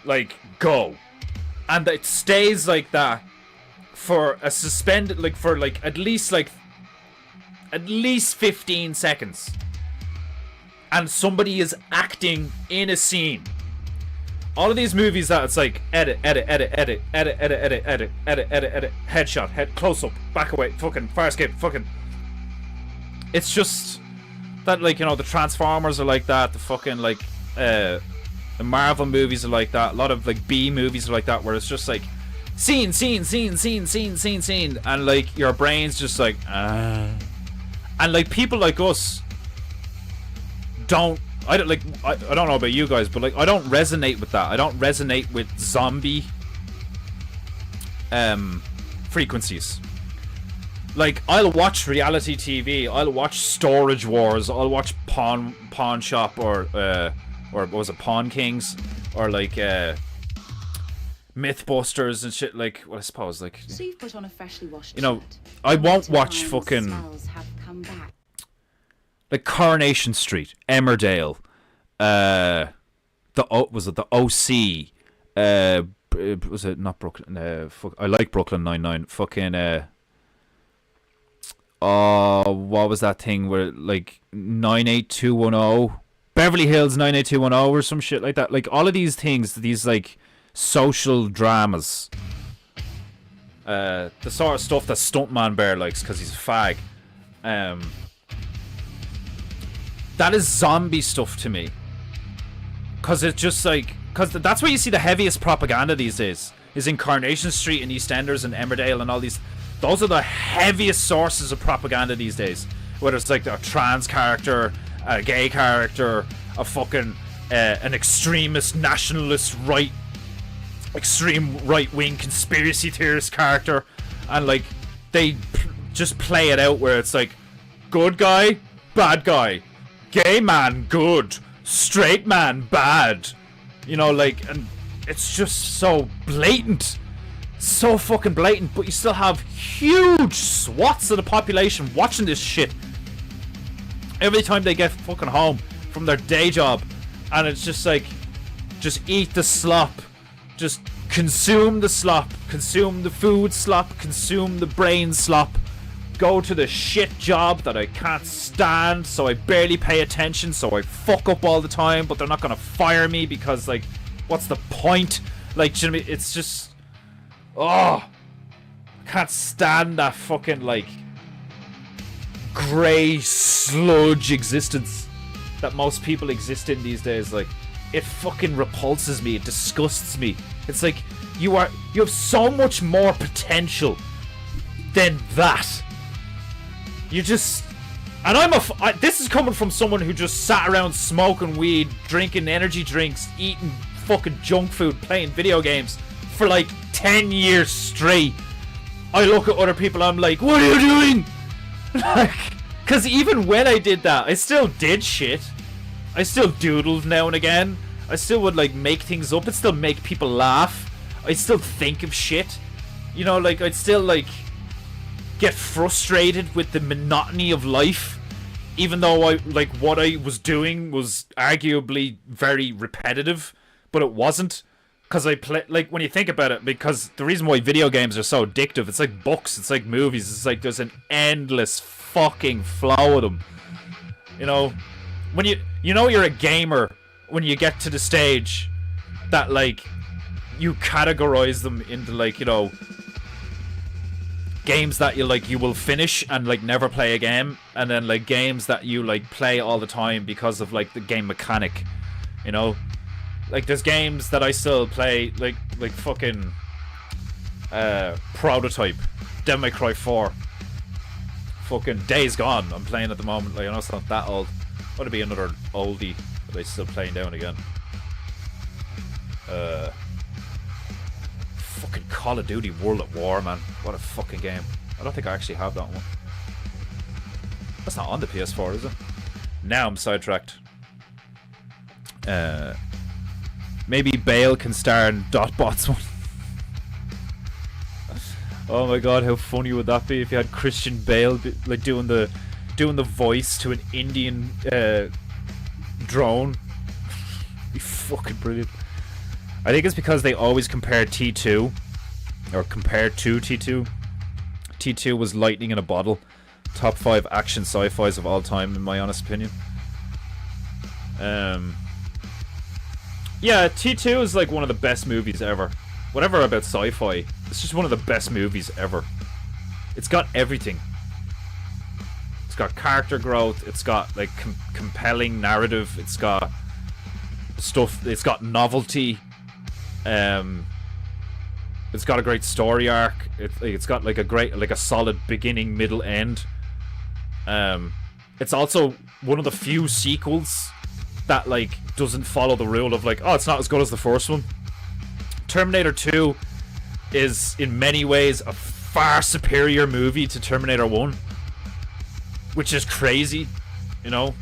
like go, and it stays like that for a suspended, like for like at least 15 seconds, and somebody is acting in a scene. All of these movies that it's like edit, headshot, head close up, back away, fucking fire escape, fucking. It's just that, like, you know, the Transformers are like that, the fucking like the Marvel movies are like that, a lot of like B movies are like that, where it's just like scene, and like your brain's just like and like people like us I don't know about you guys, but like I don't resonate with that. I don't resonate with zombie frequencies. Like I'll watch reality TV, I'll watch Storage Wars, I'll watch Pawn Shop or what was it, Pawn Kings, or like Mythbusters and shit. Like, well, I suppose like, so you've put on a freshly washed you know, shirt. I won't watch fucking Smells have come back. like Coronation Street, Emmerdale, the OC, was it not Brooklyn? I like Brooklyn Nine-Nine. Fucking what was that thing where like 98210, Beverly Hills 98210 or some shit like that? Like all of these things, these like social dramas, the sort of stuff that Stuntman Bear likes because he's a fag. That is zombie stuff to me, because it's just like, because that's where you see the heaviest propaganda these days, is in Coronation Street and EastEnders and Emmerdale and all these. Those are the heaviest sources of propaganda these days, whether it's like a trans character, a gay character, a fucking an extremist nationalist extreme right-wing conspiracy theorist character, and like they just play it out where it's like good guy, bad guy, gay man good, straight man bad, you know, like, and it's just so blatant, so fucking blatant. But you still have huge swaths of the population watching this shit every time they get fucking home from their day job, and it's just like, just eat the slop, just consume the slop, consume the food slop, consume the brain slop, go to the shit job that I can't stand, so I barely pay attention, so I fuck up all the time, but they're not gonna fire me because, like, what's the point? Like, do you know what I mean? It's just, oh, I can't stand that fucking, like, grey sludge existence that most people exist in these days. Like, it fucking repulses me, it disgusts me. It's like, you have so much more potential than that. You just, and this is coming from someone who just sat around smoking weed, drinking energy drinks, eating fucking junk food, playing video games for like 10 years straight. I look at other people, I'm like, what are you doing? Like, cause even when I did that, I still did shit. I still doodled now and again. I still would like make things up. I'd still make people laugh. I'd still think of shit. You know, like, I'd still like get frustrated with the monotony of life, even though what I was doing was arguably very repetitive, but it wasn't, because I play, like, when you think about it, because the reason why video games are so addictive, it's like books, it's like movies, it's like there's an endless fucking flow of them. You know, when you know you're a gamer when you get to the stage that, like, you categorize them into, like, you know, games that you will finish and like never play again, and then like games that you like play all the time because of like the game mechanic, you know. Like, there's games that I still play, like fucking Prototype, Devil May Cry 4, fucking Days Gone I'm playing at the moment. Like, I know it's not that old, but it'd be another oldie that I still playing down again. Fucking Call of Duty World at War, man. What a fucking game. I don't think I actually have that one. That's not on the PS4, is it? Now I'm sidetracked. Maybe Bale can star in Dotbots one. Oh my god, how funny would that be if you had Christian Bale like doing the voice to an Indian drone? Be fucking brilliant. I think it's because they always compare T2, or compared to T2. T2 was lightning in a bottle. Top 5 action sci-fis of all time, in my honest opinion. Yeah, T2 is like one of the best movies ever. Whatever about sci-fi, it's just one of the best movies ever. It's got everything. It's got character growth, it's got like compelling narrative, it's got stuff, it's got novelty. It's got a great story arc. It's got like a solid beginning, middle, end. It's also one of the few sequels that like doesn't follow the rule of like, oh, it's not as good as the first one. Terminator 2 is in many ways a far superior movie to Terminator 1, which is crazy, you know.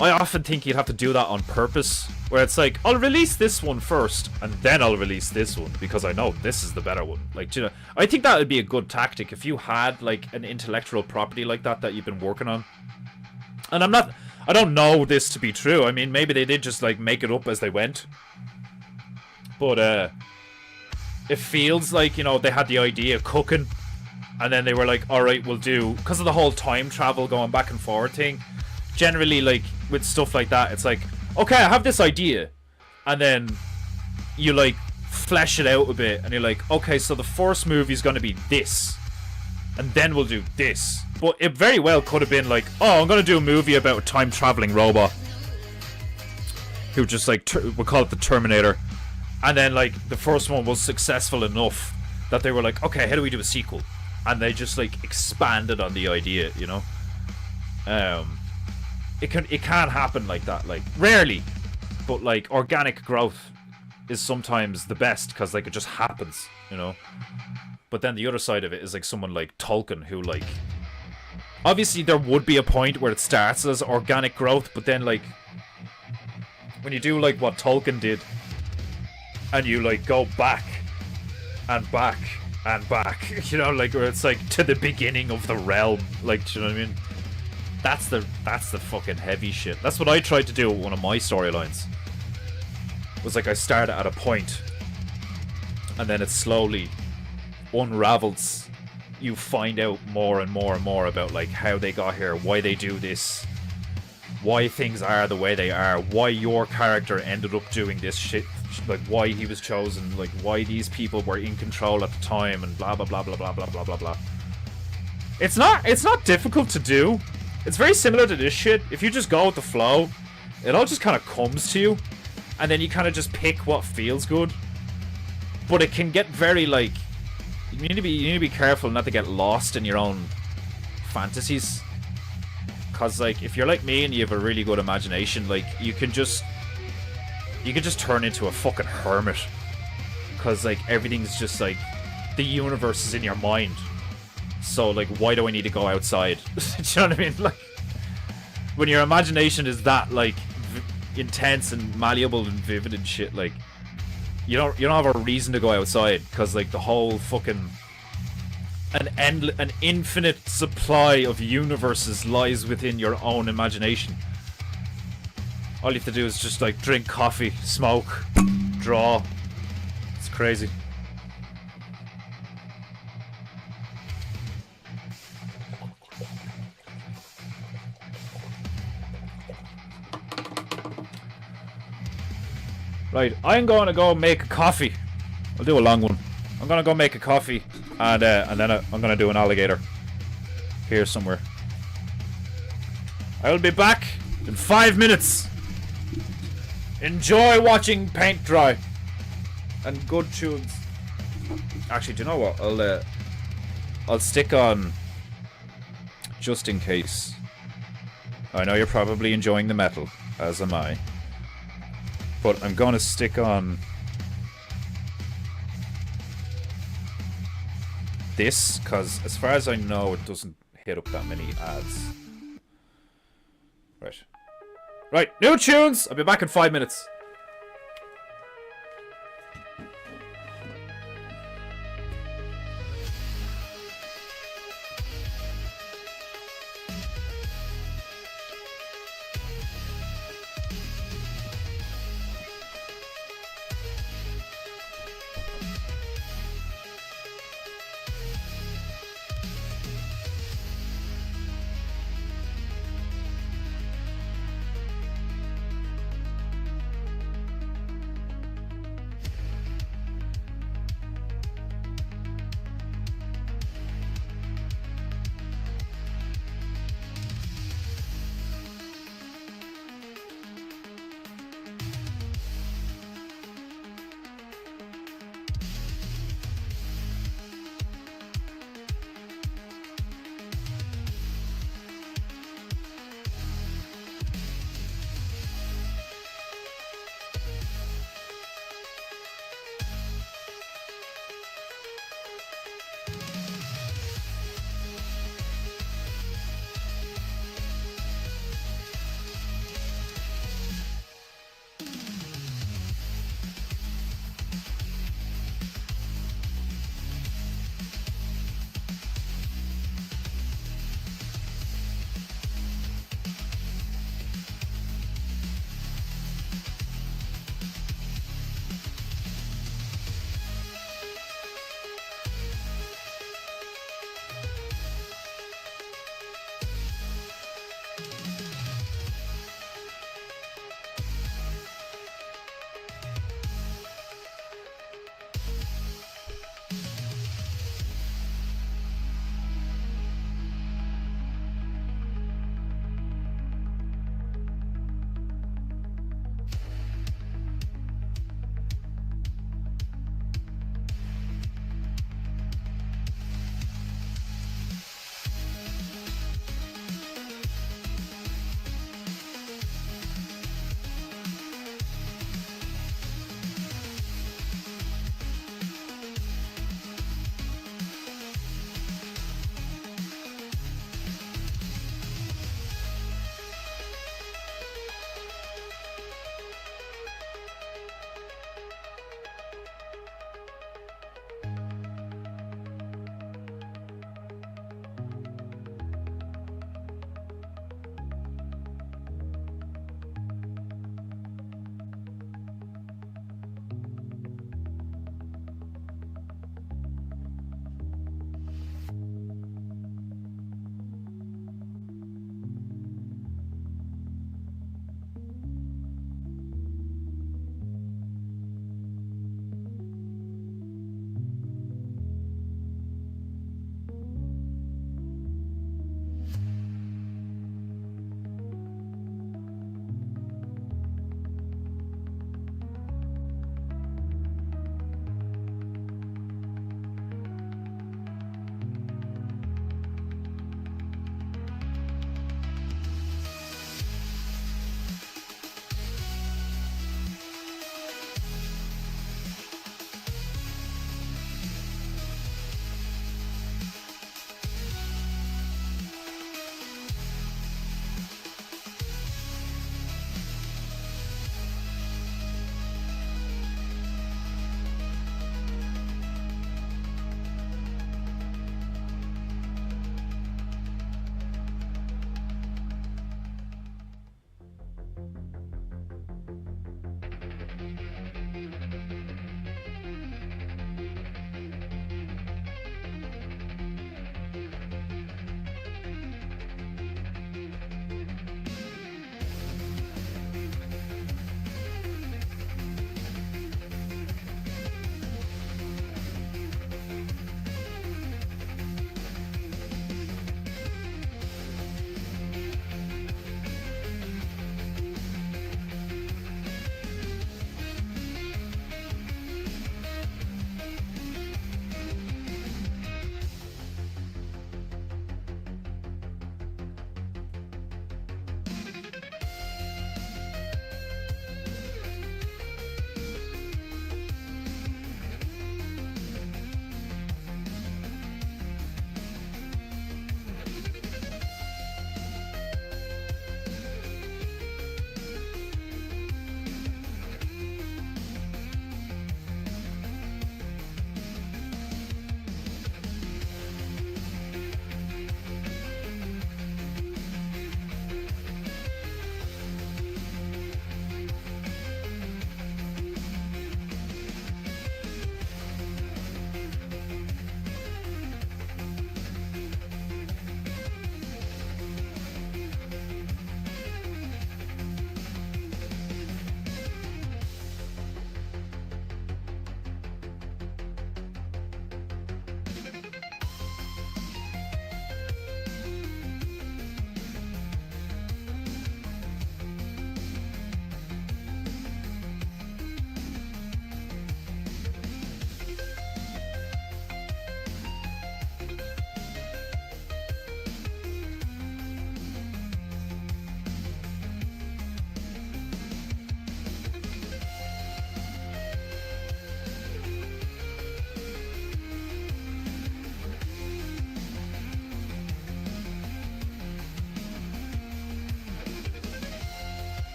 I often think you'd have to do that on purpose, where it's like, I'll release this one first, and then I'll release this one, because I know this is the better one. Like, you know, I think that would be a good tactic if you had, like, an intellectual property like that you've been working on. And I don't know this to be true. I mean, maybe they did just, like, make it up as they went. But, it feels like, you know, they had the idea cooking, and then they were like, alright, we'll do, because of the whole time travel going back and forward thing, generally, like, with stuff like that, it's like, okay, I have this idea, and then you like flesh it out a bit, and you're like, okay, so the first movie is going to be this, and then we'll do this. But it very well could have been like, oh, I'm going to do a movie about a time traveling robot who just like we'll call it the Terminator, and then like the first one was successful enough that they were like, okay, how do we do a sequel? And they just like expanded on the idea, you know. It can happen like that, like rarely, but like organic growth is sometimes the best, because like it just happens, you know. But then the other side of it is like someone like Tolkien, who like, obviously there would be a point where it starts as organic growth, but then like when you do like what Tolkien did, and you like go back and back and back, you know, like where it's like to the beginning of the realm, like, do you know what I mean? That's the fucking heavy shit. That's what I tried to do with one of my storylines. Was like I started at a point, and then it slowly unravels. You find out more and more and more about like how they got here, why they do this, why things are the way they are, why your character ended up doing this shit, like why he was chosen, like why these people were in control at the time, and blah blah blah blah blah blah blah blah blah. It's not difficult to do. It's very similar to this shit. If you just go with the flow, it all just kind of comes to you, and then you kind of just pick what feels good. But it can get very like, you need to be careful not to get lost in your own fantasies. Cause like if you're like me and you have a really good imagination, like you can just turn into a fucking hermit. Cause like everything's just like, the universe is in your mind. So like, why do I need to go outside? Do you know what I mean? Like, when your imagination is that like intense and malleable and vivid and shit, like you don't have a reason to go outside, because like the whole fucking an infinite supply of universes lies within your own imagination. All you have to do is just like drink coffee, smoke, draw. It's crazy. Right, I'm going to go make a coffee. I'll do a long one. I'm going to go make a coffee, and then I'm going to do an alligator here somewhere. I will be back in 5 minutes. Enjoy watching paint dry. And good tunes. Actually, do you know what? I'll stick on, just in case. I know you're probably enjoying the metal, as am I. But I'm gonna stick on this, because as far as I know, it doesn't hit up that many ads. Right, new tunes! I'll be back in 5 minutes.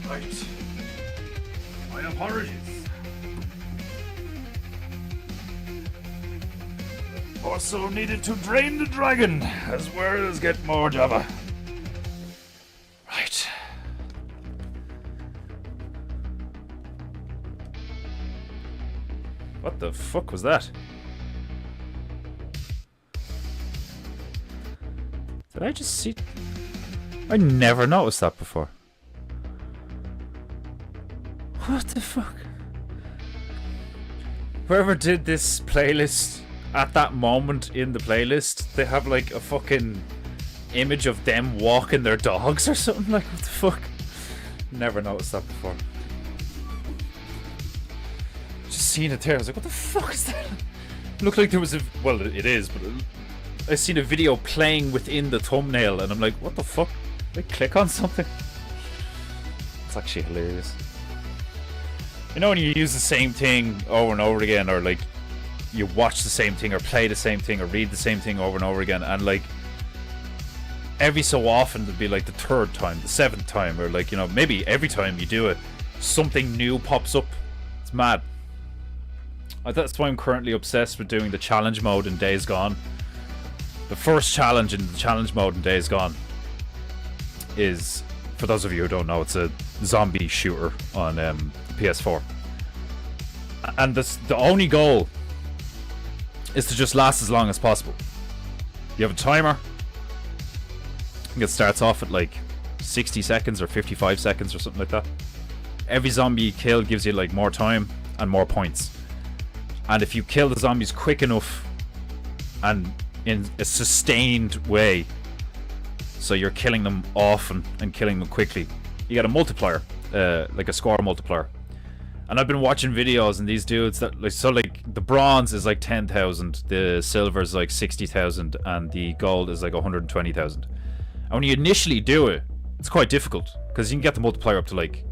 Right. My apologies. Also needed to drain the dragon, as well as get more Java. Right. What the fuck was that? Did I just see... I never noticed that before. What the fuck? Whoever did this playlist at that moment in the playlist, they have like a fucking image of them walking their dogs or something. Like, what the fuck? Never noticed that before. Just seeing it there, I was like, what the fuck is that? It looked like there was a... Well, it is, but I seen a video playing within the thumbnail and I'm like, what the fuck? Did I click on something? It's actually hilarious. You know when you use the same thing over and over again, or like you watch the same thing or play the same thing or read the same thing over and over again, and like every so often it'll be like the third time, the seventh time, or like, you know, maybe every time you do it, something new pops up. It's mad. That's why I'm currently obsessed with doing the challenge mode in Days Gone. The first challenge in the challenge mode in Days Gone is, for those of you who don't know, it's a zombie shooter on PS4. And the only goal is to just last as long as possible. You have a timer. I think it starts off at like 60 seconds or 55 seconds or something like that. Every zombie you kill gives you like more time and more points. And if you kill the zombies quick enough and in a sustained way, so you're killing them often and killing them quickly, you get a multiplier, like a score multiplier. And I've been watching videos and these dudes that like, so like the bronze is like 10,000, the silver is like 60,000, and the gold is like 120,000. And when you initially do it, it's quite difficult because you can get the multiplier up to like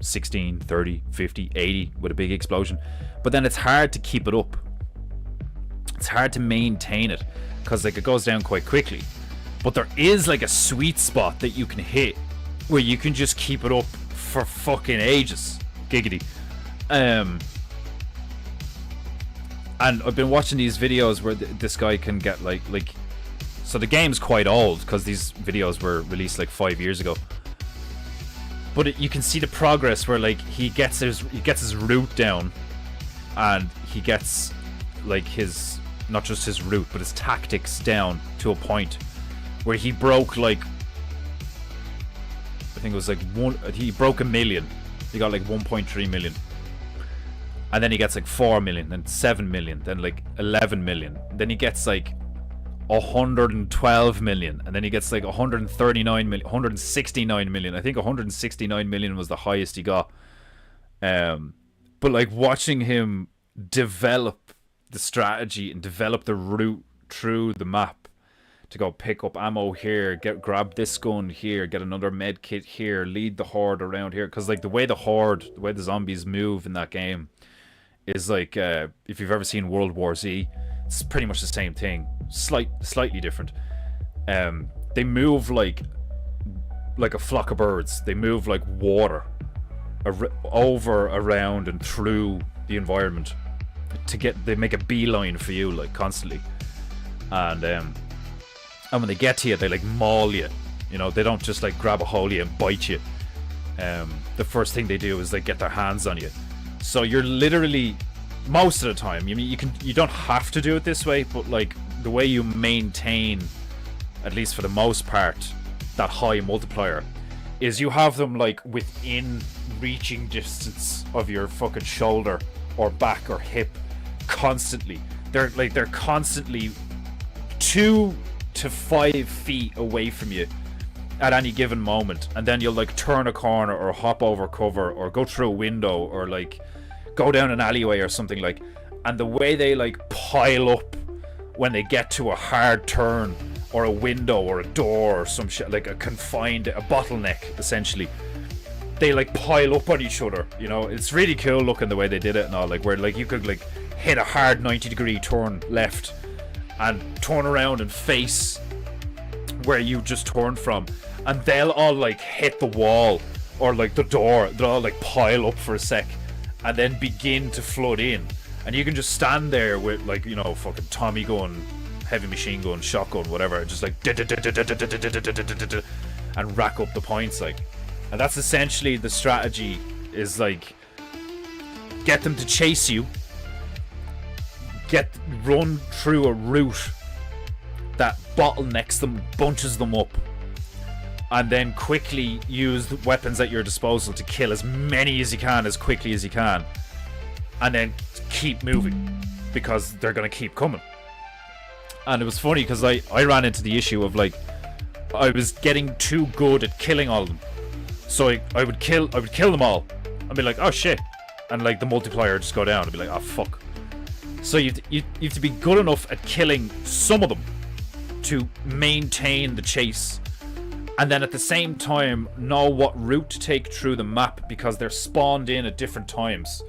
16, 30, 50, 80 with a big explosion. But then it's hard to keep it up. It's hard to maintain it because like it goes down quite quickly. But there is like a sweet spot that you can hit where you can just keep it up for fucking ages. Giggity. And I've been watching these videos where this guy can get like so the game's quite old because these videos were released like 5 years ago. But you can see the progress where like he gets his route down, and he gets like his, not just his route but his tactics down to a point where he broke like, I think it was like he broke 1 million. He got like 1.3 million. And then he gets like 4 million, then 7 million, then like 11 million. Then he gets like 112 million, and then he gets like 139 million, 169 million. I think 169 million was the highest he got. But like watching him develop the strategy and develop the route through the map to go pick up ammo here, grab this gun here, get another med kit here, lead the horde around here, because like the way the zombies move in that game is like, if you've ever seen World War Z, it's pretty much the same thing, slightly different. They move like a flock of birds. They move like water over, around, and through the environment they make a beeline for you like constantly. And when they get to you, they like maul you. You know, they don't just like grab a hold of you and bite you. The first thing they do is they get their hands on you. So you're literally, most of the time, you don't have to do it this way, but like the way you maintain, at least for the most part, that high multiplier is you have them like within reaching distance of your fucking shoulder or back or hip constantly. They're constantly 2 to 5 feet away from you at any given moment, and then you'll like turn a corner or hop over cover or go through a window or like go down an alleyway or something, like, and the way they like pile up when they get to a hard turn or a window or a door or some shit, like a bottleneck essentially, they like pile up on each other. You know, it's really cool looking the way they did it and all, like where like you could like hit a hard 90-degree turn left and turn around and face where you just turned from, and they'll all like hit the wall or like the door, they'll all like pile up for a sec and then begin to flood in, and you can just stand there with like, you know, fucking Tommy gun, heavy machine gun, shotgun, whatever, just like and rack up the points, like. And that's essentially the strategy, is like get them to chase you, run through a route that bottlenecks them, bunches them up, and then quickly use the weapons at your disposal to kill as many as you can as quickly as you can, and then keep moving because they're gonna keep coming. And it was funny because I ran into the issue of like I was getting too good at killing all of them, so I would kill them all and be like, oh shit, and like the multiplier would just go down and be like, oh fuck. So you have to be good enough at killing some of them to maintain the chase, and then at the same time know what route to take through the map, because they're spawned in at different times,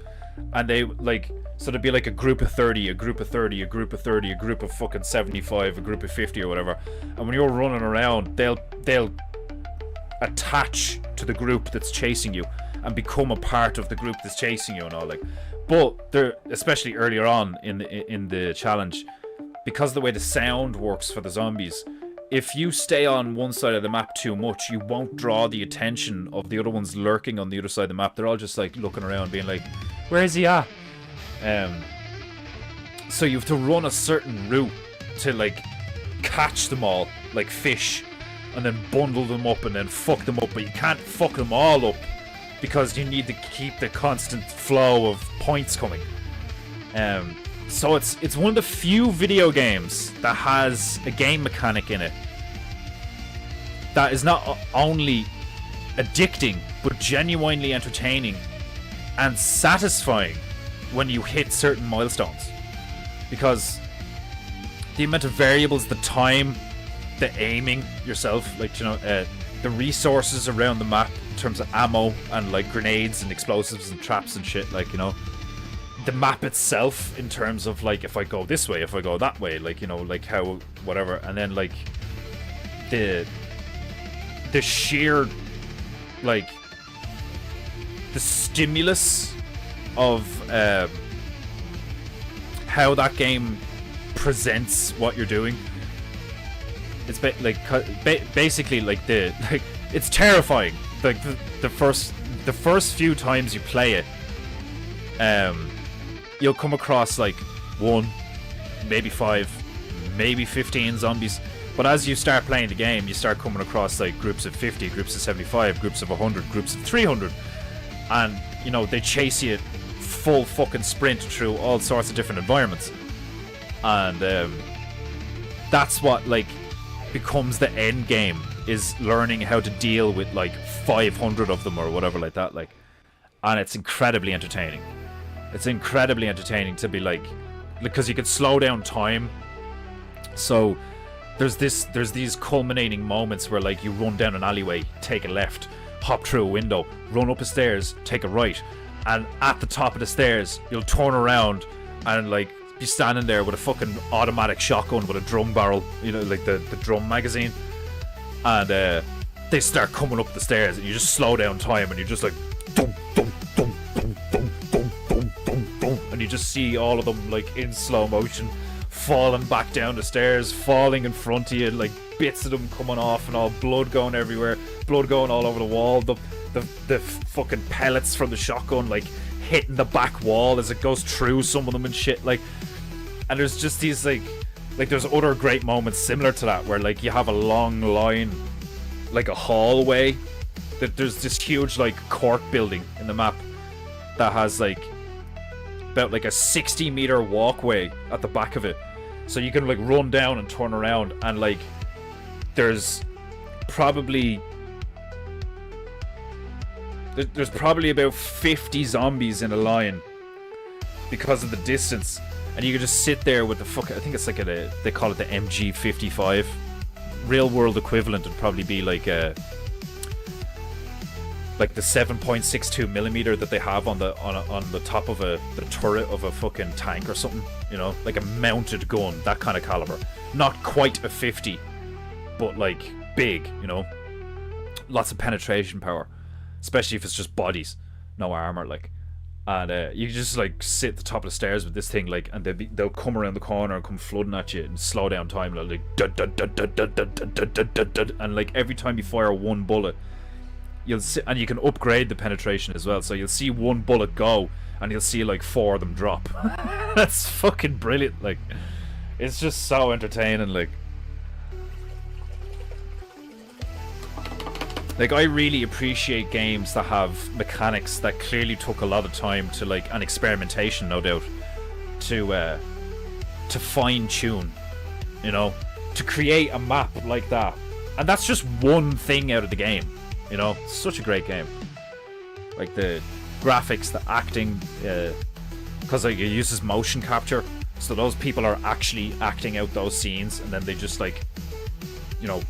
and they like, so there'd be like a group of 30, a group of 30, a group of 30, a group of fucking 75, a group of 50 or whatever, and when you're running around, they'll attach to the group that's chasing you and become a part of the group that's chasing you and all, like. But they're, especially earlier on in the challenge, because of the way the sound works for the zombies, if you stay on one side of the map too much, you won't draw the attention of the other ones lurking on the other side of the map. They're all just like looking around being like, where is he at? So you have to run a certain route to like catch them all like fish, and then bundle them up and then fuck them up, but you can't fuck them all up because you need to keep the constant flow of points coming. So it's one of the few video games that has a game mechanic in it that is not only addicting but genuinely entertaining and satisfying when you hit certain milestones, because the amount of variables, the time, the aiming yourself, like, you know, the resources around the map in terms of ammo and like grenades and explosives and traps and shit, like, you know, the map itself in terms of like, if I go this way, if I go that way, like, you know, like how whatever, and then like the sheer like the stimulus of how that game presents what you're doing. It's basically like it's terrifying. Like the first few times you play it, you'll come across like 1, maybe 5, maybe 15 zombies. But as you start playing the game, you start coming across like groups of 50, groups of 75, groups of 100, groups of 300, and you know, they chase you full fucking sprint through all sorts of different environments, and that's what like becomes the end game, is learning how to deal with like 500 of them or whatever like that, like. And it's incredibly entertaining. It's incredibly entertaining to be like, because you can slow down time. So there's these culminating moments where like you run down an alleyway, take a left, hop through a window, run up a stairs, take a right, and at the top of the stairs you'll turn around and like be standing there with a fucking automatic shotgun with a drum barrel, you know, like the drum magazine, and they start coming up the stairs and you just slow down time and you're just like dum, dum, dum, dum, dum, dum, dum, dum, dum, and you just see all of them like in slow motion falling back down the stairs, falling in front of you, like bits of them coming off and all, blood going everywhere, blood going all over the wall, the fucking pellets from the shotgun like hitting the back wall as it goes through some of them and shit, like. And there's just these like there's other great moments similar to that where like you have a long line, like a hallway, that there's this huge like court building in the map that has like about like a 60-meter walkway at the back of it, so you can like run down and turn around, and like there's probably about 50 zombies in a line because of the distance. And you can just sit there with the fuck. I think it's like they call it the MG55. Real world equivalent would probably be like the 7.62 millimeter that they have on the top of the turret of a fucking tank or something. You know, like a mounted gun, that kind of caliber. Not quite a 50, but like big. You know, lots of penetration power. especially if it's just bodies, no armor, like. And you just like sit at the top of the stairs with this thing, like, and they'll come around the corner and come flooding at you and slow down time, like dud, dud, dud, dud, dud, dud, dud, dud, dud, dud, dud. And like every time you fire one bullet, you'll see, and you can upgrade the penetration as well. So you'll see one bullet go, and you'll see like 4 of them drop. That's fucking brilliant. Like, it's just so entertaining. Like, I really appreciate games that have mechanics that clearly took a lot of time to, like, and experimentation, no doubt, to fine tune, you know, to create a map like that. And that's just one thing out of the game, you know. It's such a great game. Like the graphics, the acting, because like it uses motion capture, so those people are actually acting out those scenes, and then they just like, you know,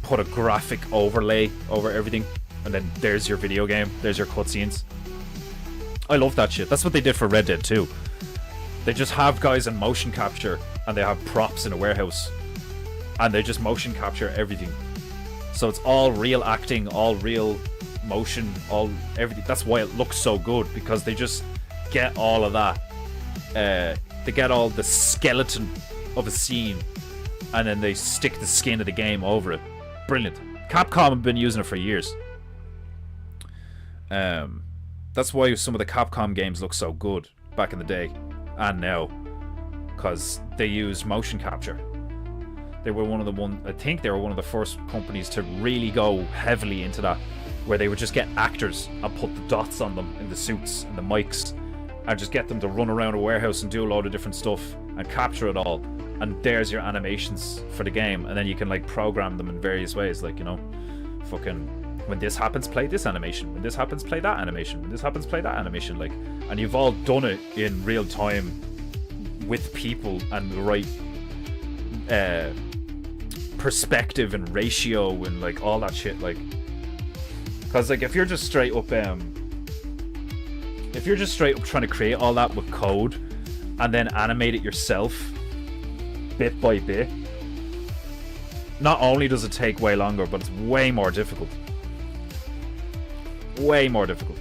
put a graphic overlay over everything, and then there's your video game, there's your cutscenes. I love that shit. That's what they did for Red Dead 2. They just have guys in motion capture, and they have props in a warehouse, and they just motion capture everything. So it's all real acting, all real motion, all everything. That's why it looks so good, because they just get all of that. They get all the skeleton of a scene, and then they stick the skin of the game over it. Brilliant. Capcom have been using it for years. That's why some of the Capcom games look so good back in the day and now, because they used motion capture. They were I think they were one of the first companies to really go heavily into that, where they would just get actors and put the dots on them in the suits and the mics, and just get them to run around a warehouse and do a load of different stuff and capture it all. And there's your animations for the game, and then you can like program them in various ways, like, you know, fucking when this happens, play this animation, when this happens, play that animation, when this happens, play that animation, like, and you've all done it in real time with people and the right perspective and ratio and like all that shit, like, because like if you're just straight up trying to create all that with code and then animate it yourself bit by bit, not only does it take way longer, but it's way more difficult. Way more difficult.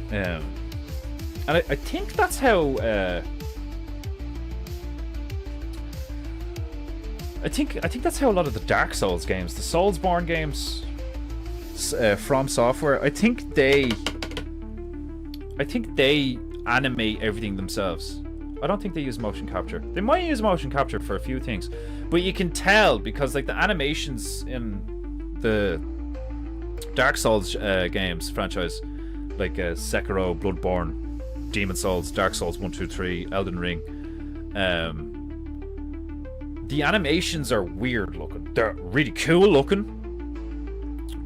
And I think that's how I think that's how a lot of the Dark Souls games, the Soulsborne games, From Software, I think they animate everything themselves. I don't think they use motion capture. They might use motion capture for a few things, but you can tell because like the animations in the Dark Souls games franchise, like Sekiro, Bloodborne, Demon Souls, Dark Souls 1, 2, 3, Elden Ring, the animations are weird looking. They're really cool looking,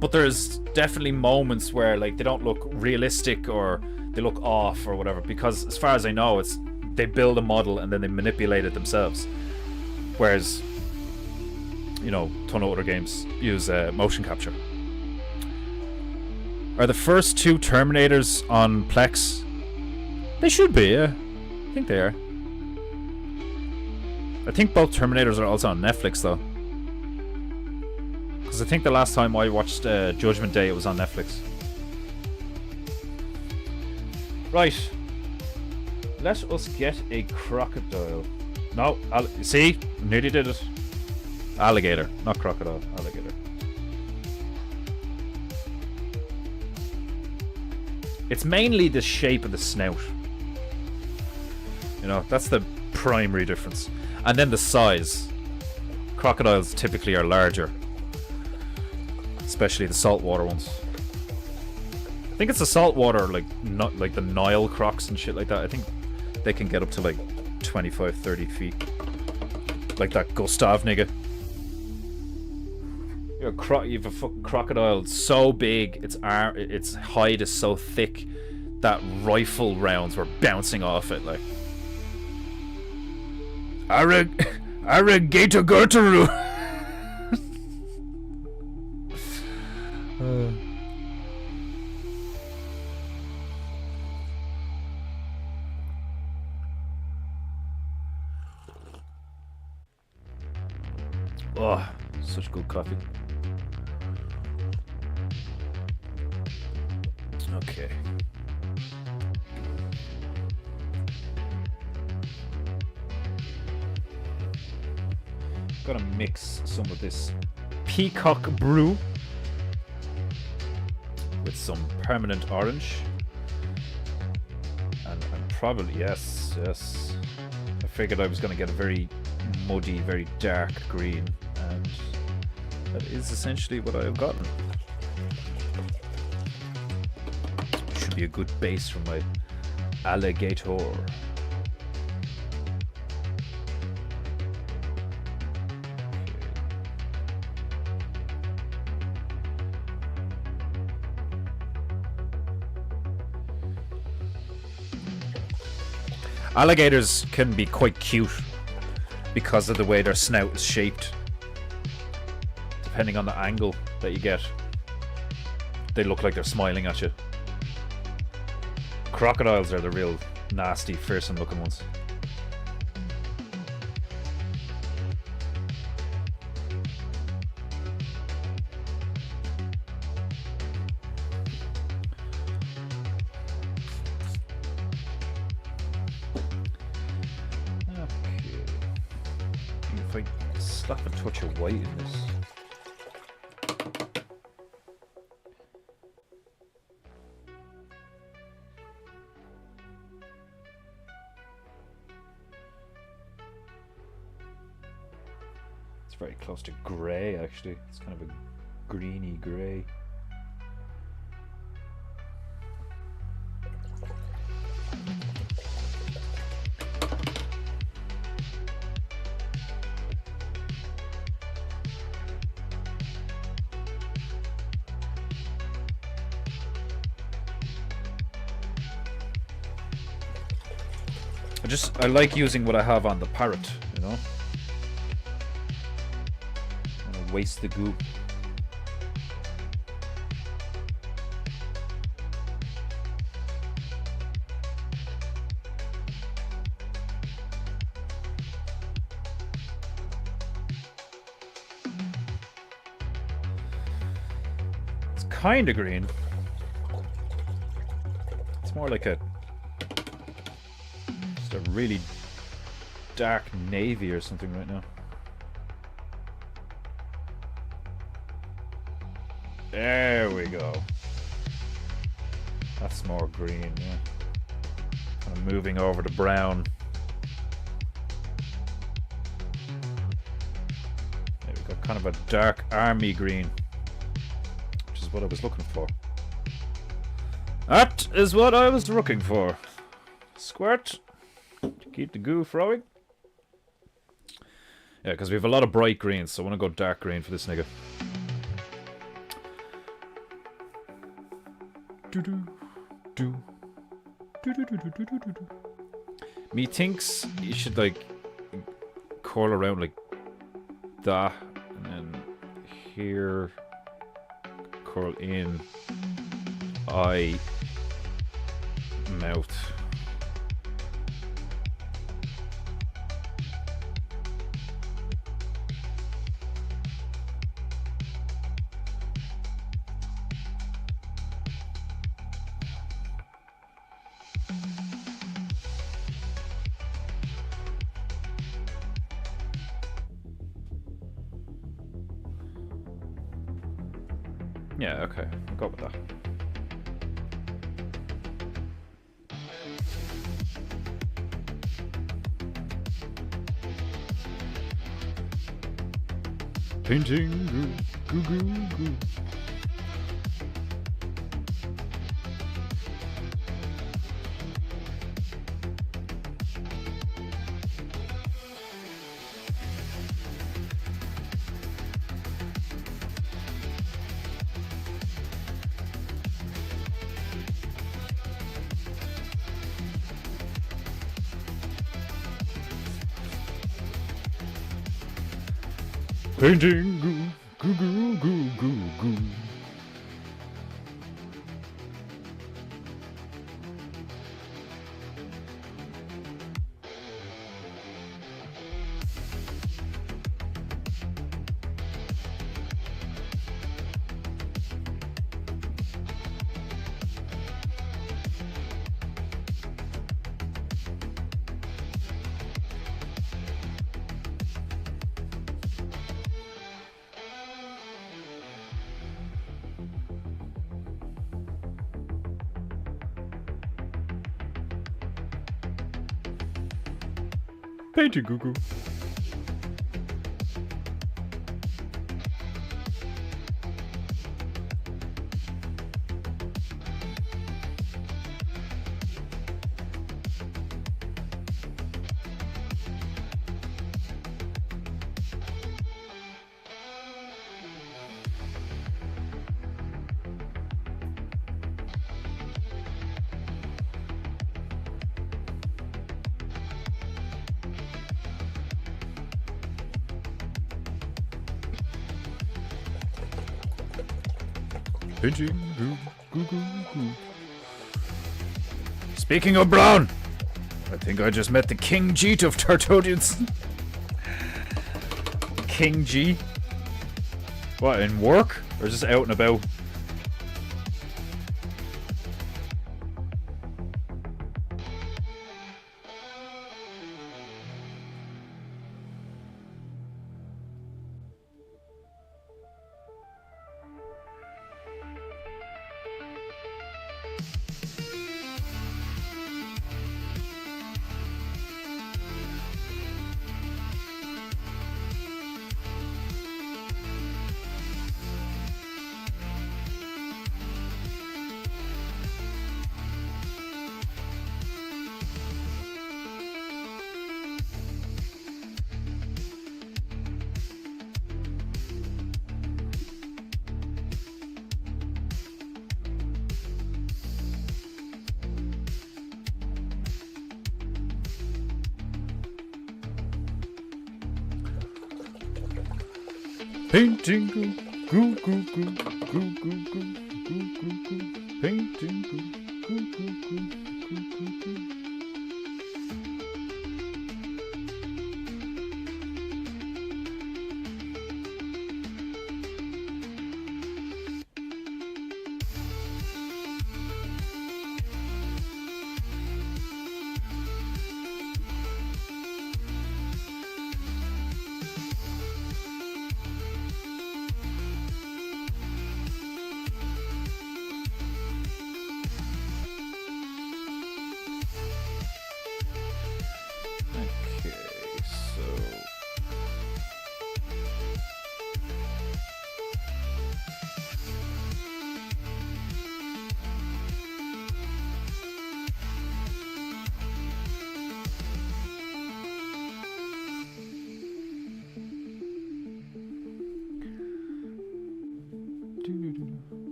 but there's definitely moments where like they don't look realistic or they look off or whatever, because as far as I know, it's they build a model and then they manipulate it themselves, whereas, you know, a ton of other games use motion capture. Are the first 2 Terminators on Plex? They should be, yeah. I think they are. I think both Terminators are also on Netflix though, because I think the last time I watched Judgment Day, it was on Netflix. Right. Let us get a crocodile. No, see? Nearly did it. Alligator, not crocodile. Alligator. It's mainly the shape of the snout. You know, that's the primary difference. And then the size. Crocodiles typically are larger, especially the saltwater ones. I think it's the saltwater, like not like the Nile crocs and shit like that. I think they can get up to like 25-30 feet, like that Gustav nigga. You have a fucking crocodile so big, its hide is so thick that rifle rounds were bouncing off it, like. Alligator Gertrude. Oh, such good coffee. Okay. Gonna mix some of this peacock brew with some permanent orange. And probably, yes. I figured I was gonna get a very muddy, very dark green, and that is essentially what I have gotten. Should be a good base for my alligator. Alligators can be quite cute because of the way their snout is shaped. Depending on the angle that you get, they look like they're smiling at you. Crocodiles are the real nasty, fearsome looking ones. If I slap a touch of white in this. It's very close to grey, actually. It's kind of a greeny grey. I like using what I have on the parrot, you know? I don't waste the goop. It's kinda green. It's more like a really dark navy or something right now. There we go. That's more green, yeah. Kind of moving over to brown. There we go, kind of a dark army green, which is what I was looking for. That is what I was looking for. Squirt. Keep the goo throwing. Yeah, because we have a lot of bright greens, so I want to go dark green for this nigga. Me thinks you should like curl around like that, and then here curl in, eye, mouth. Yeah, okay, I'll go with that. Painting, goo, goo, goo, goo. Painting, goo, goo, goo, goo, goo, goo. Painting goo goo. Painting goo goo goo goo. Speaking of brown, I think I just met the King Jeet of Tartodians. King G? What, in work? Or just out and about? Painting goo goo goo goo goo goo goo goo goo goo. Painting goo goo goo goo goo goo goo.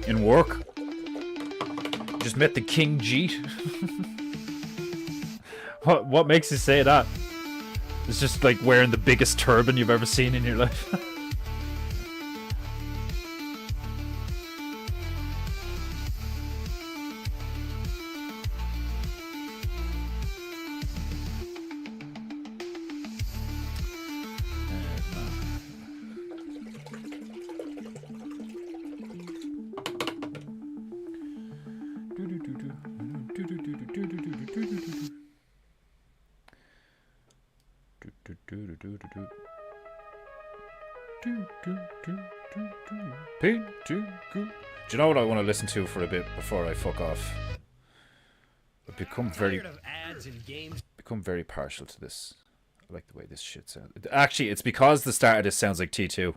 In work? Just met the King Jeet? What makes you say that? It's just like wearing the biggest turban you've ever seen in your life. Do you know what I want to listen to for a bit before I fuck off? I've become very partial to this. I like the way this shit sounds. Actually, it's because the start of this sounds like T2.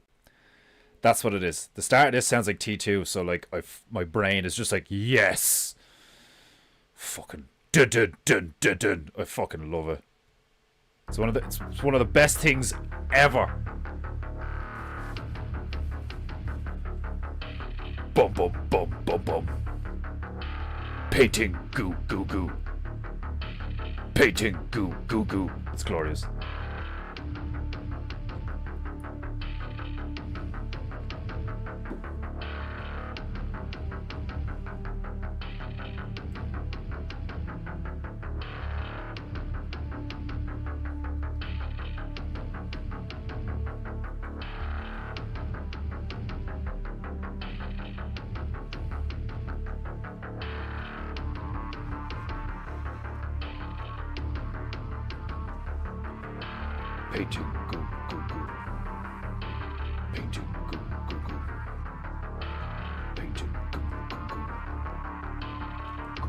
That's what it is. The start of this sounds like T2, so like my brain is just like, yes! Fucking dun dun dun dun dun. I fucking love it. It's one of the best things ever. Bum bum bum bum bum. Painting goo goo goo. Painting goo goo goo. It's glorious. Painting. Go, go, go. Painting. Go, go, go. Painting. Go, go, go. Go,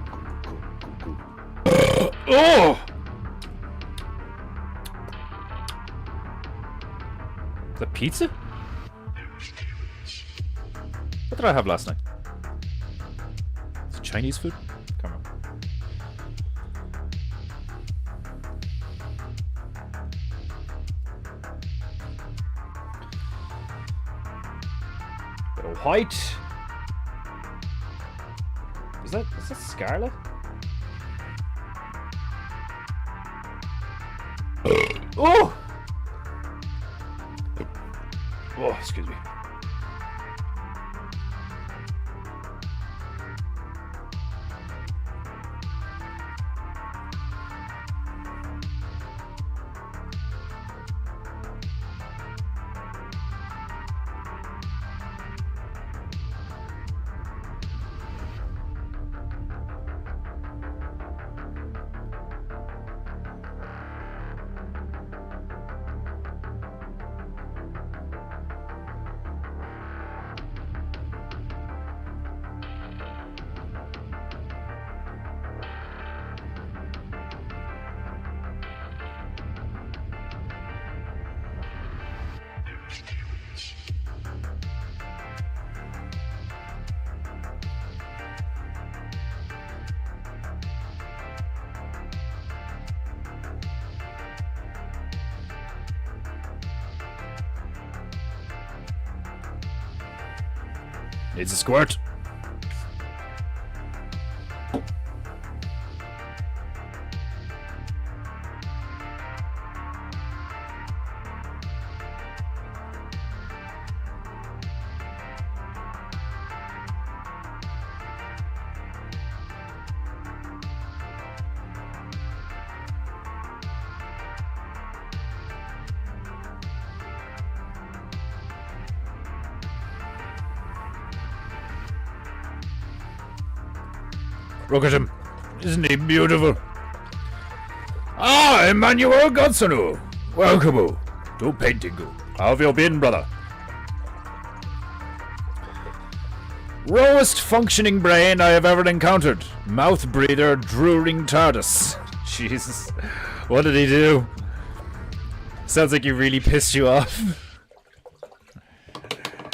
go, go, go. Oh! Is that pizza? What did I have last night? Is it Chinese food? Come on. Bit of white. Is that scarlet? Oh! Oh, excuse me. Needs a squirt. Look at him. Isn't he beautiful? Ah, Emmanuel Godsonu. Welcome to Paintingu. How have you been, brother? Lowest functioning brain I have ever encountered. Mouth breather, drooling TARDIS. Jesus. What did he do? Sounds like he really pissed you off.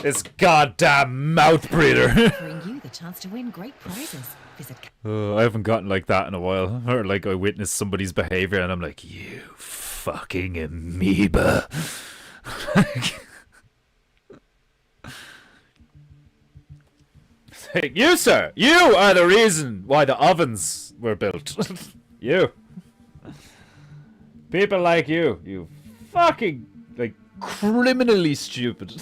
This goddamn mouth breather. Offering you the chance to win great prizes. Visit. I haven't gotten like that in a while. Or like I witnessed somebody's behavior and I'm like, you fucking amoeba. You, sir, you are the reason why the ovens were built. You. People like you fucking, like, criminally stupid.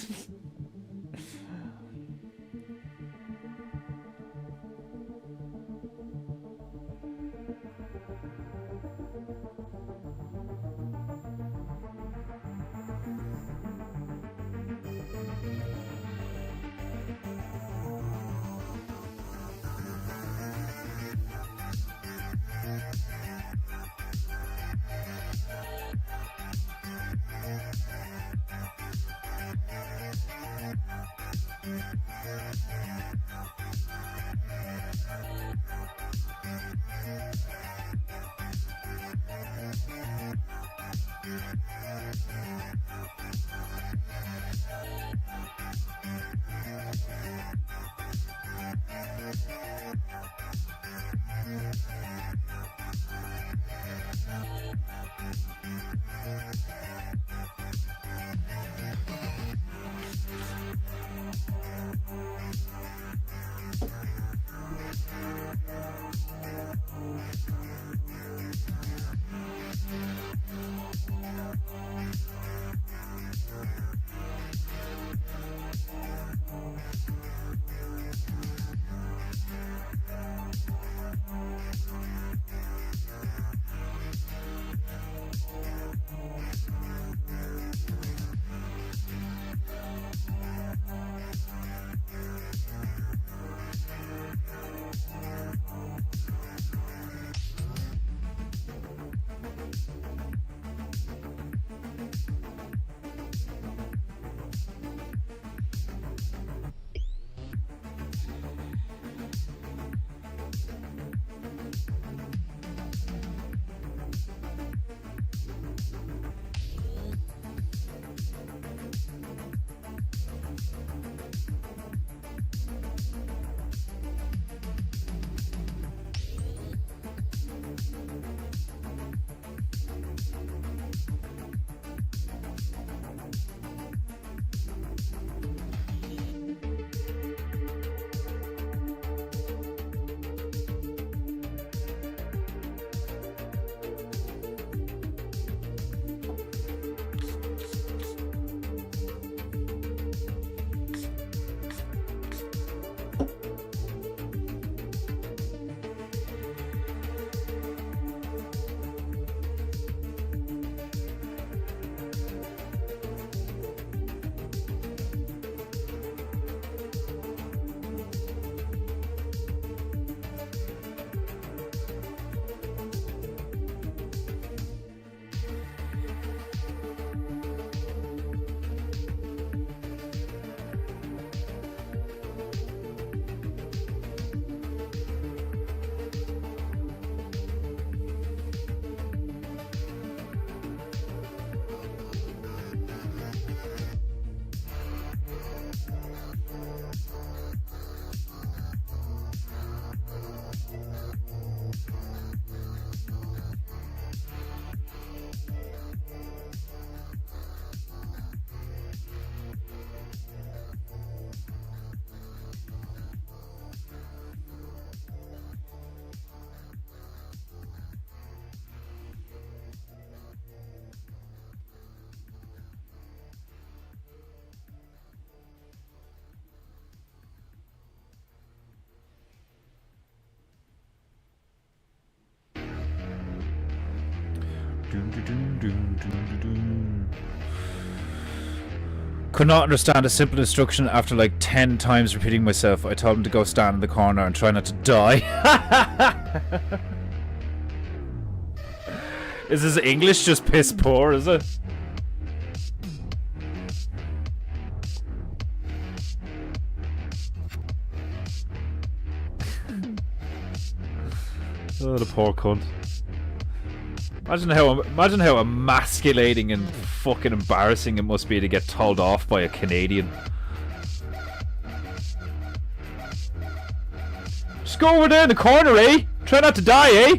Could not understand a simple instruction after like 10 times repeating myself. I told him to go stand in the corner and try not to die. Is his English just piss poor, is it? Oh, the poor cunt. Imagine how emasculating and fucking embarrassing it must be to get told off by a Canadian. Just go over there in the corner, eh? Try not to die, eh?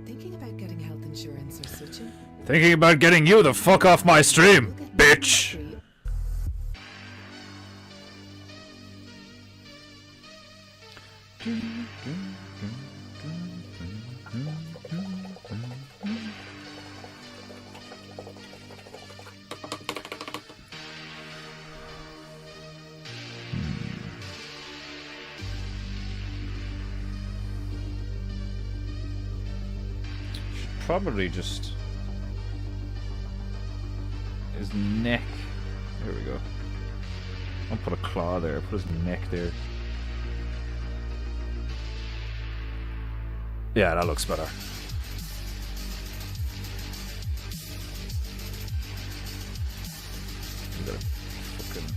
Thinking about getting health insurance or switching? Thinking about getting you the fuck off my stream, bitch! Probably just His neck. There we go. I'll put a claw there. Put his neck there. Yeah, that looks better. You gotta fucking...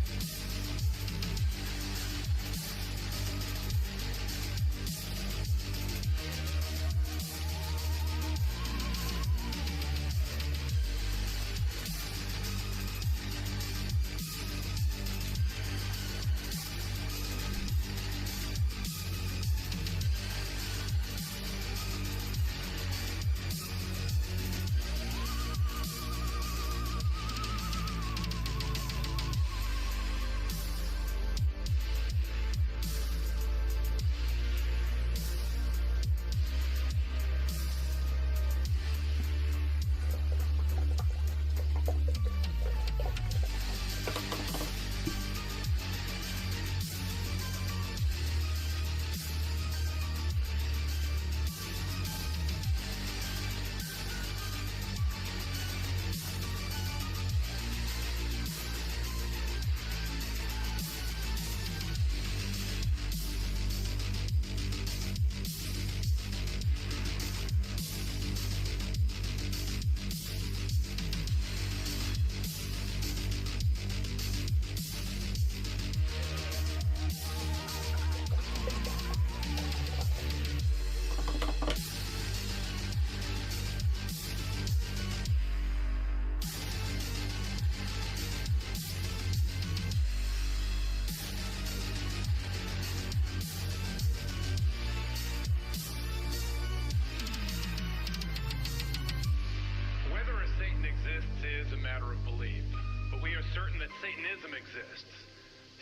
Whether a Satan exists is a matter of belief, but we are certain that Satanism exists.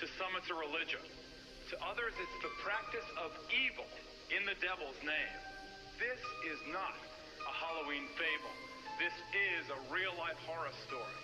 To some it's a religion. To others it's the practice of evil in the devil's name. This is not a Halloween fable. This is a real-life horror story.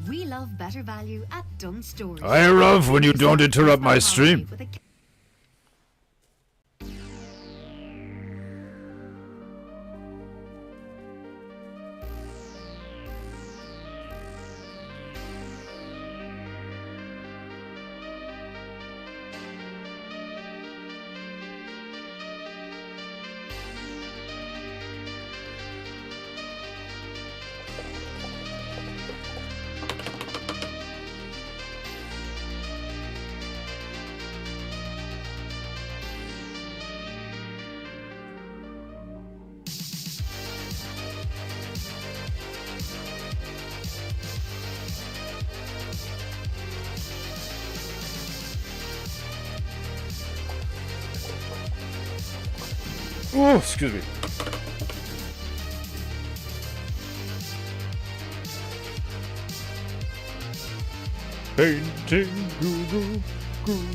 We love better value at Dunn Stores. I love when you don't interrupt my stream. With a Oh, excuse me. Painting Google, Google.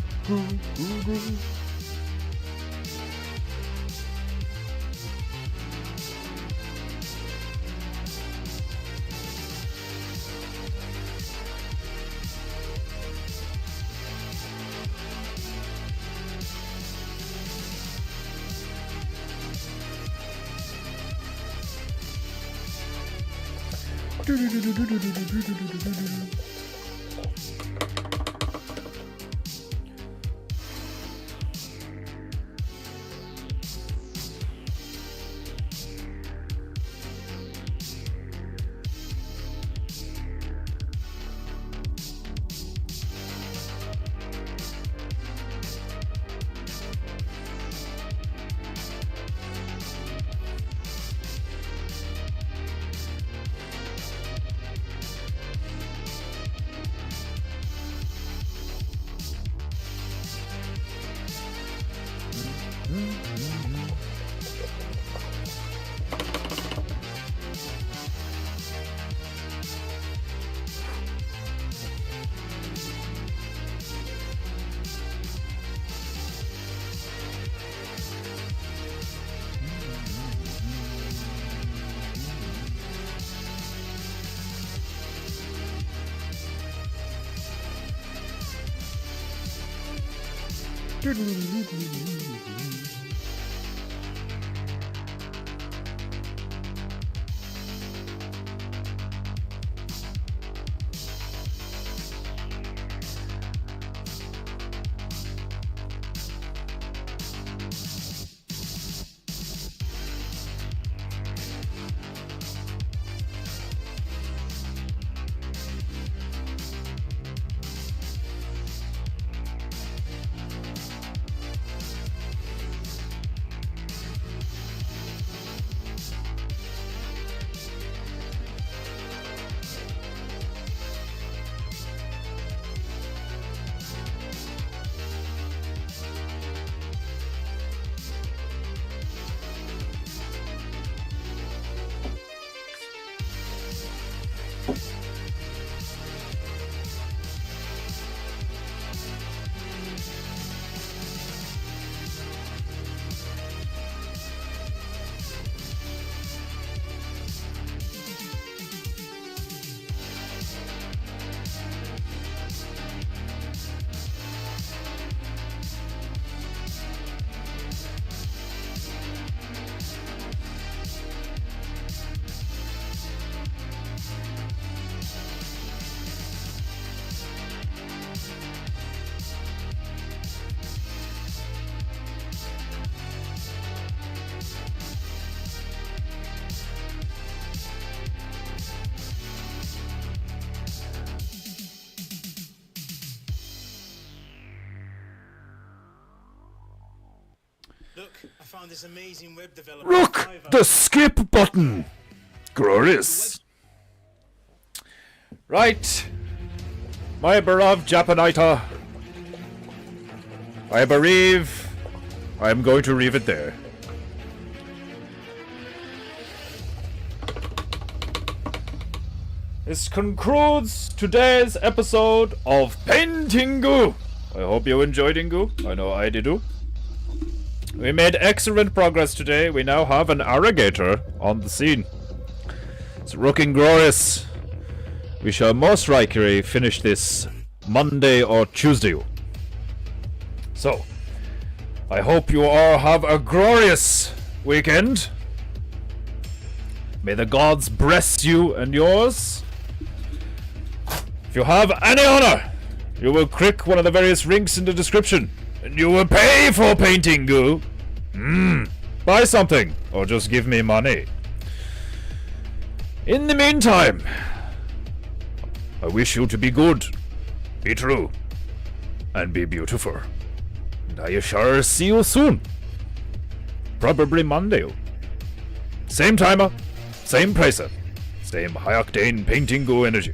Look, I found this amazing web developer. Look! The skip button! Glorious. Right. My beloved Japanita. I bereave. I am going to leave it there. This concludes today's episode of PEINTEINGU. I hope you enjoyed Ingu. I know I did. We made excellent progress today. We now have an alligator on the scene. It's looking glorious. We shall most likely finish this Monday or Tuesday. So, I hope you all have a glorious weekend. May the gods bless you and yours. If you have any honor, you will click one of the various links in the description, and you will pay for PEINTEINGU. Buy something, or just give me money. In the meantime, I wish you to be good, be true, and be beautiful. And I shall see you soon. Probably Monday. Same timer, same pricer, same high-octane PEINTEINGU energy.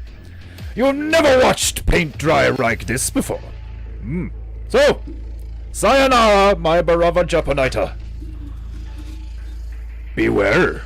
You never watched paint dry like this before. So, sayonara, my beloved Japanita. Beware.